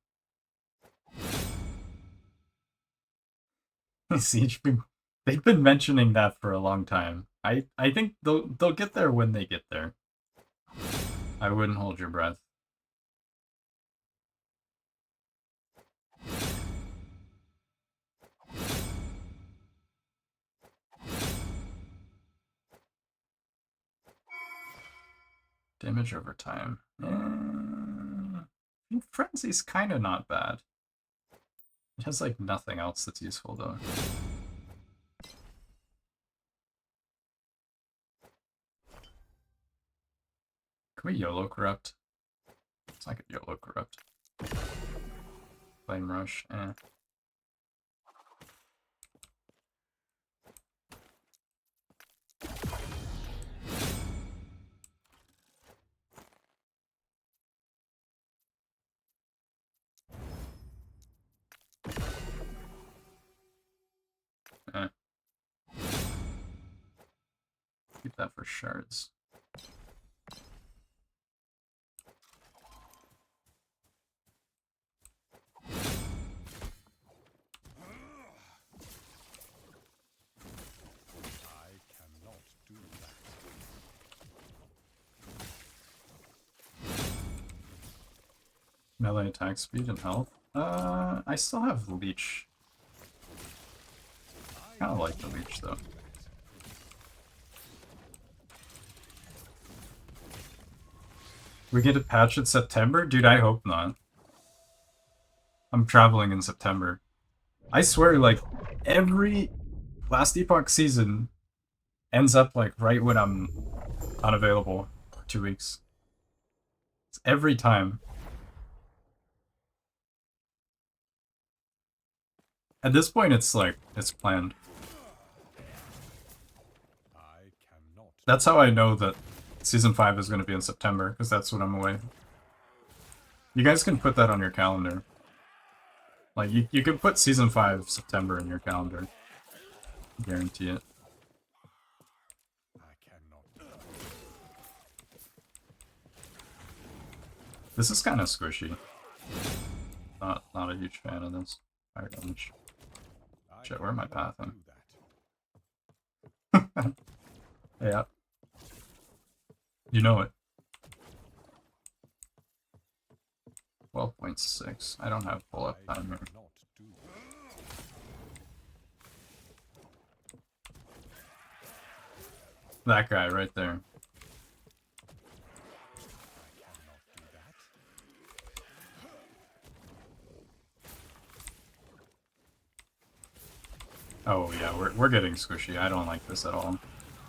Siege, they've been mentioning that for a long time. I think they'll get there when they get there. I wouldn't hold your breath. Damage over time. Frenzy's kind of not bad. It has like nothing else that's useful though. Can we YOLO corrupt? It's not gonna YOLO corrupt. Flame rush, eh. Eh. Keep that for shards. Melee attack speed and health. I still have leech. Kinda like the leech though. We get a patch in September? Dude, I hope not. I'm traveling in September. I swear, like, every Last Epoch season ends up, like, right when I'm unavailable for 2 weeks. It's every time. At this point, it's like, it's planned. That's how I know that Season 5 is going to be in September, because that's when I'm away. You guys can put that on your calendar. Like, you can put Season 5 September in your calendar. Guarantee it. This is kind of squishy. Not a huge fan of this. Fire damage. Shit, where am I pathing? Yeah. You know it. 12.6. I don't have pull-up time here. That guy right there. Oh yeah, we're getting squishy. I don't like this at all.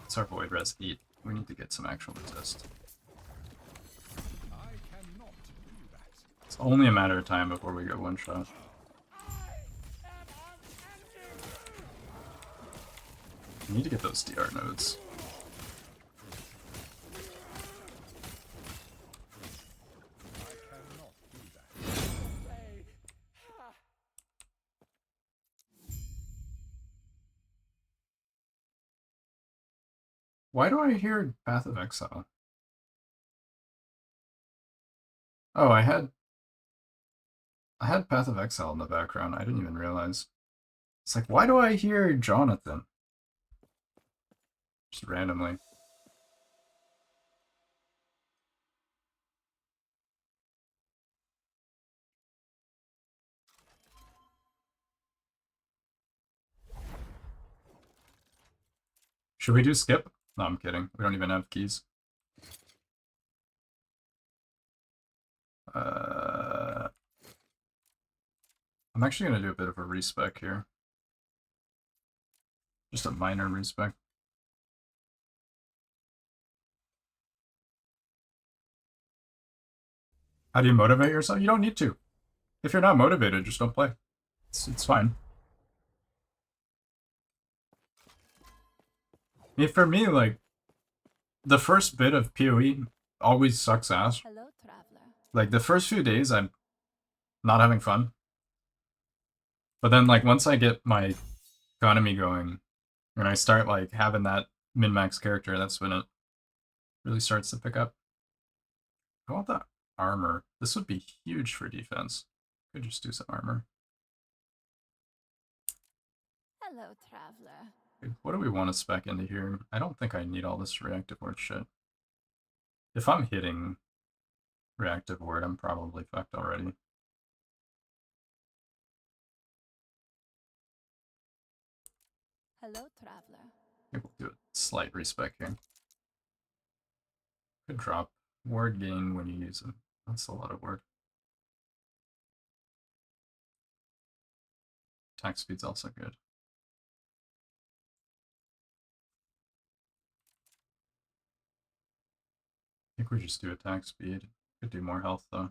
It's our void res 8. We need to get some actual resist. It's only a matter of time before we go one shot. We need to get those DR nodes. Why do I hear Path of Exile? Oh, I I had Path of Exile in the background. I didn't even realize. It's like, why do I hear Jonathan? Just randomly. Should we do skip? No, I'm kidding. We don't even have keys. I'm actually going to do a bit of a respec here. Just a minor respec. How do you motivate yourself? You don't need to. If you're not motivated, just don't play. It's fine. I mean, for me, like, the first bit of PoE always sucks ass. Hello, traveler. Like, the first few days, I'm not having fun. But then, like, once I get my economy going, and I start, like, having that min-max character, that's when it really starts to pick up. I want that armor. This would be huge for defense. Could just do some armor. Hello, traveler. What do we want to spec into here? I don't think I need all this reactive ward shit. If I'm hitting reactive ward, I'm probably fucked already. Hello, traveler. I think we'll do a slight respec here. Could drop ward gain when you use them. That's a lot of ward. Attack speed's also good. I think we just do attack speed. Could do more health though.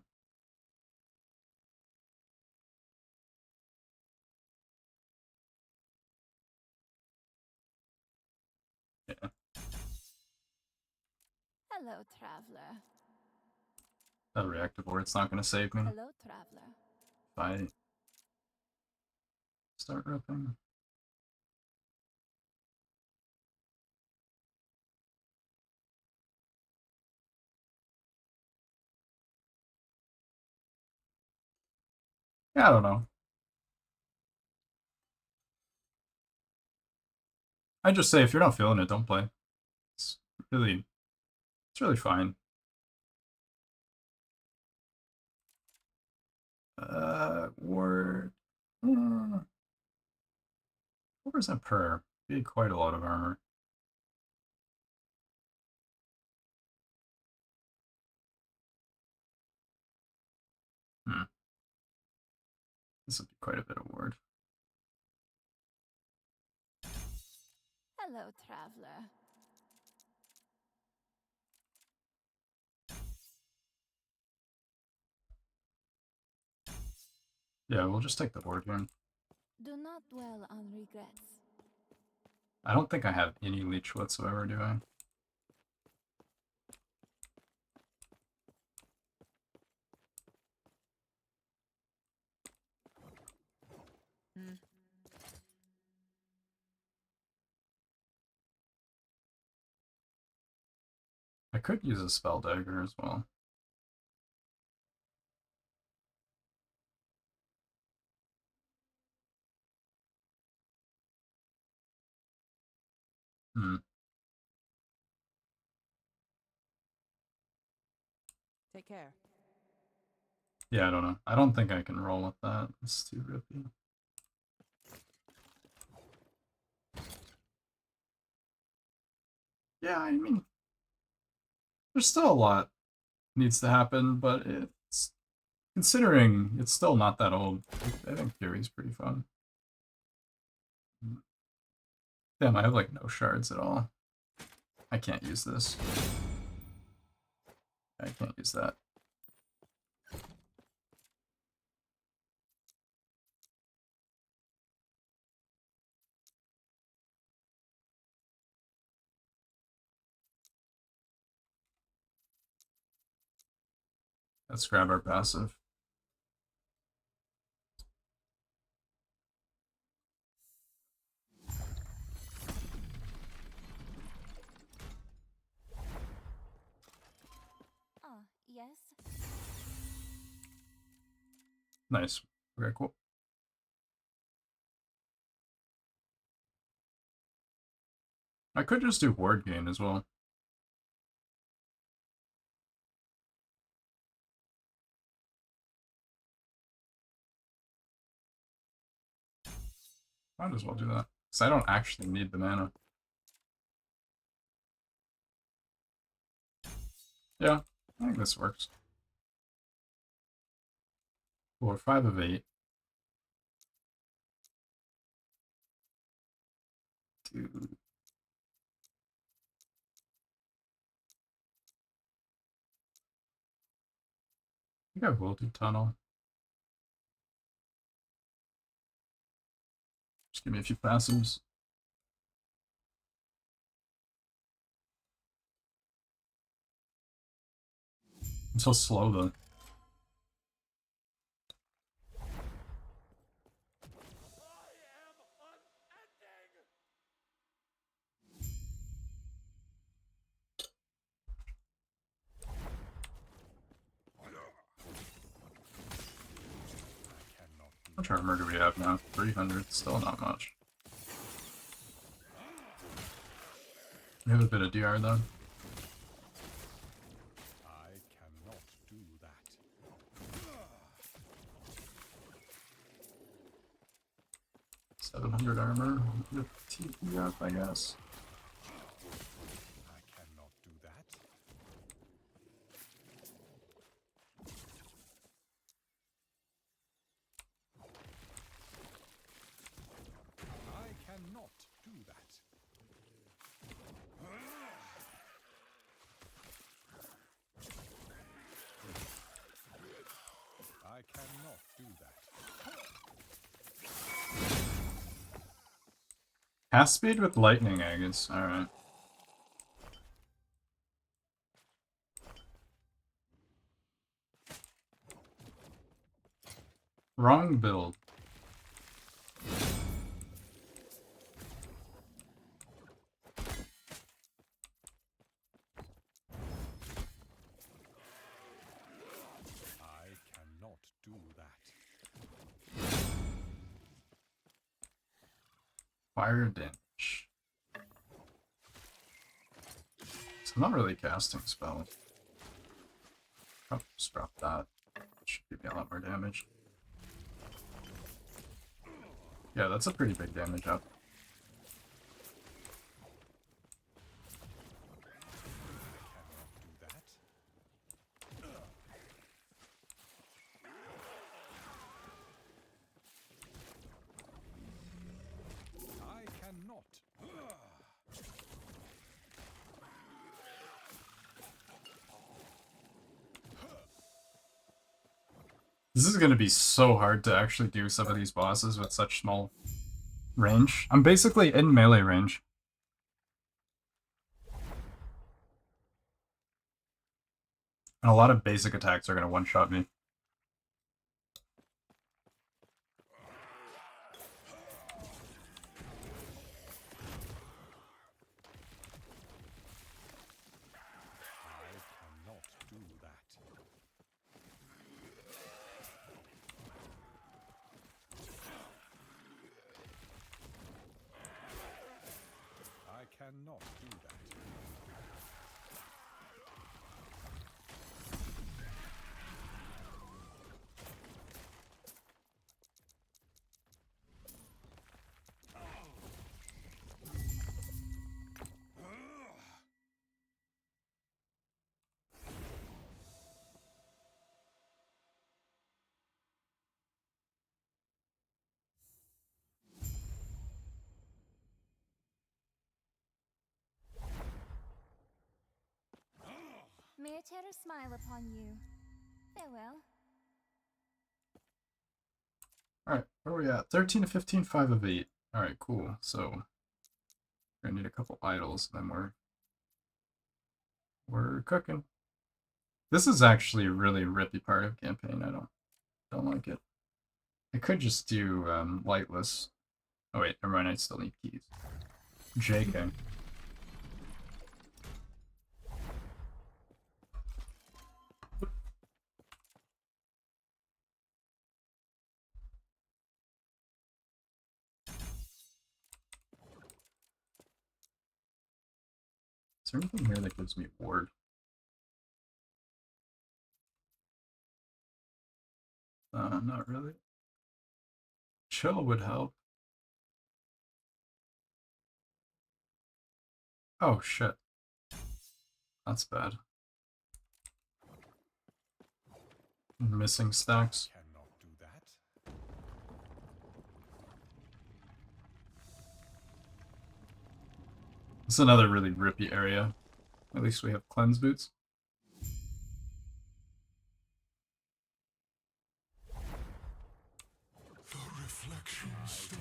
Yeah. Hello, traveler. That reactive ward's not gonna save me. Hello, traveler. If I start ripping. Yeah, I don't know. I just say if you're not feeling it, don't play. It's really fine. Ward. What was that per? Be quite a lot of armor. This would be quite a bit of ward. Hello, traveler. Yeah, we'll just take the ward here. Do not dwell on regrets. I don't think I have any leech whatsoever, do I? I could use a spell dagger as well. Take care. Yeah, I don't know. I don't think I can roll with that. It's too rippy. Yeah, I mean, there's still a lot needs to happen, but it's considering it's still not that old. I think Fury's pretty fun. Damn, I have like no shards at all. I can't use this. I can't use that. Let's grab our passive. Ah, yes. Nice. Very cool. I could just do ward gain as well. Might as well do that. Because I don't actually need the mana. Yeah, I think this works. We're 5 of 8. Dude. I think I will do tunnel. Just give me a few passives. I'm so slow though. How much armor do we have now? 300, still not much. We have a bit of DR though. I cannot do that. 700 armor. With TP up, I guess. I cannot do that. I cannot do that. I cannot do that. Cast speed with lightning, I guess. Alright. Wrong build. I cannot do that. Fire damage. So I'm not really casting spell. Probably just drop that. Should give me a lot more damage. Yeah, that's a pretty big damage up. I cannot. This is gonna be so hard to actually do some of these bosses with such small range. I'm basically in melee range. And a lot of basic attacks are gonna one-shot me. I cannot do that. I cannot do that. May a terror smile upon you. Farewell. Alright, where are we at? 13 to 15, 5 of 8. Alright, cool. So, we're gonna need a couple idols, and then we're cooking. This is actually a really rippy part of campaign. I don't like it. I could just do lightless. Oh wait, never mind, I still need keys. JK. there anything here that gives me ward? Not really. Chill would help. Oh shit. That's bad. Missing stacks. Cannot do that. This is another really rippy area. At least we have cleanse boots. The reflection star.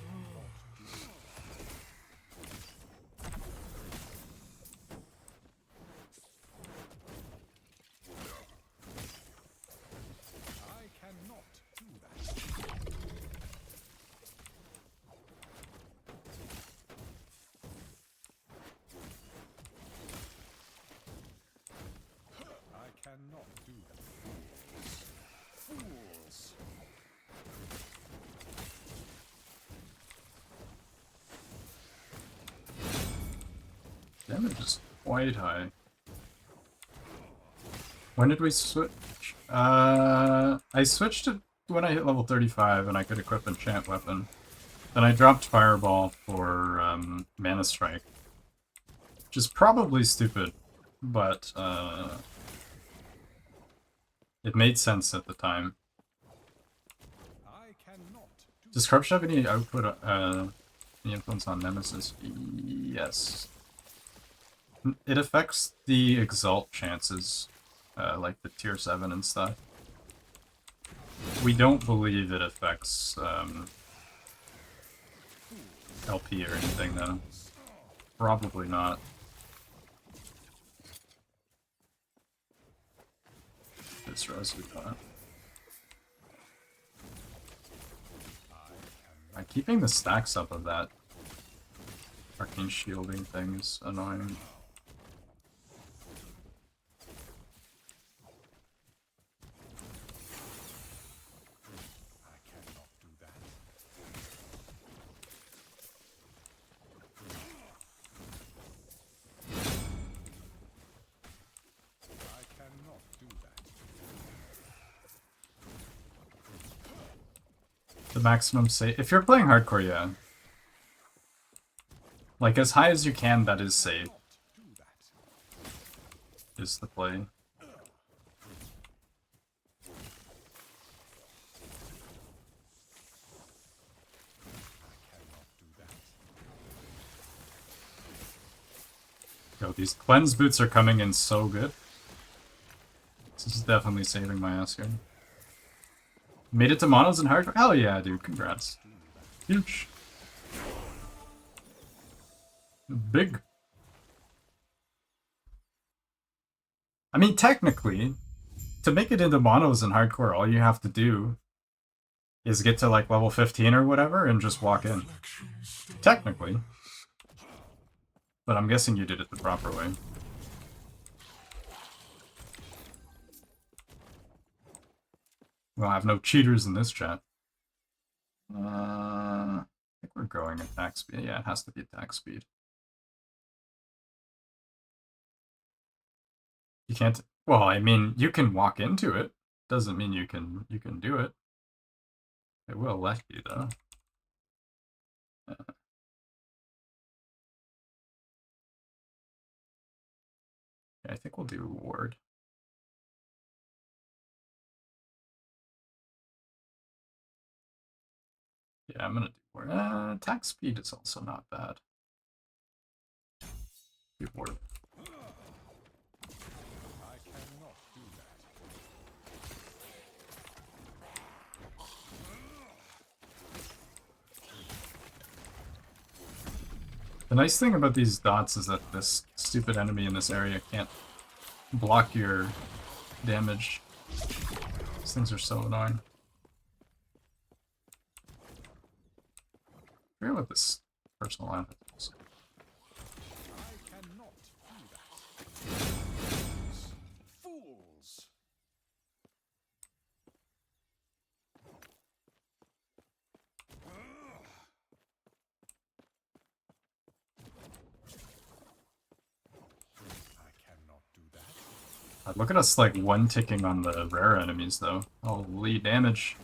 I cannot do that. I cannot do that. Fools! Damage is quite high. When did we switch? I switched it when I hit level 35 and I could equip enchant weapon. Then I dropped Fireball for Mana Strike. Which is probably stupid, but it made sense at the time. I cannot do Does corruption have any output, any influence on Nemesis? Yes. It affects the Exalt chances, like the tier 7 and stuff. We don't believe it affects LP or anything, though. Probably not. This Resident. Keeping the stacks up of that arcane shielding thing is annoying. I cannot do that. I cannot do that. The maximum safe. If you're playing hardcore, yeah. Like, as high as you can, that is safe. Is the play. Yo, these cleanse boots are coming in so good. This is definitely saving my ass here. Made it to monos and hardcore? Hell yeah, dude. Congrats. Huge. Big. I mean, technically, to make it into monos and hardcore, all you have to do is get to like level 15 or whatever and just walk in. Technically. But I'm guessing you did it the proper way. We'll have no cheaters in this chat. I think we're growing attack speed. Yeah, it has to be attack speed. You can't. Well, I mean, you can walk into it. Doesn't mean you can do it. It will let you though. Yeah, I think we'll do ward. Yeah, I'm gonna do ward. Attack speed is also not bad. Do ward. I cannot do that. The nice thing about these dots is that this stupid enemy in this area can't block your damage. These things are so annoying. I forget what this personal line is. I cannot do that. Fools! Look at us like one ticking on the rare enemies though. Holy damage.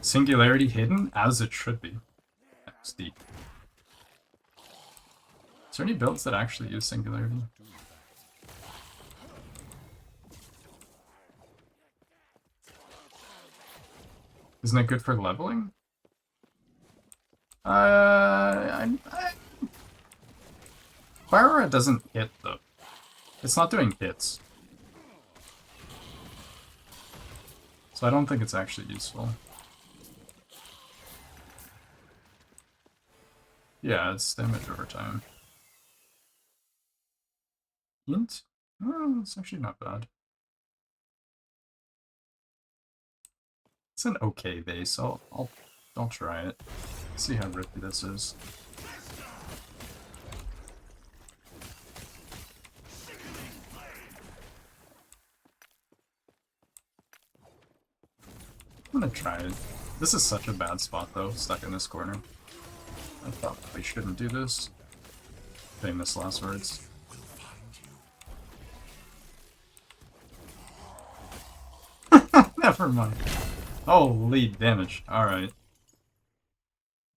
Singularity hidden as it should be. XD. Is there any builds that actually use singularity? Isn't it good for leveling? Fire Aura doesn't hit though. It's not doing hits. So I don't think it's actually useful. Yeah, it's damage over time. Int? Oh, it's actually not bad. It's an okay base. I'll try it. See how rippy this is. I'm gonna try it. This is such a bad spot though, stuck in this corner. I probably shouldn't do this. Famous last words. Never mind. Holy damage. Alright.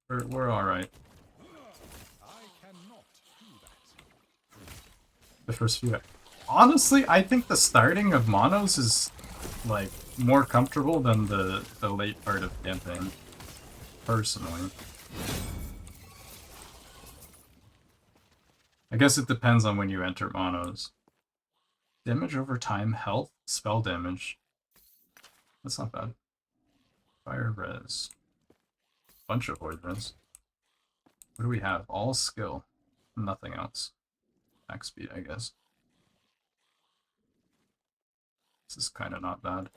We're alright. The first few. Honestly, I think the starting of monos is like more comfortable than the late part of campaign. Personally. I guess it depends on when you enter monos. Damage over time, health, spell damage. That's not bad. Fire res. Bunch of void res. What do we have? All skill. Nothing else. Max speed, I guess. This is kind of not bad.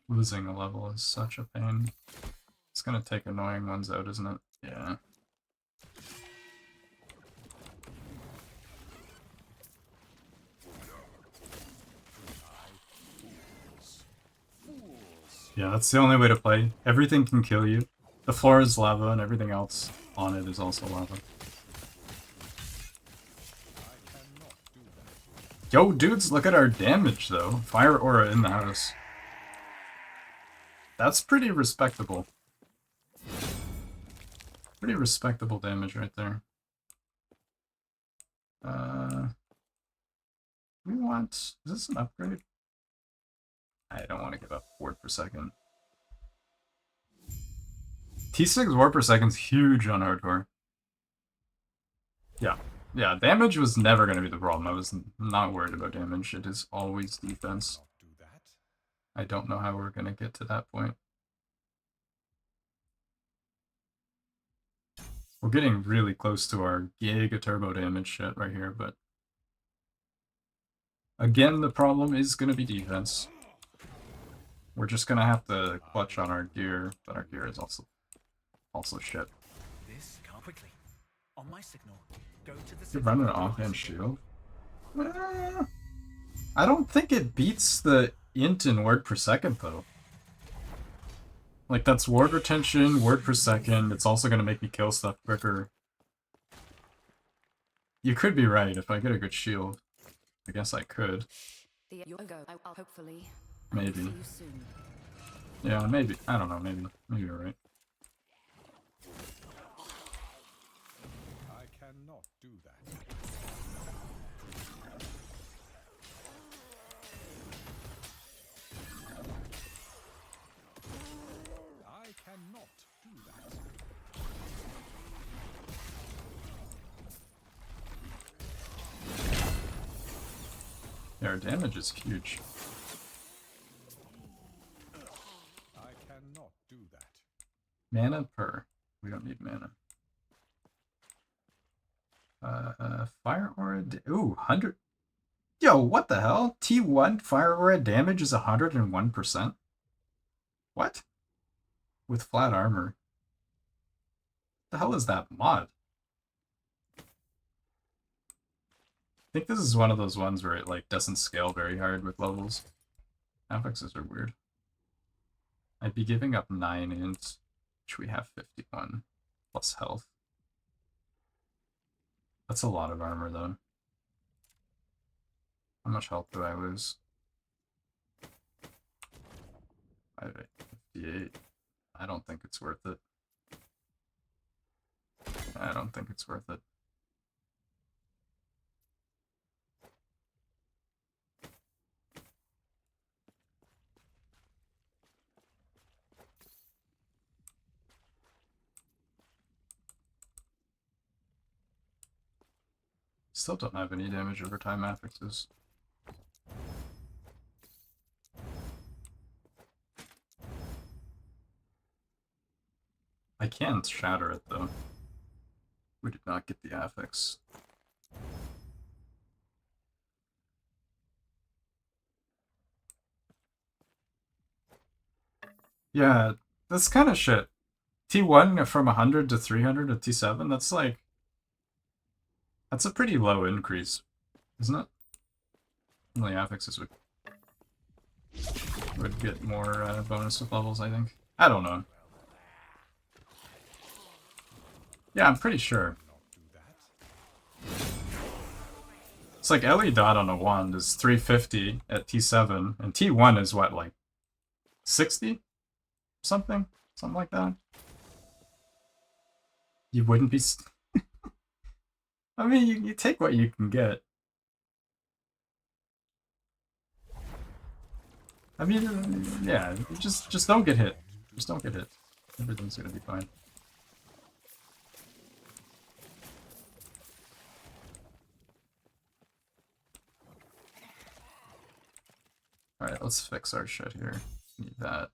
Losing a level is such a pain. It's gonna take annoying ones out, isn't it? Yeah. Yeah, that's the only way to play. Everything can kill you. The floor is lava and everything else on it is also lava. Yo, dudes, look at our damage though. Fire Aura in the house. That's pretty respectable. Pretty respectable damage right there. We want... Is this an upgrade? I don't want to give up ward per second. T6 ward per second is huge on hardcore. Yeah. Yeah, damage was never going to be the problem. I was not worried about damage. It is always defense. I don't know how we're going to get to that point. We're getting really close to our Giga Turbo damage shit right here, but... Again, the problem is going to be defense. We're just going to have to clutch on our gear, but our gear is also shit. This quickly. On my signal, go to the You're running an offhand shield? I don't think it beats the int in word per second, though. Like, that's ward retention, word per second. It's also going to make me kill stuff quicker. You could be right if I get a good shield. I guess I could. Maybe. Yeah, maybe. I don't know. Maybe you're right. I cannot do that. I cannot do that. Yeah, our damage is huge. I cannot do that. Mana per. We don't need mana. Fire Aura. Ooh, 100. Yo, what the hell? T1 Fire Aura damage is 101%. What? With flat armor. The hell is that mod? I think this is one of those ones where it like doesn't scale very hard with levels. Affixes are weird. I'd be giving up 9 int, which we have 51, plus health. That's a lot of armor, though. How much health do I lose? 58. I don't think it's worth it. I don't think it's worth it. Still don't have any damage over time affixes. I can shatter it though. We did not get the affix. Yeah, that's kind of shit. T1 from 100 to 300 to T7, that's like... That's a pretty low increase, isn't it? Only affixes would get more bonus with levels, I think. I don't know. Yeah, I'm pretty sure. It's like LE dot on a wand is 350 at T7, and T1 is what, like 60? Something? Something like that? You wouldn't be... I mean, you take what you can get. I mean, yeah, just don't get hit. Just don't get hit. Everything's gonna be fine. Alright, let's fix our shit here. Need that.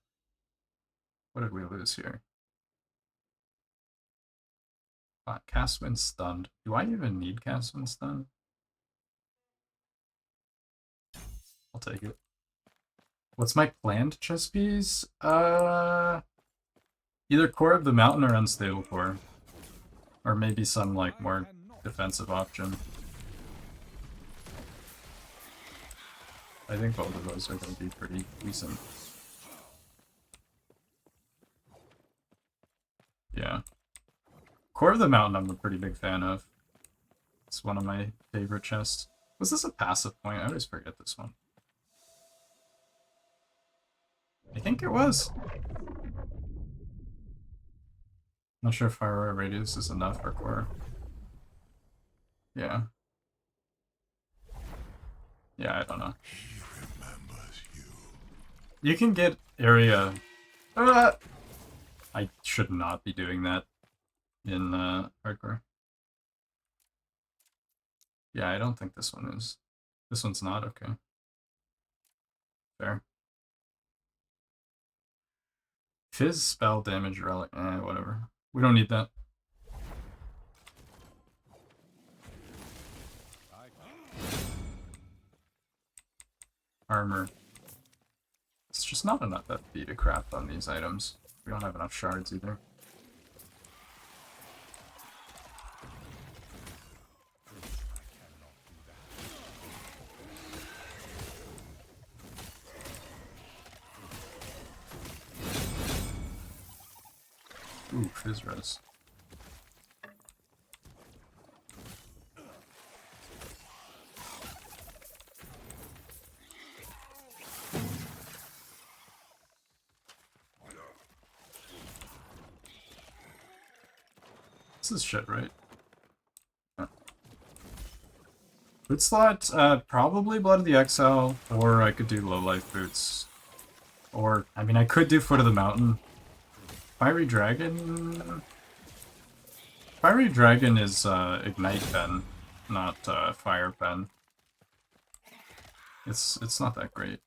What did we lose here? Cast when stunned. Do I even need cast when stunned? I'll take it. What's my planned chess piece? Either Core of the Mountain or Unstable Core. Or maybe some, like, more defensive option. I think both of those are going to be pretty decent. Yeah. Core of the Mountain I'm a pretty big fan of. It's one of my favorite chests. Was this a passive point? I always forget this one. I think it was. Not sure if Fire Radius is enough for Core. Yeah. Yeah, I don't know. You can get area... I should not be doing that in hardcore. Yeah, I don't think this one is. This one's not, okay. Fair. Fizz, spell, damage, relic, whatever. We don't need that. Armor. It's just not enough FP to craft on these items. We don't have enough shards either. Ooh, Fizz res. This is shit, right? Yeah. Boot slot, probably Blood of the Exile, or I could do low life boots. Or, I mean, I could do Foot of the Mountain. Fiery Dragon... Fiery Dragon is Ignite Pen, not Fire Pen. It's not that great.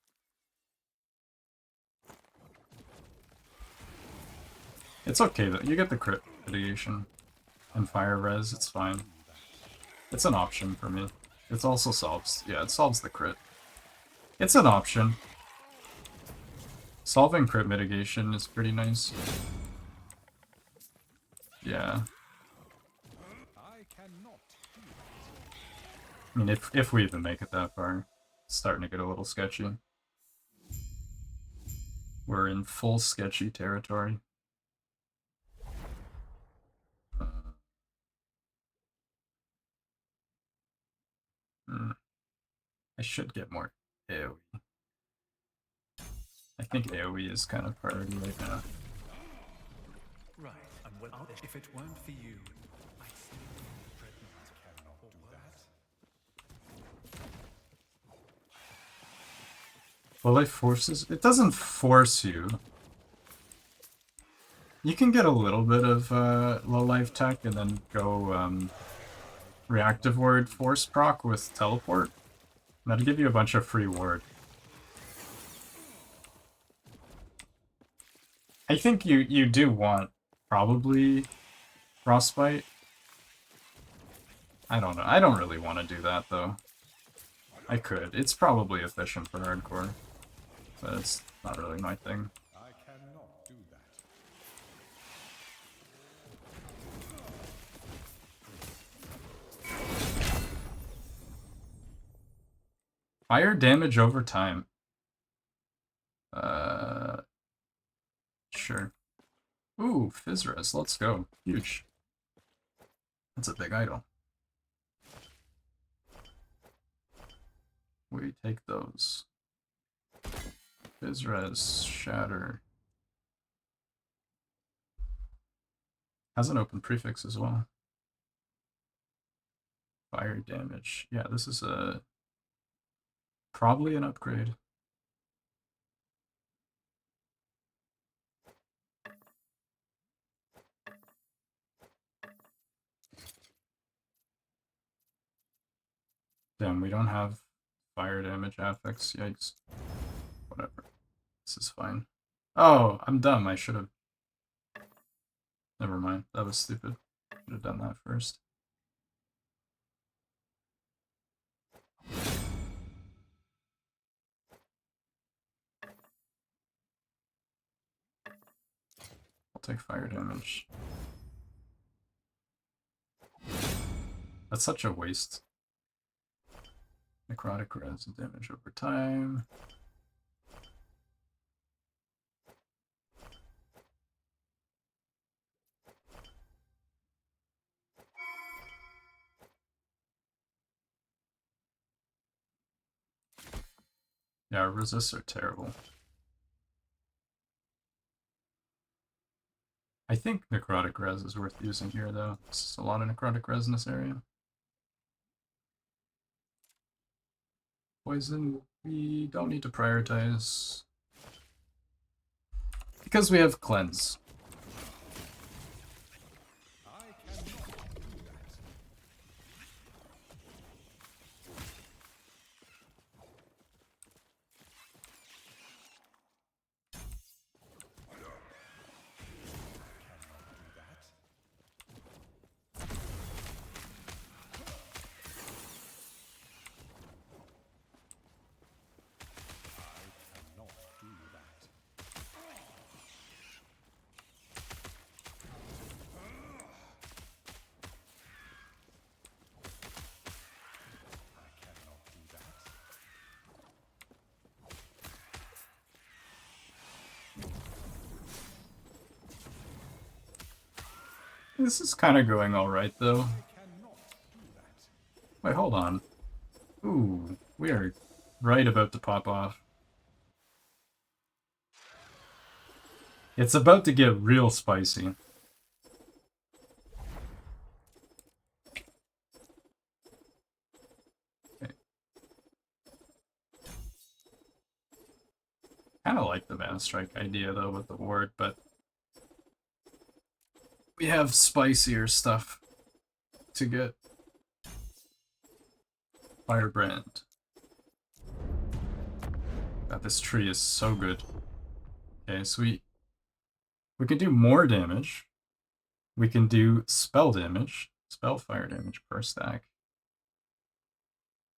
It's okay though, you get the crit mitigation. And fire res, it's fine. It's an option for me. It also solves, yeah, it solves the crit. It's an option. Solving crit mitigation is pretty nice. Yeah. I mean, if we even make it that far, it's starting to get a little sketchy. We're in full sketchy territory. I should get more AoE. I think AoE is kind of priority right now. Right, and well, if it weren't for you, I'd see Dreadnought cannot do that. Low life forces? It doesn't force you. You can get a little bit of low life tech and then go reactive ward force proc with teleport. That'll give you a bunch of free ward. I think you do want probably frostbite. I don't know. I don't really want to do that though. I could. It's probably efficient for hardcore, but it's not really my thing. I cannot do that. Fire damage over time. Sure. Ooh, Fizzres, let's go. Huge. That's a big idol. We take those. Fizzres, Shatter. Has an open prefix as well. Fire damage. Yeah, this is probably an upgrade. Damn, we don't have fire damage affix. Yikes. Whatever. This is fine. Oh, I'm dumb. I should have... Never mind. That was stupid. Should have done that first. I'll take fire damage. That's such a waste. Necrotic res damage over time. Yeah, resists are terrible. I think necrotic res is worth using here though. There's a lot of necrotic res in this area. Poison, we don't need to prioritize. Because we have cleanse. This is kind of going alright, though. Wait, hold on. Ooh, we are right about to pop off. It's about to get real spicy. Okay. Kind of like the Mana Strike idea, though, with the ward, but we have spicier stuff to get. Firebrand. God, this tree is so good. Okay, so we can do more damage. We can do spell damage. Spell fire damage per stack.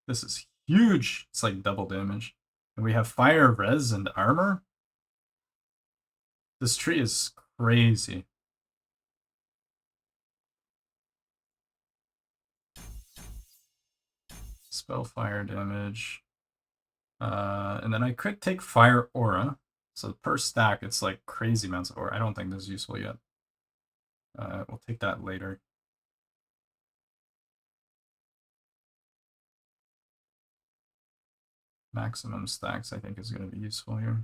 This is huge. It's like double damage. And we have fire, res, and armor. This tree is crazy. Spell fire damage. And then I could take fire aura. So per stack, it's like crazy amounts of ore. I don't think this is useful yet. We'll take that later. Maximum stacks, I think, is going to be useful here.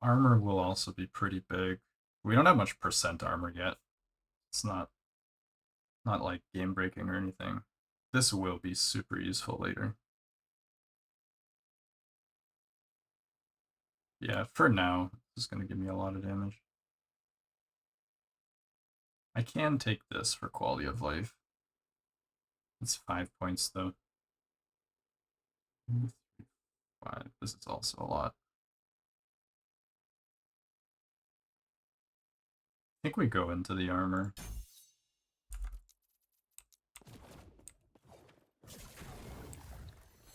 Armor will also be pretty big. We don't have much percent armor yet. It's not like game breaking or anything. This will be super useful later. Yeah, for now, this is going to give me a lot of damage. I can take this for quality of life. It's 5 points though. 5. This is also a lot. I think we go into the armor.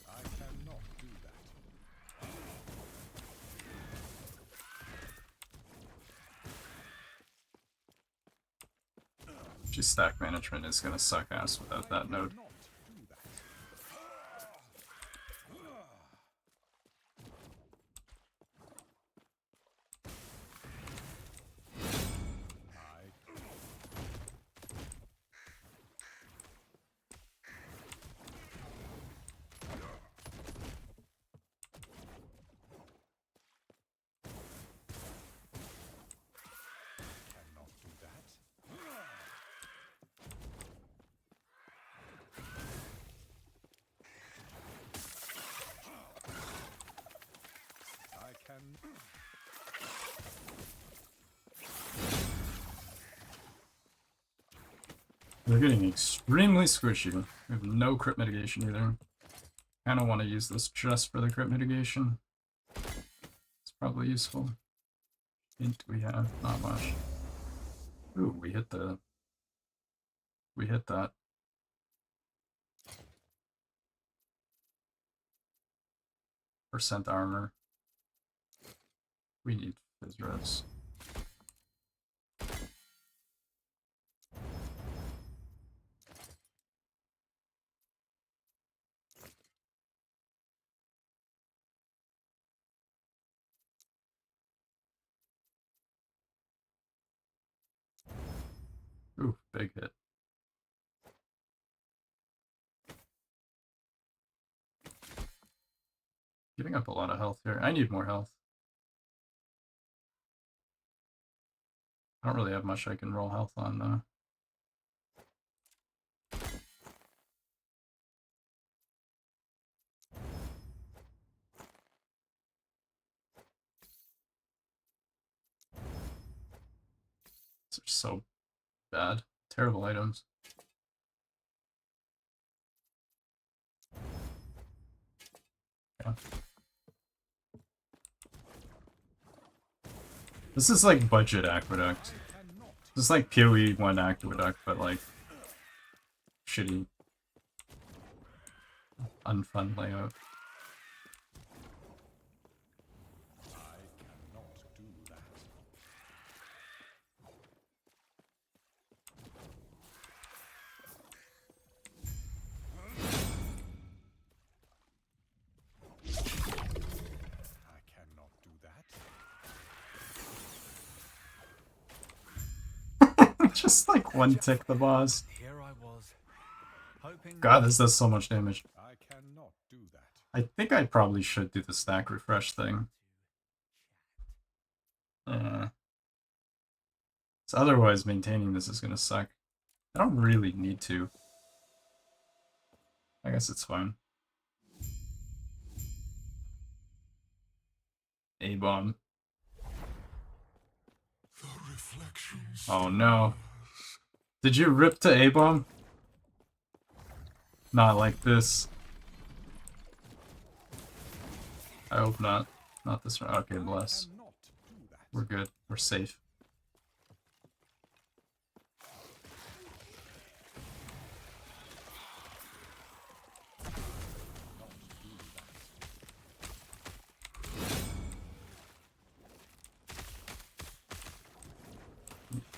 I cannot do that. Just stack management is going to suck ass without that node. They're getting extremely squishy. We have no crit mitigation either. Kind of want to use this just for the crit mitigation. It's probably useful. Hint we have not much. Ooh, we hit that. Percent armor. We need Fizz. Ooh, big hit. Giving up a lot of health here. I need more health. I don't really have much I can roll health on though. These are so bad. Terrible items. Yeah. This is like budget Aqueduct. This is like PoE 1 Aqueduct, but like shitty, unfun layout. Just like one tick the boss. Here I was, hoping God, this does so much damage. I cannot do that. I think I probably should do the stack refresh thing. Yeah. So otherwise maintaining this is gonna suck. I don't really need to. I guess it's fine. A-bomb. Oh no. Did you rip to A-bomb? Not like this. I hope not. Not this one. Okay, bless. We're good. We're safe.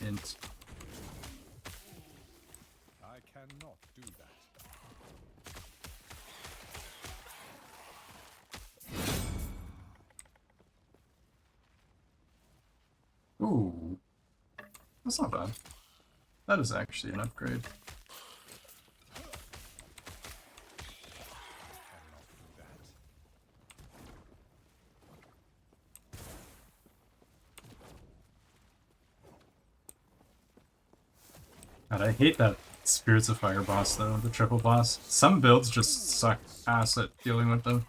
Int. I cannot Ooh. That's not bad. That is actually an upgrade. God, I hate that Spirits of Fire boss though, the triple boss. Some builds just suck ass at dealing with them.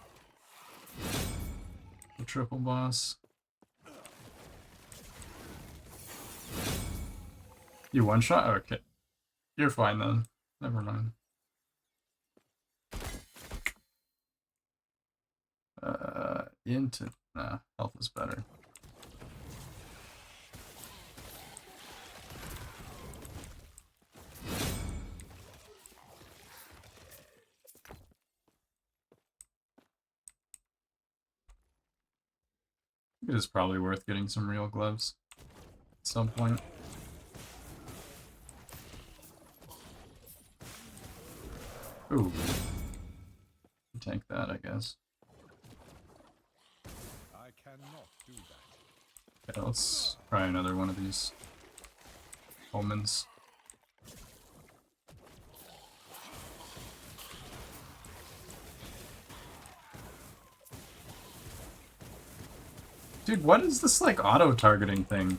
The triple boss. You one shot? Okay. You're fine then. Never mind. Nah, health is better. It is probably worth getting some real gloves at some point. Ooh. Tank that, I guess. I cannot do that. Okay, let's try another one of these omens. Dude, what is this, like, auto-targeting thing?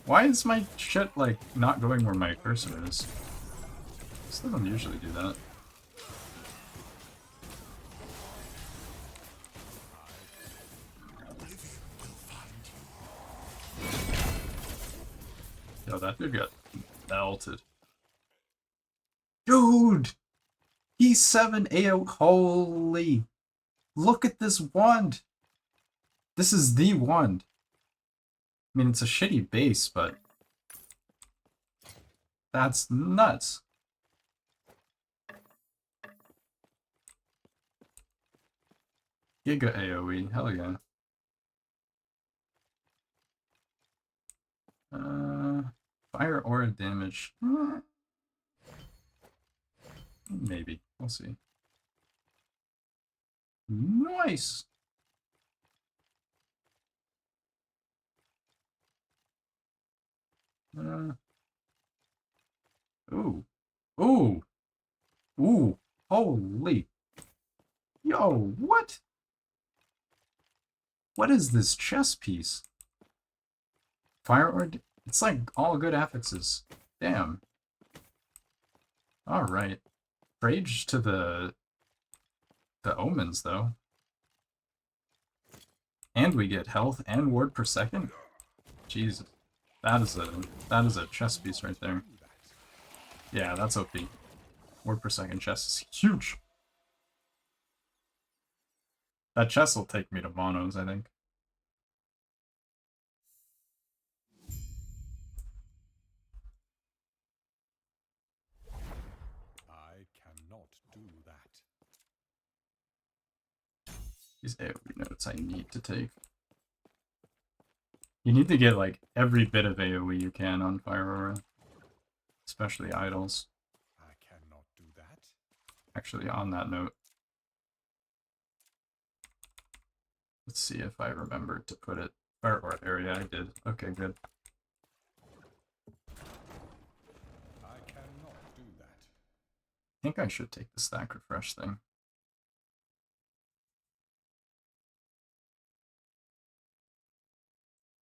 Why is my shit, like, not going where my cursor is? This doesn't usually do that. Yo, that dude got melted. Dude! He's 7 AO. Holy! Look at this wand! This is the wand. I mean, it's a shitty base, but that's nuts. Giga AoE, hell yeah. Fire aura damage. Maybe. We'll see. Nice! Ooh. Ooh. Ooh. Holy. Yo, what? What is this chess piece? Fire or... It's like all good affixes. Damn. Alright. Rage to the omens, though. And we get health and ward per second? Jesus. That is a chess piece right there. Yeah, that's OP. Ward per second chess is huge. That chess will take me to monos, I think. I cannot do that. These AoE notes I need to take. You need to get, like, every bit of AoE you can on Fire Aura. Especially idols. I cannot do that. Actually, on that note, let's see if I remembered to put it. Fire Aura area, I did. Okay, good. I cannot do that. I think I should take the stack refresh thing.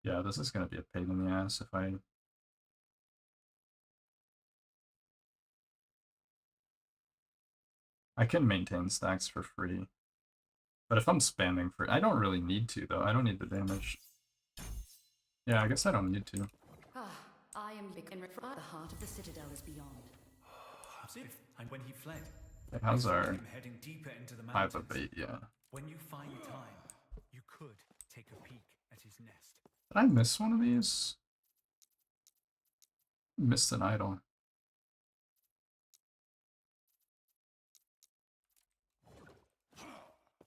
Yeah, this is going to be a pain in the ass if I... I can maintain stacks for free. But if I'm spamming for... I don't really need to, though. I don't need the damage. Yeah, I guess I don't need to. I am in the heart of the Citadel is beyond. And when he fled, Okay, how's I saw our him heading deeper into the hive mountains. of bait? Yeah. When you find time, you could take a peek at his nest. Did I miss one of these? Missed an idol.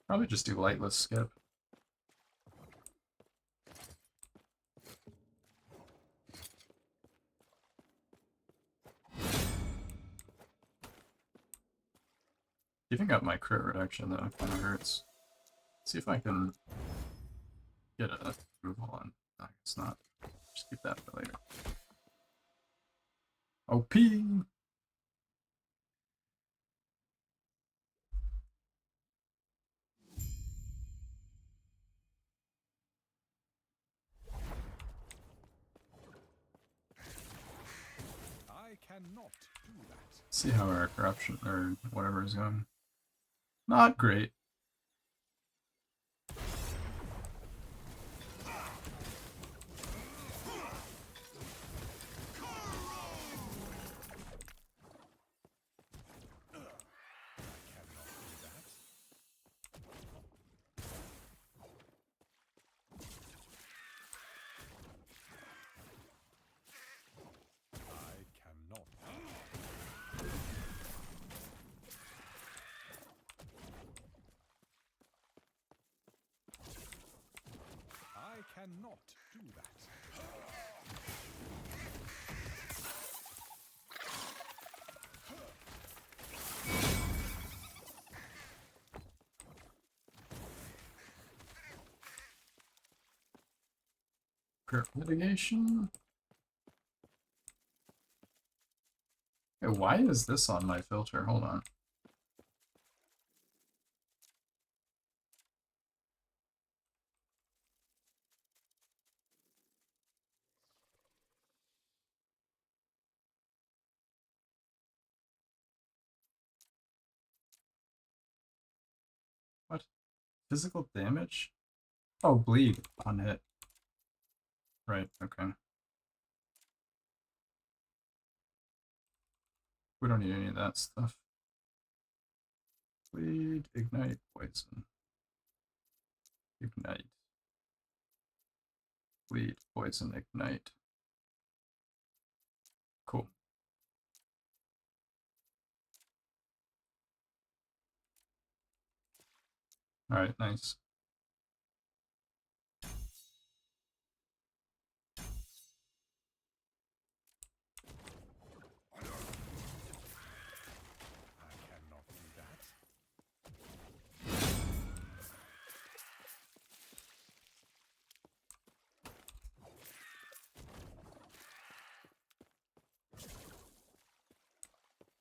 Probably just do lightless skip. Giving up my crit reduction though kind of hurts. See if I can get a removal on. No, it's not. Just keep that for later. OP! I cannot do that. See how our corruption or whatever is going. Not great. I cannot do that. Crit mitigation. Hey, why is this on my filter? Hold on. What? Physical damage? Oh, bleed on hit. Right, okay. We don't need any of that stuff. Bleed, ignite, poison. Ignite. Bleed, poison, ignite. Cool. Alright, nice.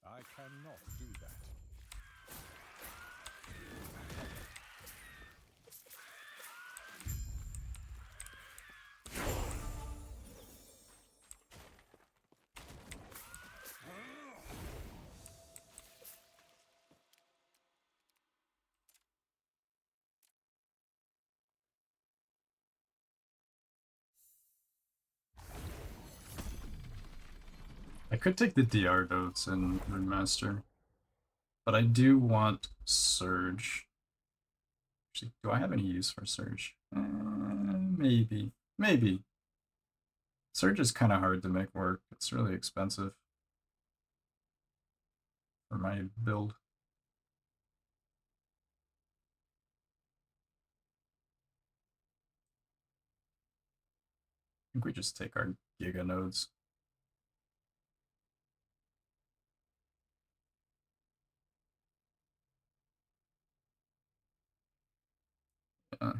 I cannot do that. I could take the DR notes in Remaster, but I do want Surge. Actually, do I have any use for Surge? Maybe. Maybe. Surge is kind of hard to make work. It's really expensive for my build. I think we just take our Giga nodes. Yeah.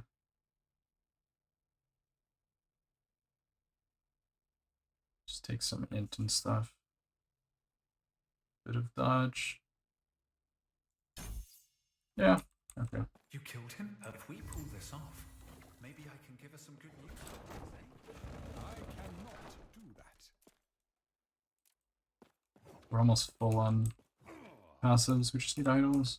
Just take some int and stuff. Bit of dodge. Yeah, okay. You killed him? If we pull this off, maybe I can give us some good news. I cannot do that. We're almost full on passives, we just need idols.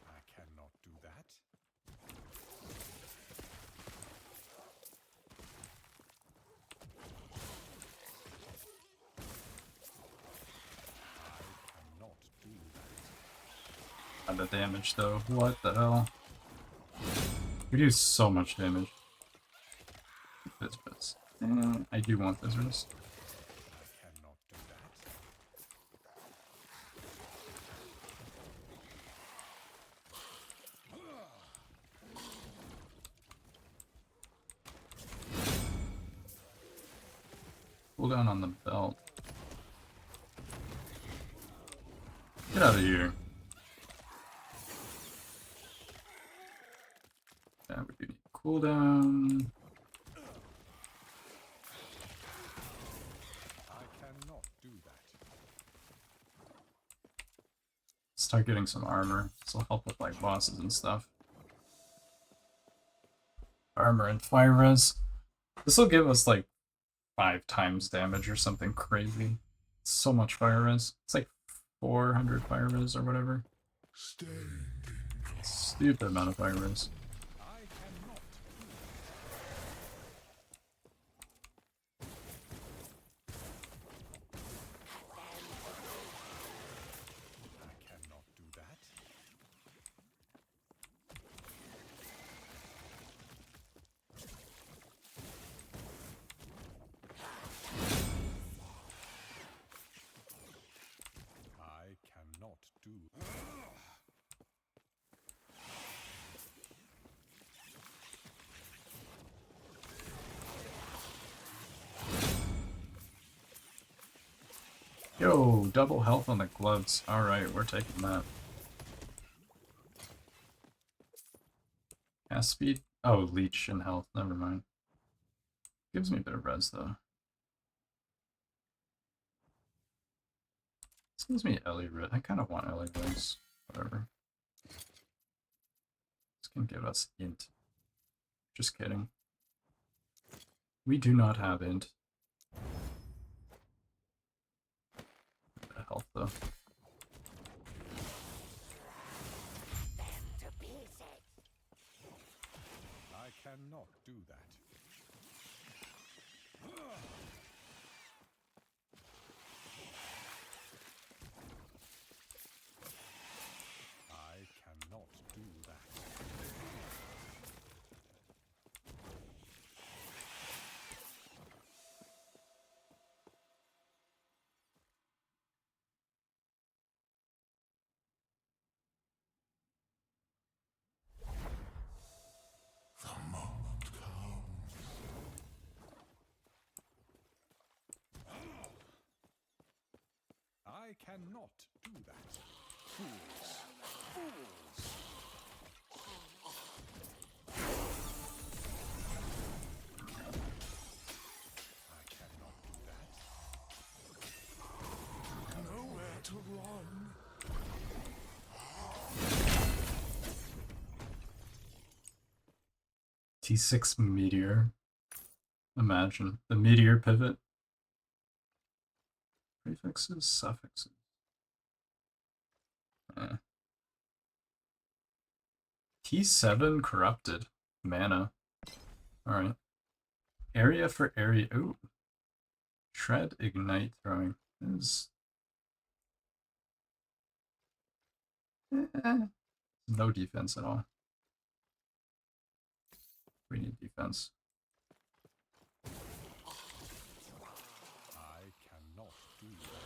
I cannot do that. I cannot do that. And the damage though, what the hell? We do so much damage. I do want visitors. Pull down on the belt. Get out of here. Yeah, we do need cooldown. I cannot do that. Start getting some armor. This will help with like bosses and stuff. Armor and fire res. This will give us like 5 times damage or something crazy. So much fire res. It's like 400 fire res or whatever. Stupid amount of fire res. Yo, double health on the gloves. Alright, we're taking that. Cast speed? Oh, leech and health. Never mind. Gives me a bit of res, though. This gives me Ellie Rit. I kind of want Ellie Res. Whatever. This can give us int. Just kidding. We do not have int. Health though. I cannot do that. I cannot do that. I cannot do that. Fools! Fools! I cannot do that. Nowhere to run. T6 Meteor. Imagine. The Meteor pivot. Prefixes, suffixes. T7 corrupted. Mana. Alright. Area for area. Ooh. Shred, ignite, throwing. Is no defense at all. We need defense. I cannot do that.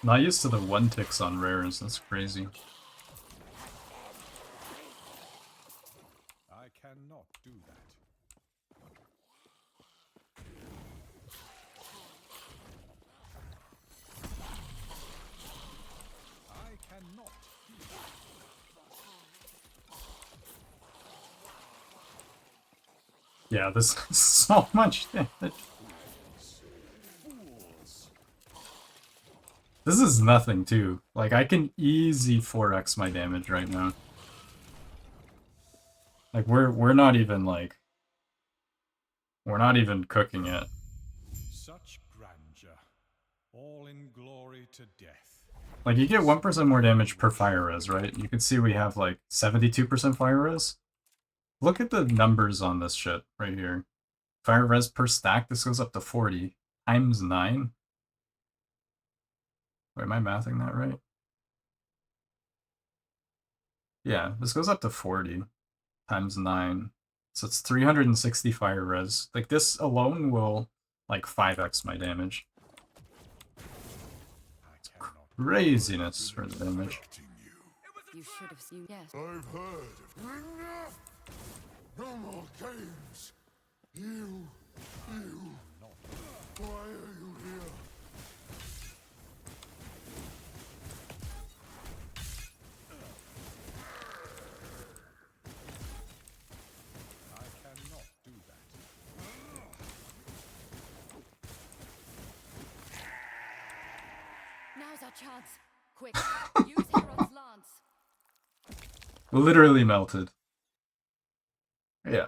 Not used to the 1 ticks on rares, that's crazy. I cannot do that. I cannot do that. Yeah, this is so much damage. This is nothing too. Like, I can easy 4x my damage right now. Like, we're not even like... We're not even cooking it. Such grandeur, all in glory to death. Like, you get 1% more damage per fire res, right? You can see we have like 72% fire res. Look at the numbers on this shit right here. Fire res per stack, this goes up to 40 times 9. Wait, am I mathing that right? Yeah, this goes up to 40 times 9. So it's 360 fire res. Like, this alone will, like, 5x my damage. It's craziness for the damage. You should have seen. Yes. I've heard of enough. No more games. You. Why are you here? I cannot do that. Now's our chance. Quick, use Herod's lance. Literally melted. Yeah.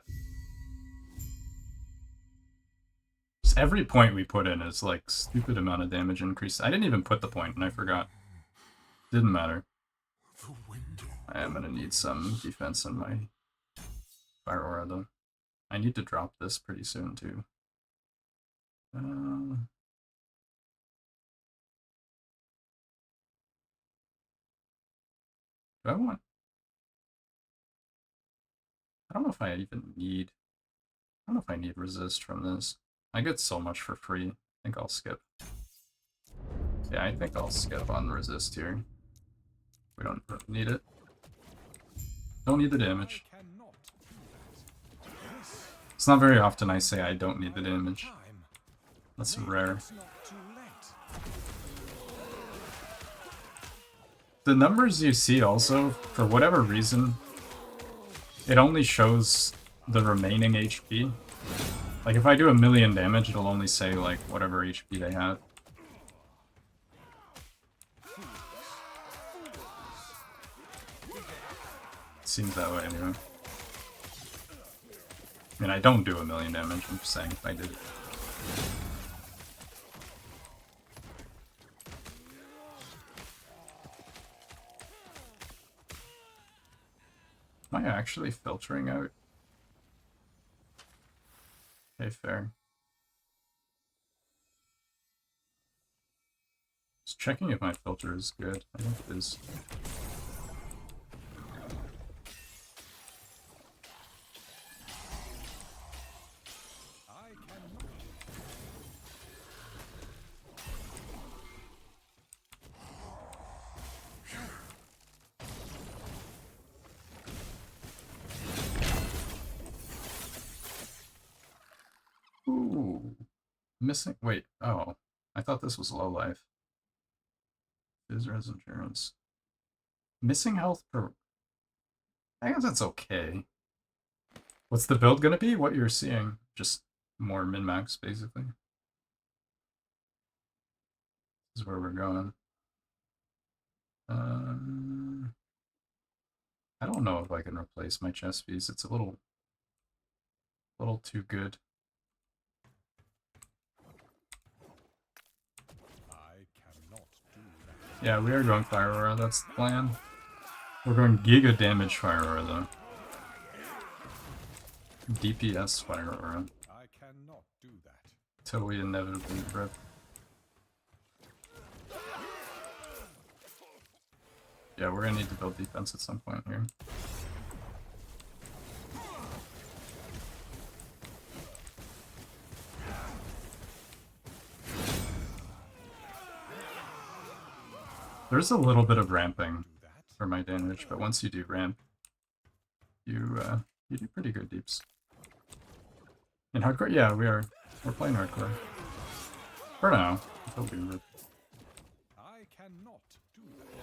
Just every point we put in is like stupid amount of damage increase. I didn't even put the point and I forgot. Didn't matter. I am gonna need some defense on my Fire Aura though. I need to drop this pretty soon too. Do I want? I don't know if I even need. I don't know if I need resist from this. I get so much for free. I think I'll skip. Yeah, I think I'll skip on resist here. We don't need it. Don't need the damage. It's not very often I say I don't need the damage. That's rare. The numbers you see also, for whatever reason, it only shows the remaining HP. Like if I do 1,000,000 damage, it'll only say like whatever HP they have. Seems that way anyway. I mean, I don't do 1,000,000 damage, I'm just saying if I did. Am I actually filtering out? Okay, fair. Just checking if my filter is good. I think it is. Ooh. Missing. Wait. Oh. I thought this was low life. Res endurance. Missing health per. I guess that's okay. What's the build gonna be? What you're seeing? Just more min-max, basically. This is where we're going. I don't know if I can replace my chest piece. It's a little too good. Yeah, we are going Fire Aura, that's the plan. We're going Giga Damage Fire Aura though. DPS Fire Aura. I cannot do that. Till we inevitably rip. Yeah, we're gonna need to build defense at some point here. There's a little bit of ramping for my damage, but once you do ramp, you do pretty good deeps. In hardcore, yeah, we're playing hardcore for now until we rip. I cannot do that.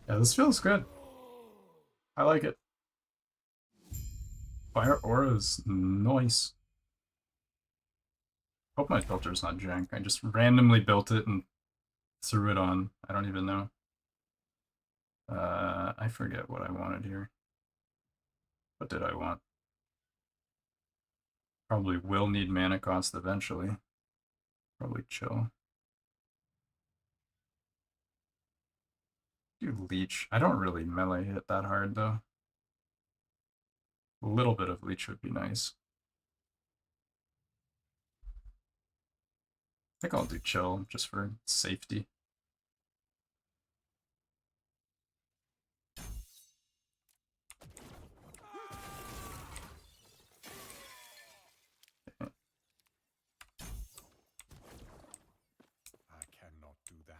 Yeah, this feels good. I like it. Fire aura is nice. Hope my filter's not jank. I just randomly built it and threw it on. I don't even know. I forget what I wanted here. What did I want? Probably will need mana cost eventually. Probably chill. Do leech. I don't really melee hit that hard though. A little bit of leech would be nice. I think I'll do chill just for safety. I cannot do that.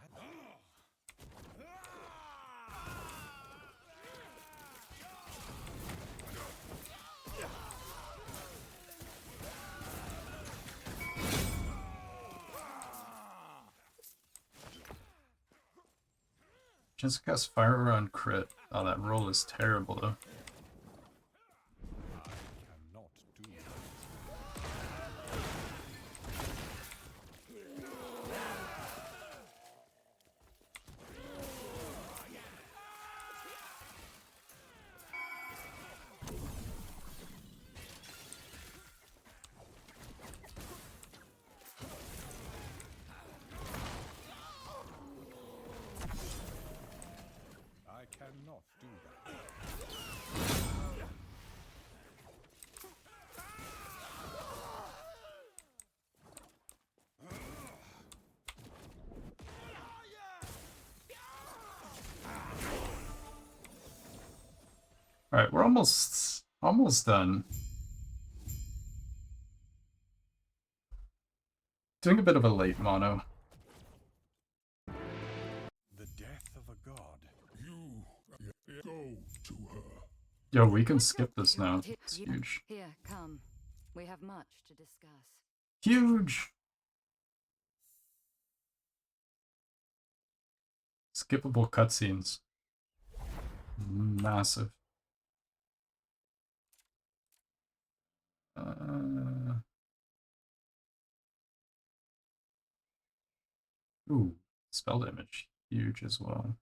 Just cast fire on crit. Oh, that roll is terrible though. I cannot do that. Alright, we're almost done. Doing a bit of a late mono. The death of a god. You go to her. Yo, we can skip this now. It's huge. Here, come. We have much to discuss. Huge! Skippable cutscenes. Massive. Ooh, spell damage. Huge as well.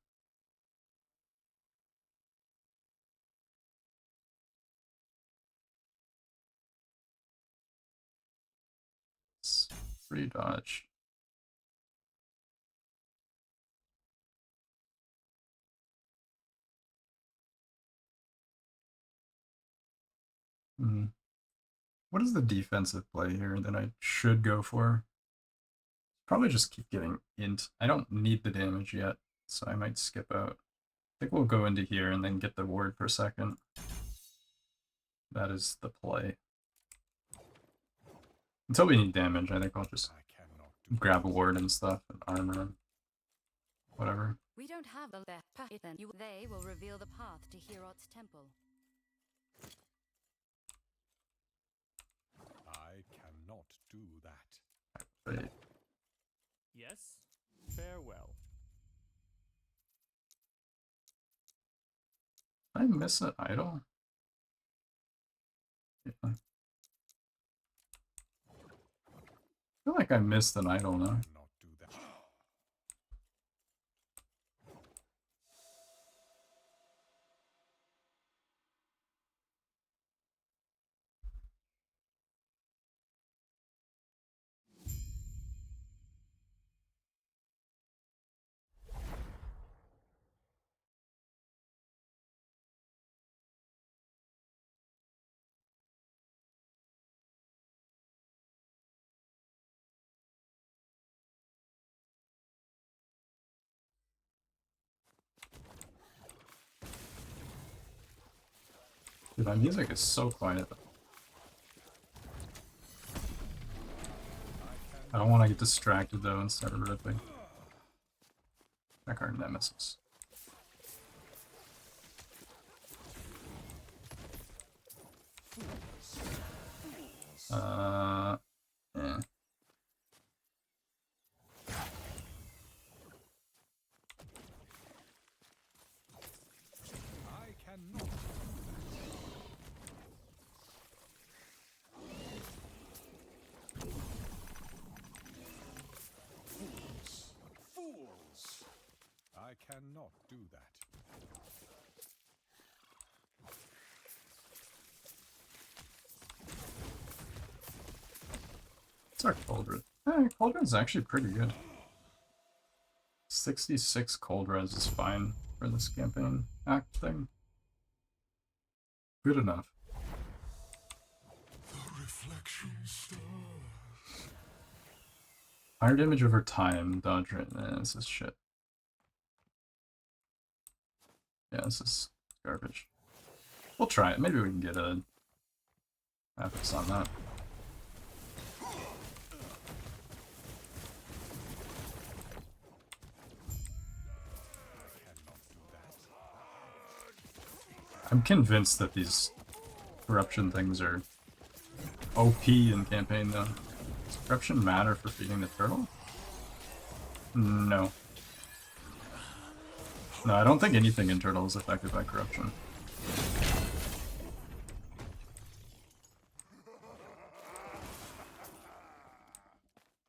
Free dodge. What is the defensive play here that I should go for? Probably just keep getting int. I don't need the damage yet, so I might skip out. I think we'll go into here and then get the ward for second. That is the play. Until we need damage, I think I'll just grab a ward and stuff, and armor and whatever. We don't have the left path, then they will reveal the path to Heorot's temple. I cannot do that. Wait. Yes, farewell. Did I miss an idol? Yeah. I feel like I missed an idol now. Dude, my music is so quiet. I don't want to get distracted though and start ripping. Check our nemesis. Yeah. What's our Cauldron? Cauldron's actually pretty good. 66 cold res is fine for this campaign act thing. Good enough. Fire damage over time, dodge rate. This is shit. Yeah, this is garbage. We'll try it. Maybe we can get a Apex on that. I'm convinced that these corruption things are OP in campaign though. Does corruption matter for feeding the turtle? No. No, I don't think anything in turtle is affected by corruption.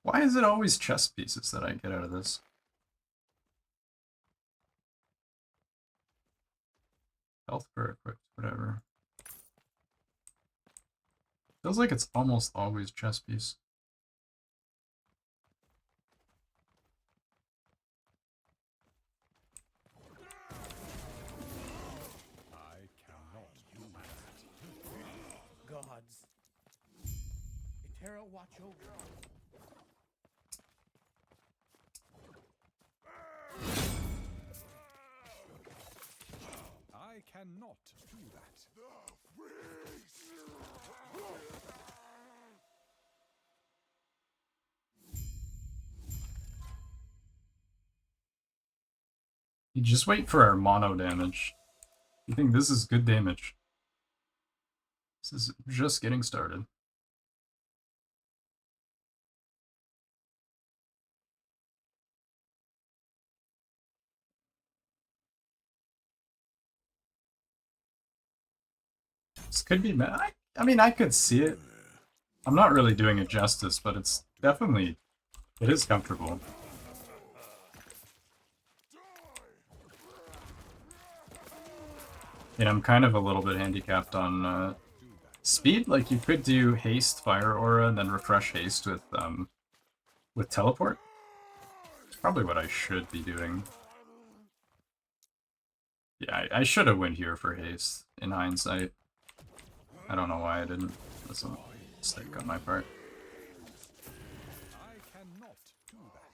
Why is it always chest pieces that I get out of this? Health per equipped, whatever. Feels like it's almost always chest piece. I cannot do that. Gods. Etera watch over. I cannot do that. You just wait for our mono damage. You think this is good damage? This is just getting started. This could be mad. I mean, I could see it. I'm not really doing it justice, but it's definitely... It is comfortable. And I'm kind of a little bit handicapped on speed. Like, you could do haste, fire aura, and then refresh haste with teleport. It's probably what I should be doing. Yeah, I should have went here for haste, in hindsight. I don't know why I didn't. That's a mistake on my part. I cannot do that.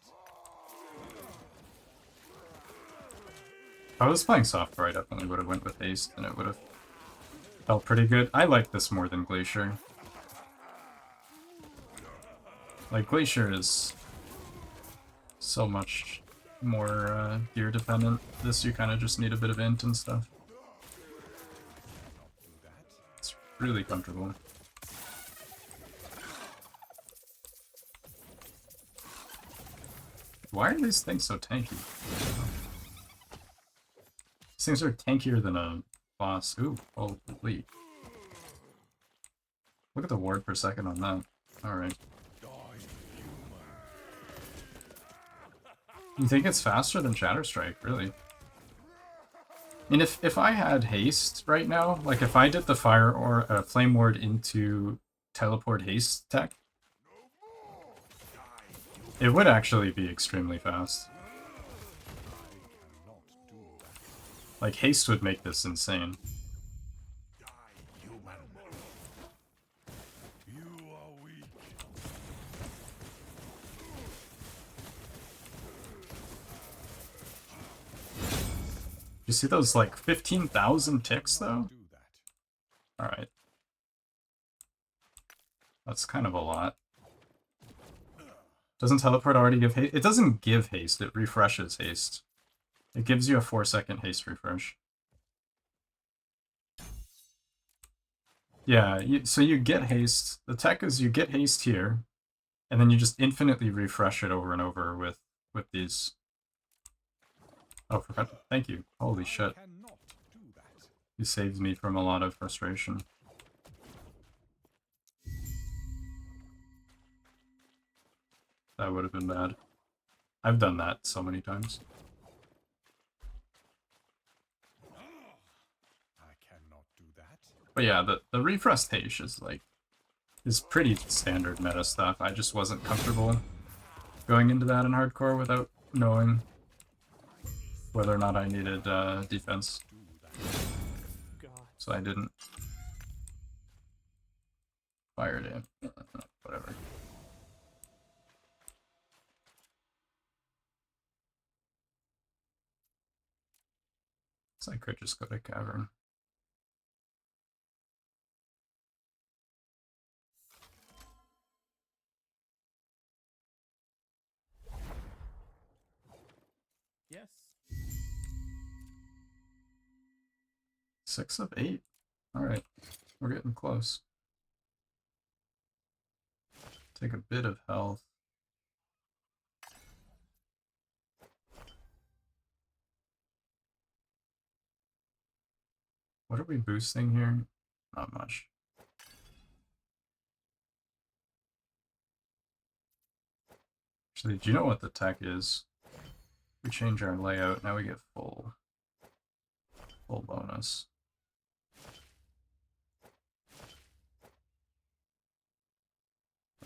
If I was playing software, I definitely would have went with haste, and it would have felt pretty good. I like this more than Glacier. Like, Glacier is so much more gear dependent. This, you kind of just need a bit of int and stuff. It's really comfortable. Why are these things so tanky? These things are tankier than a boss. Ooh, holy. Look at the ward per second on that. Alright. You think it's faster than Shatterstrike, really? I mean, if I had haste right now, like if I did the fire or flame ward into teleport haste tech, it would actually be extremely fast. Like, haste would make this insane. You see those, like, 15,000 ticks, though? Alright. That's kind of a lot. Doesn't teleport already give haste? It doesn't give haste, it refreshes haste. It gives you a 4-second haste refresh. Yeah, so you get haste. The tech is you get haste here, and then you just infinitely refresh it over and over with these. Oh, thank you. Holy shit. You saved me from a lot of frustration. That would have been bad. I've done that so many times. I cannot do that. But yeah, the refresh haste is like is pretty standard meta stuff. I just wasn't comfortable going into that in hardcore without knowing whether or not I needed defense. So I didn't. Fire damn. Whatever. So I could just go to Cavern. Yes. 6 of 8. Alright, we're getting close. Take a bit of health. What are we boosting here? Not much. Actually, do you know what the tech is? We change our layout, now we get full bonus.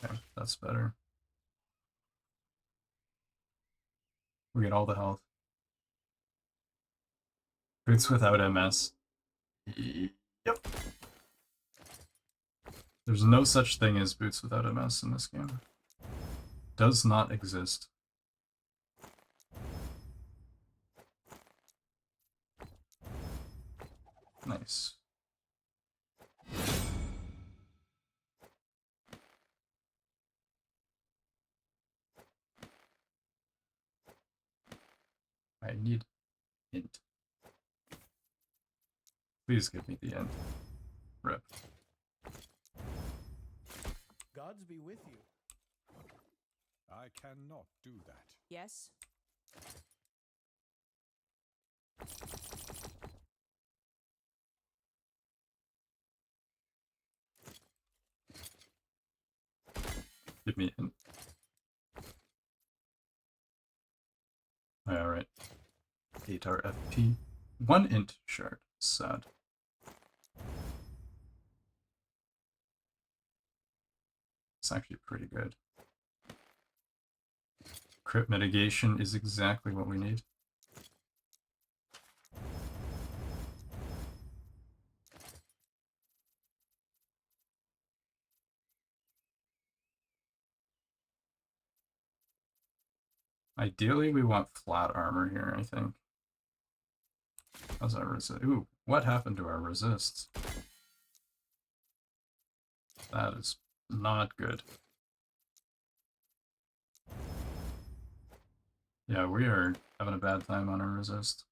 Okay, that's better. We get all the health. Boots without MS. Yep. There's no such thing as boots without MS in this game. Does not exist. Nice. I need int. Please give me the int. Rip. Gods be with you. I cannot do that. Yes. Give me int. Alright. 8 RFP. 1 int shard. Sad. It's actually pretty good. Crit mitigation is exactly what we need. Ideally, we want flat armor here, I think. How's our resist? Ooh, what happened to our resists? That is not good. Yeah, we are having a bad time on our resist.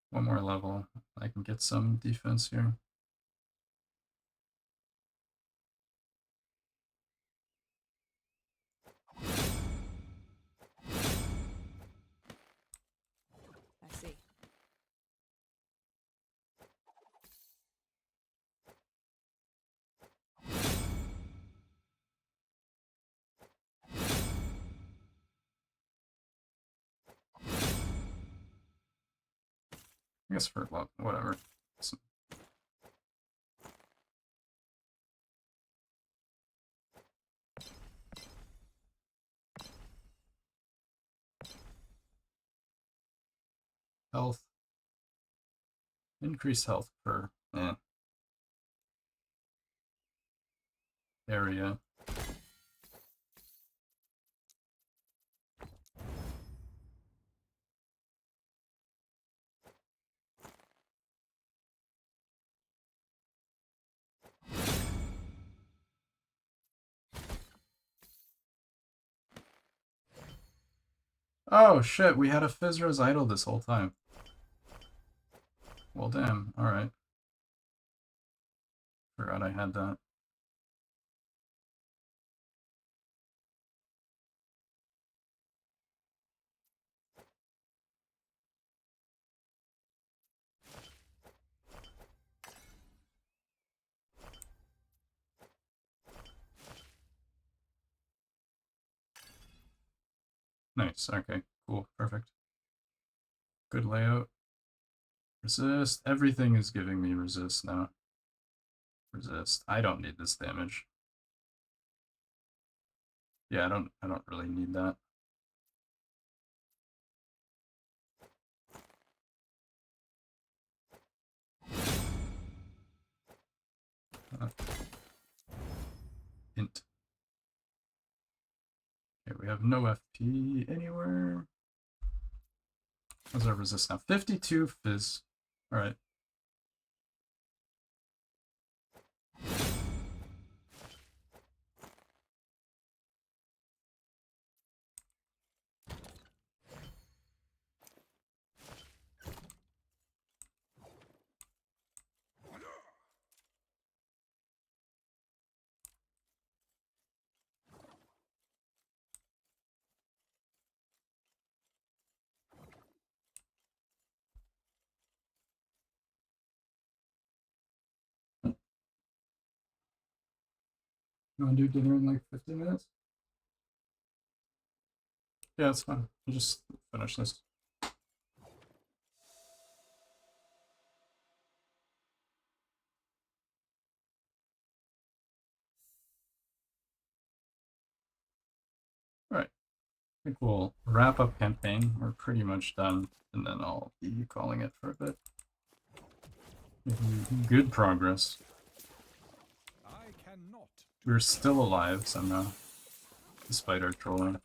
One more level. I can get some defense here. I see. I guess for whatever. Health. Increased health per area. Oh shit, we had a Fizra's idol this whole time. Well damn, alright. Forgot I had that. Nice. Okay. Cool. Perfect. Good layout. Resist. Everything is giving me resist now. Resist. I don't need this damage. Yeah, I don't really need that. Hint. Okay, we have no FP anywhere. What's our resist now? 52 fizz. Alright. You want to do dinner in like 15 minutes? Yeah, that's fine. We'll just finish this. Alright. I think we'll wrap up campaign. We're pretty much done, and then I'll be calling it for a bit. Making good progress. We're still alive somehow, despite our trolling.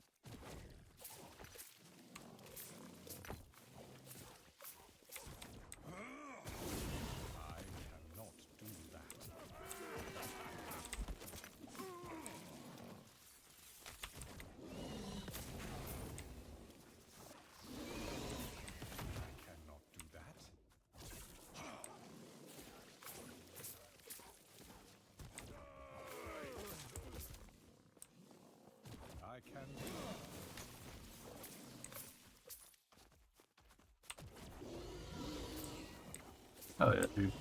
Oh yeah, dude.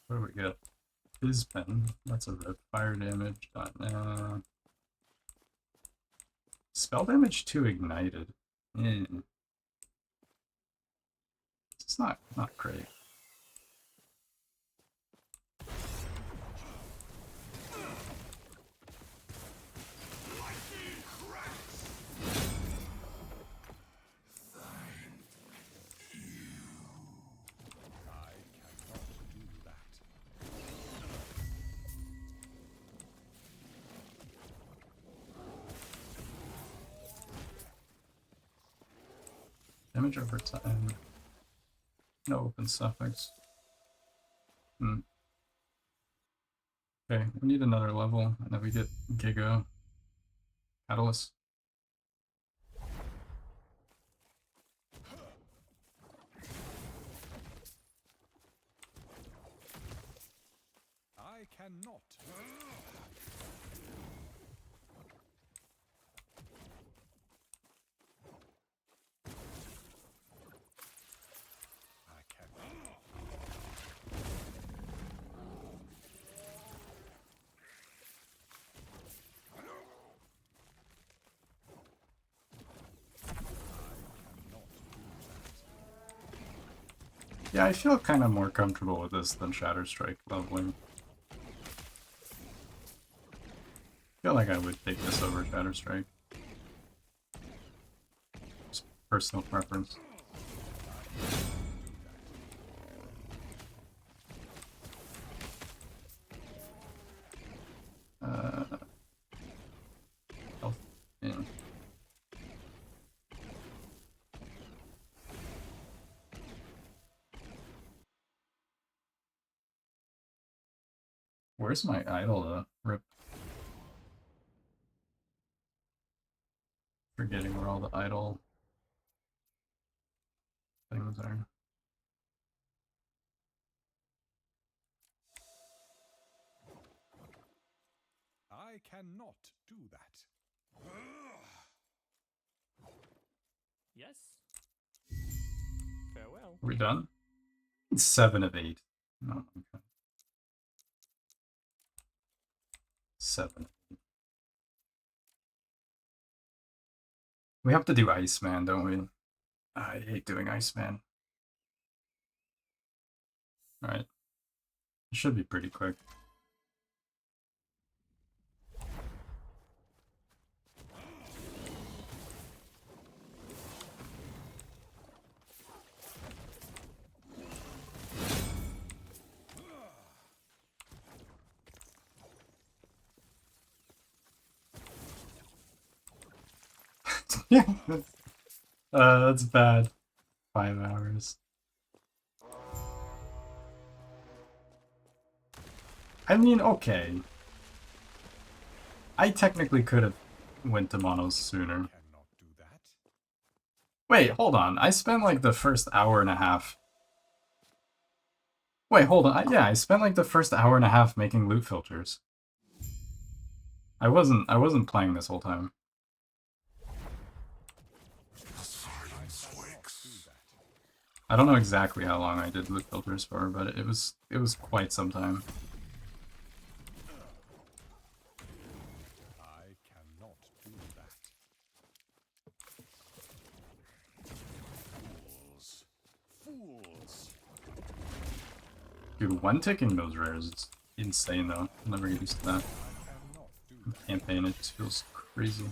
What do we get? Fizz pen. That's a rip. Fire damage. Spell damage 2 ignited. It's not great. Damage over time. No open suffix. Okay, we need another level, and then we get Giga Catalyst. I cannot. Yeah, I feel kind of more comfortable with this than Shatterstrike leveling. I feel like I would take this over Shatterstrike. Just personal preference. Health. Yeah. Where's my idol, Rip? Forgetting where all the idol things are. I cannot do that. Yes. Farewell. Are we done? 7 of 8. Oh my god. 7. We have to do Iceman, don't we? I hate doing Iceman. Alright. It should be pretty quick. Yeah, that's bad. 5 hours. I mean, okay. I technically could have went to monos sooner. Wait, hold on. I spent like the first hour and a half. Wait, hold on. Yeah, I spent like the first hour and a half making loot filters. I wasn't playing this whole time. I don't know exactly how long I did loot filters for, but it was quite some time. I cannot do that. Fools. Fools. Dude, one ticking those rares, it's insane though. I'll never get used to that. Campaign, it just feels crazy.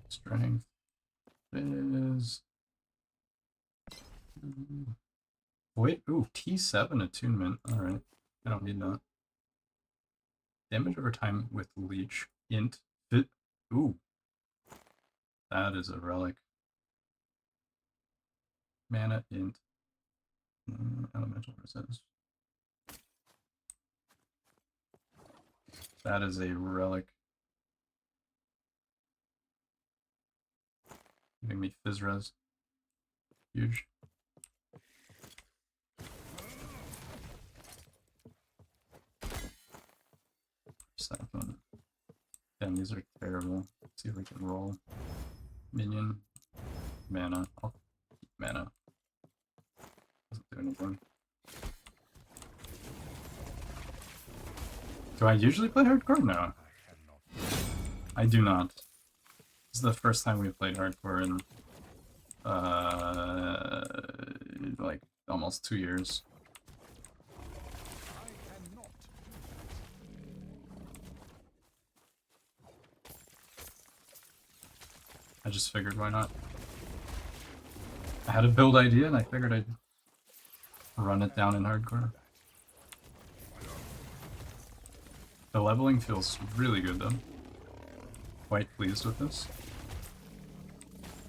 Strength is... Wait, ooh, T7 attunement. Alright, I don't need that. Damage over time with Leech. Int. Fit. Ooh. That is a relic. Mana int. Elemental resist. That is a relic. Giving me Fizz Res. Huge. Second. Damn, these are terrible. Let's see if we can roll. Minion. Mana. I'll keep mana. Doesn't do anything. Do I usually play hardcore? No. I do not. This is the first time we've played hardcore in like almost 2 years. I just figured why not. I had a build idea and I figured I'd run it down in hardcore. The leveling feels really good though. Quite pleased with this.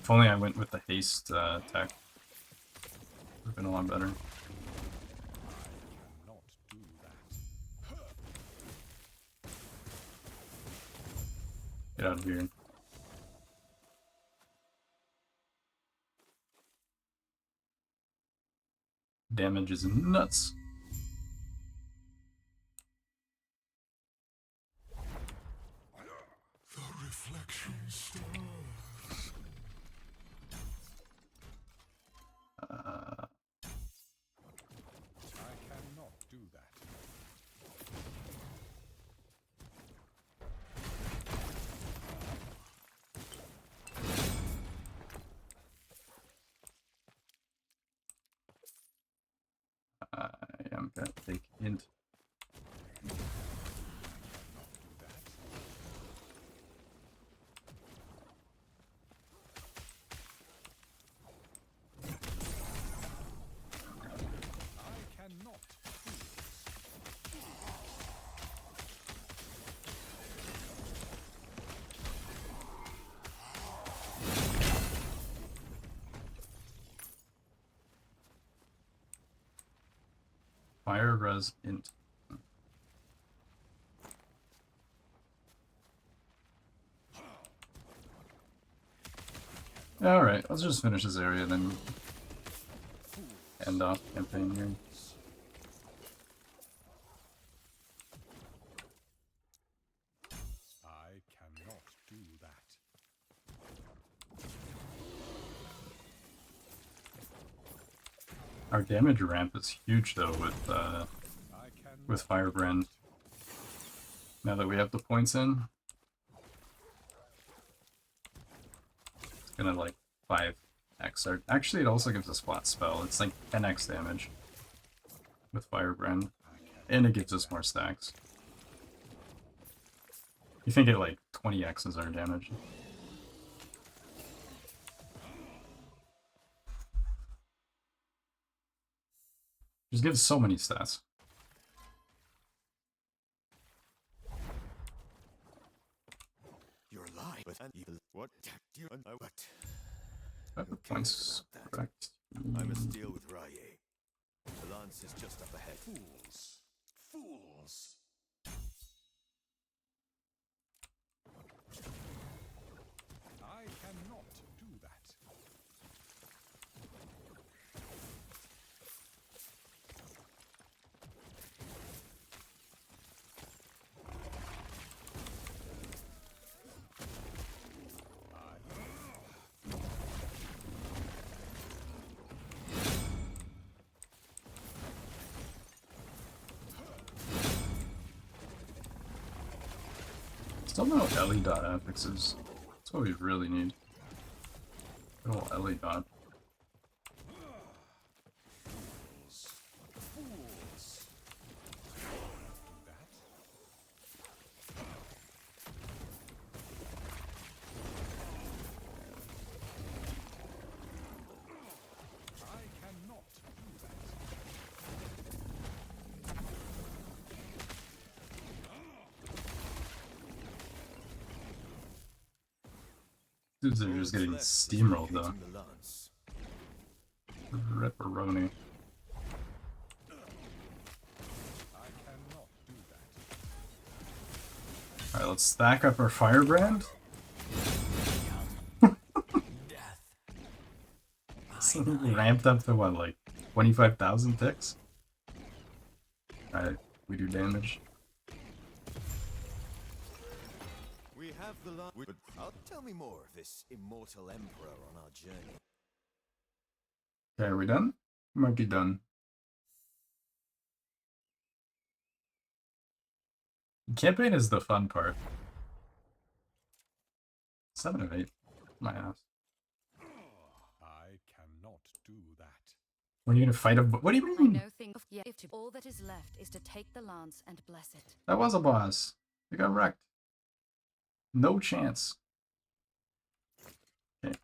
If only I went with the haste tech. Would have been a lot better. Get out of here. Damage is nuts. The reflection stars. I cannot do that. I am gonna take int. Fire res int. Alright, let's just finish this area then end off campaign here. I cannot do that. Our damage ramp is huge though with Firebrand. Now that we have the points in, it's gonna like 5x our... Actually, it also gives us flat spell. It's like 10x damage with Firebrand, and it gives us more stacks. You think it like 20x is our damage. Just gives so many stats. You're alive, and what? You what? The points correct. I must deal with Raye. The lance is just up ahead. Fools! Fools! I cannot do that. Still no Ellie dot affixes. That's what we really need. Good old Ellie dot. Fools! Do that. I cannot do that. Dudes are just getting steamrolled though. The lance. Ripperoni. I cannot do that. Alright, let's stack up our Firebrand. Ramped up to what, like 25,000 ticks? Alright, we do damage. We have the lance. Tell me more of this immortal emperor on our journey. Okay, are we done? We might be done. Campaign is the fun part. 7 of 8. My ass. I cannot do that. When are you gonna fight a... What do you I mean? know things of yet. All that is left is to take the lance and bless it. That was a boss. We got wrecked. No chance. Okay.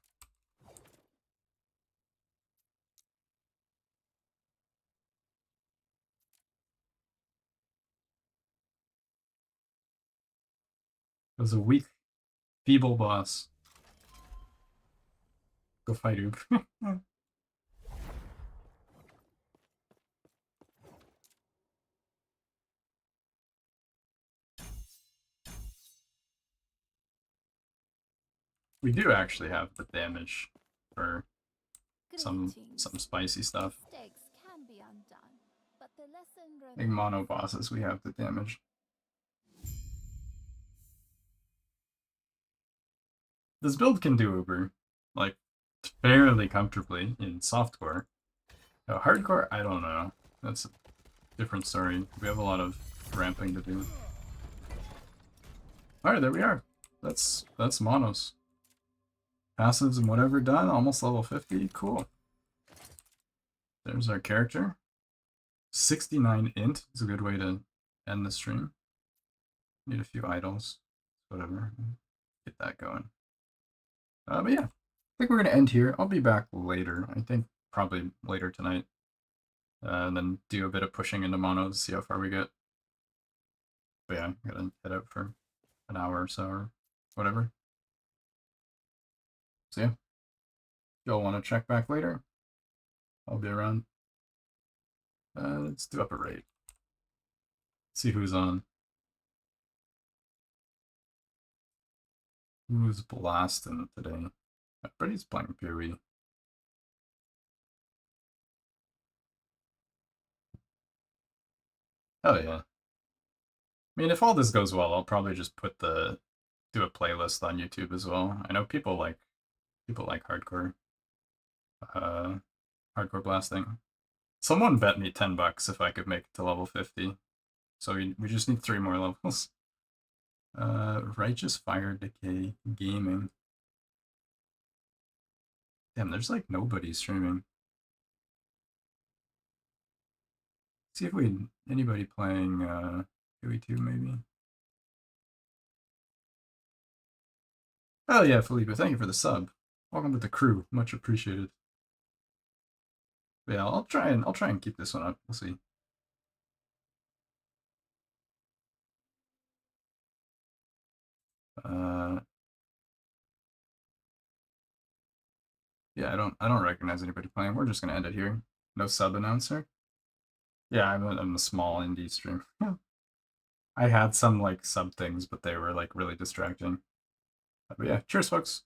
It was a weak, feeble boss. Go fight Oop. We do actually have the damage for some spicy stuff. Mistakes can be undone, but the lesson Like mono bosses, we have the damage. This build can do Uber, like, fairly comfortably in softcore. Now, hardcore, I don't know. That's a different story. We have a lot of ramping to do. Alright, there we are. That's monos. Passives and whatever done, almost level 50, cool. There's our character. 69 int is a good way to end the stream. Need a few idols, whatever. Get that going. But yeah, I think we're going to end here. I'll be back later. I think probably later tonight. And then do a bit of pushing into mono to see how far we get. But yeah, I'm going to head out for an hour or so or whatever. So yeah, if y'all want to check back later, I'll be around. Let's do up a raid. See who's on. Who's blasting today? Everybody's playing PoE. Oh yeah. I mean, if all this goes well, I'll probably just do a playlist on YouTube as well. I know people like hardcore blasting. Someone bet me $10 if I could make it to level 50. So we just need 3 more levels. Righteous Fire Decay Gaming. Damn, there's like nobody streaming. See if anybody playing 2v2 maybe. Oh yeah, Felipe, thank you for the sub. Welcome to the crew, much appreciated. But yeah, I'll try and keep this one up. We'll see. Yeah, I don't recognize anybody playing. We're just gonna end it here. No sub announcer. Yeah, I'm a small indie streamer. I had some like sub things, but they were like really distracting. But yeah, cheers, folks.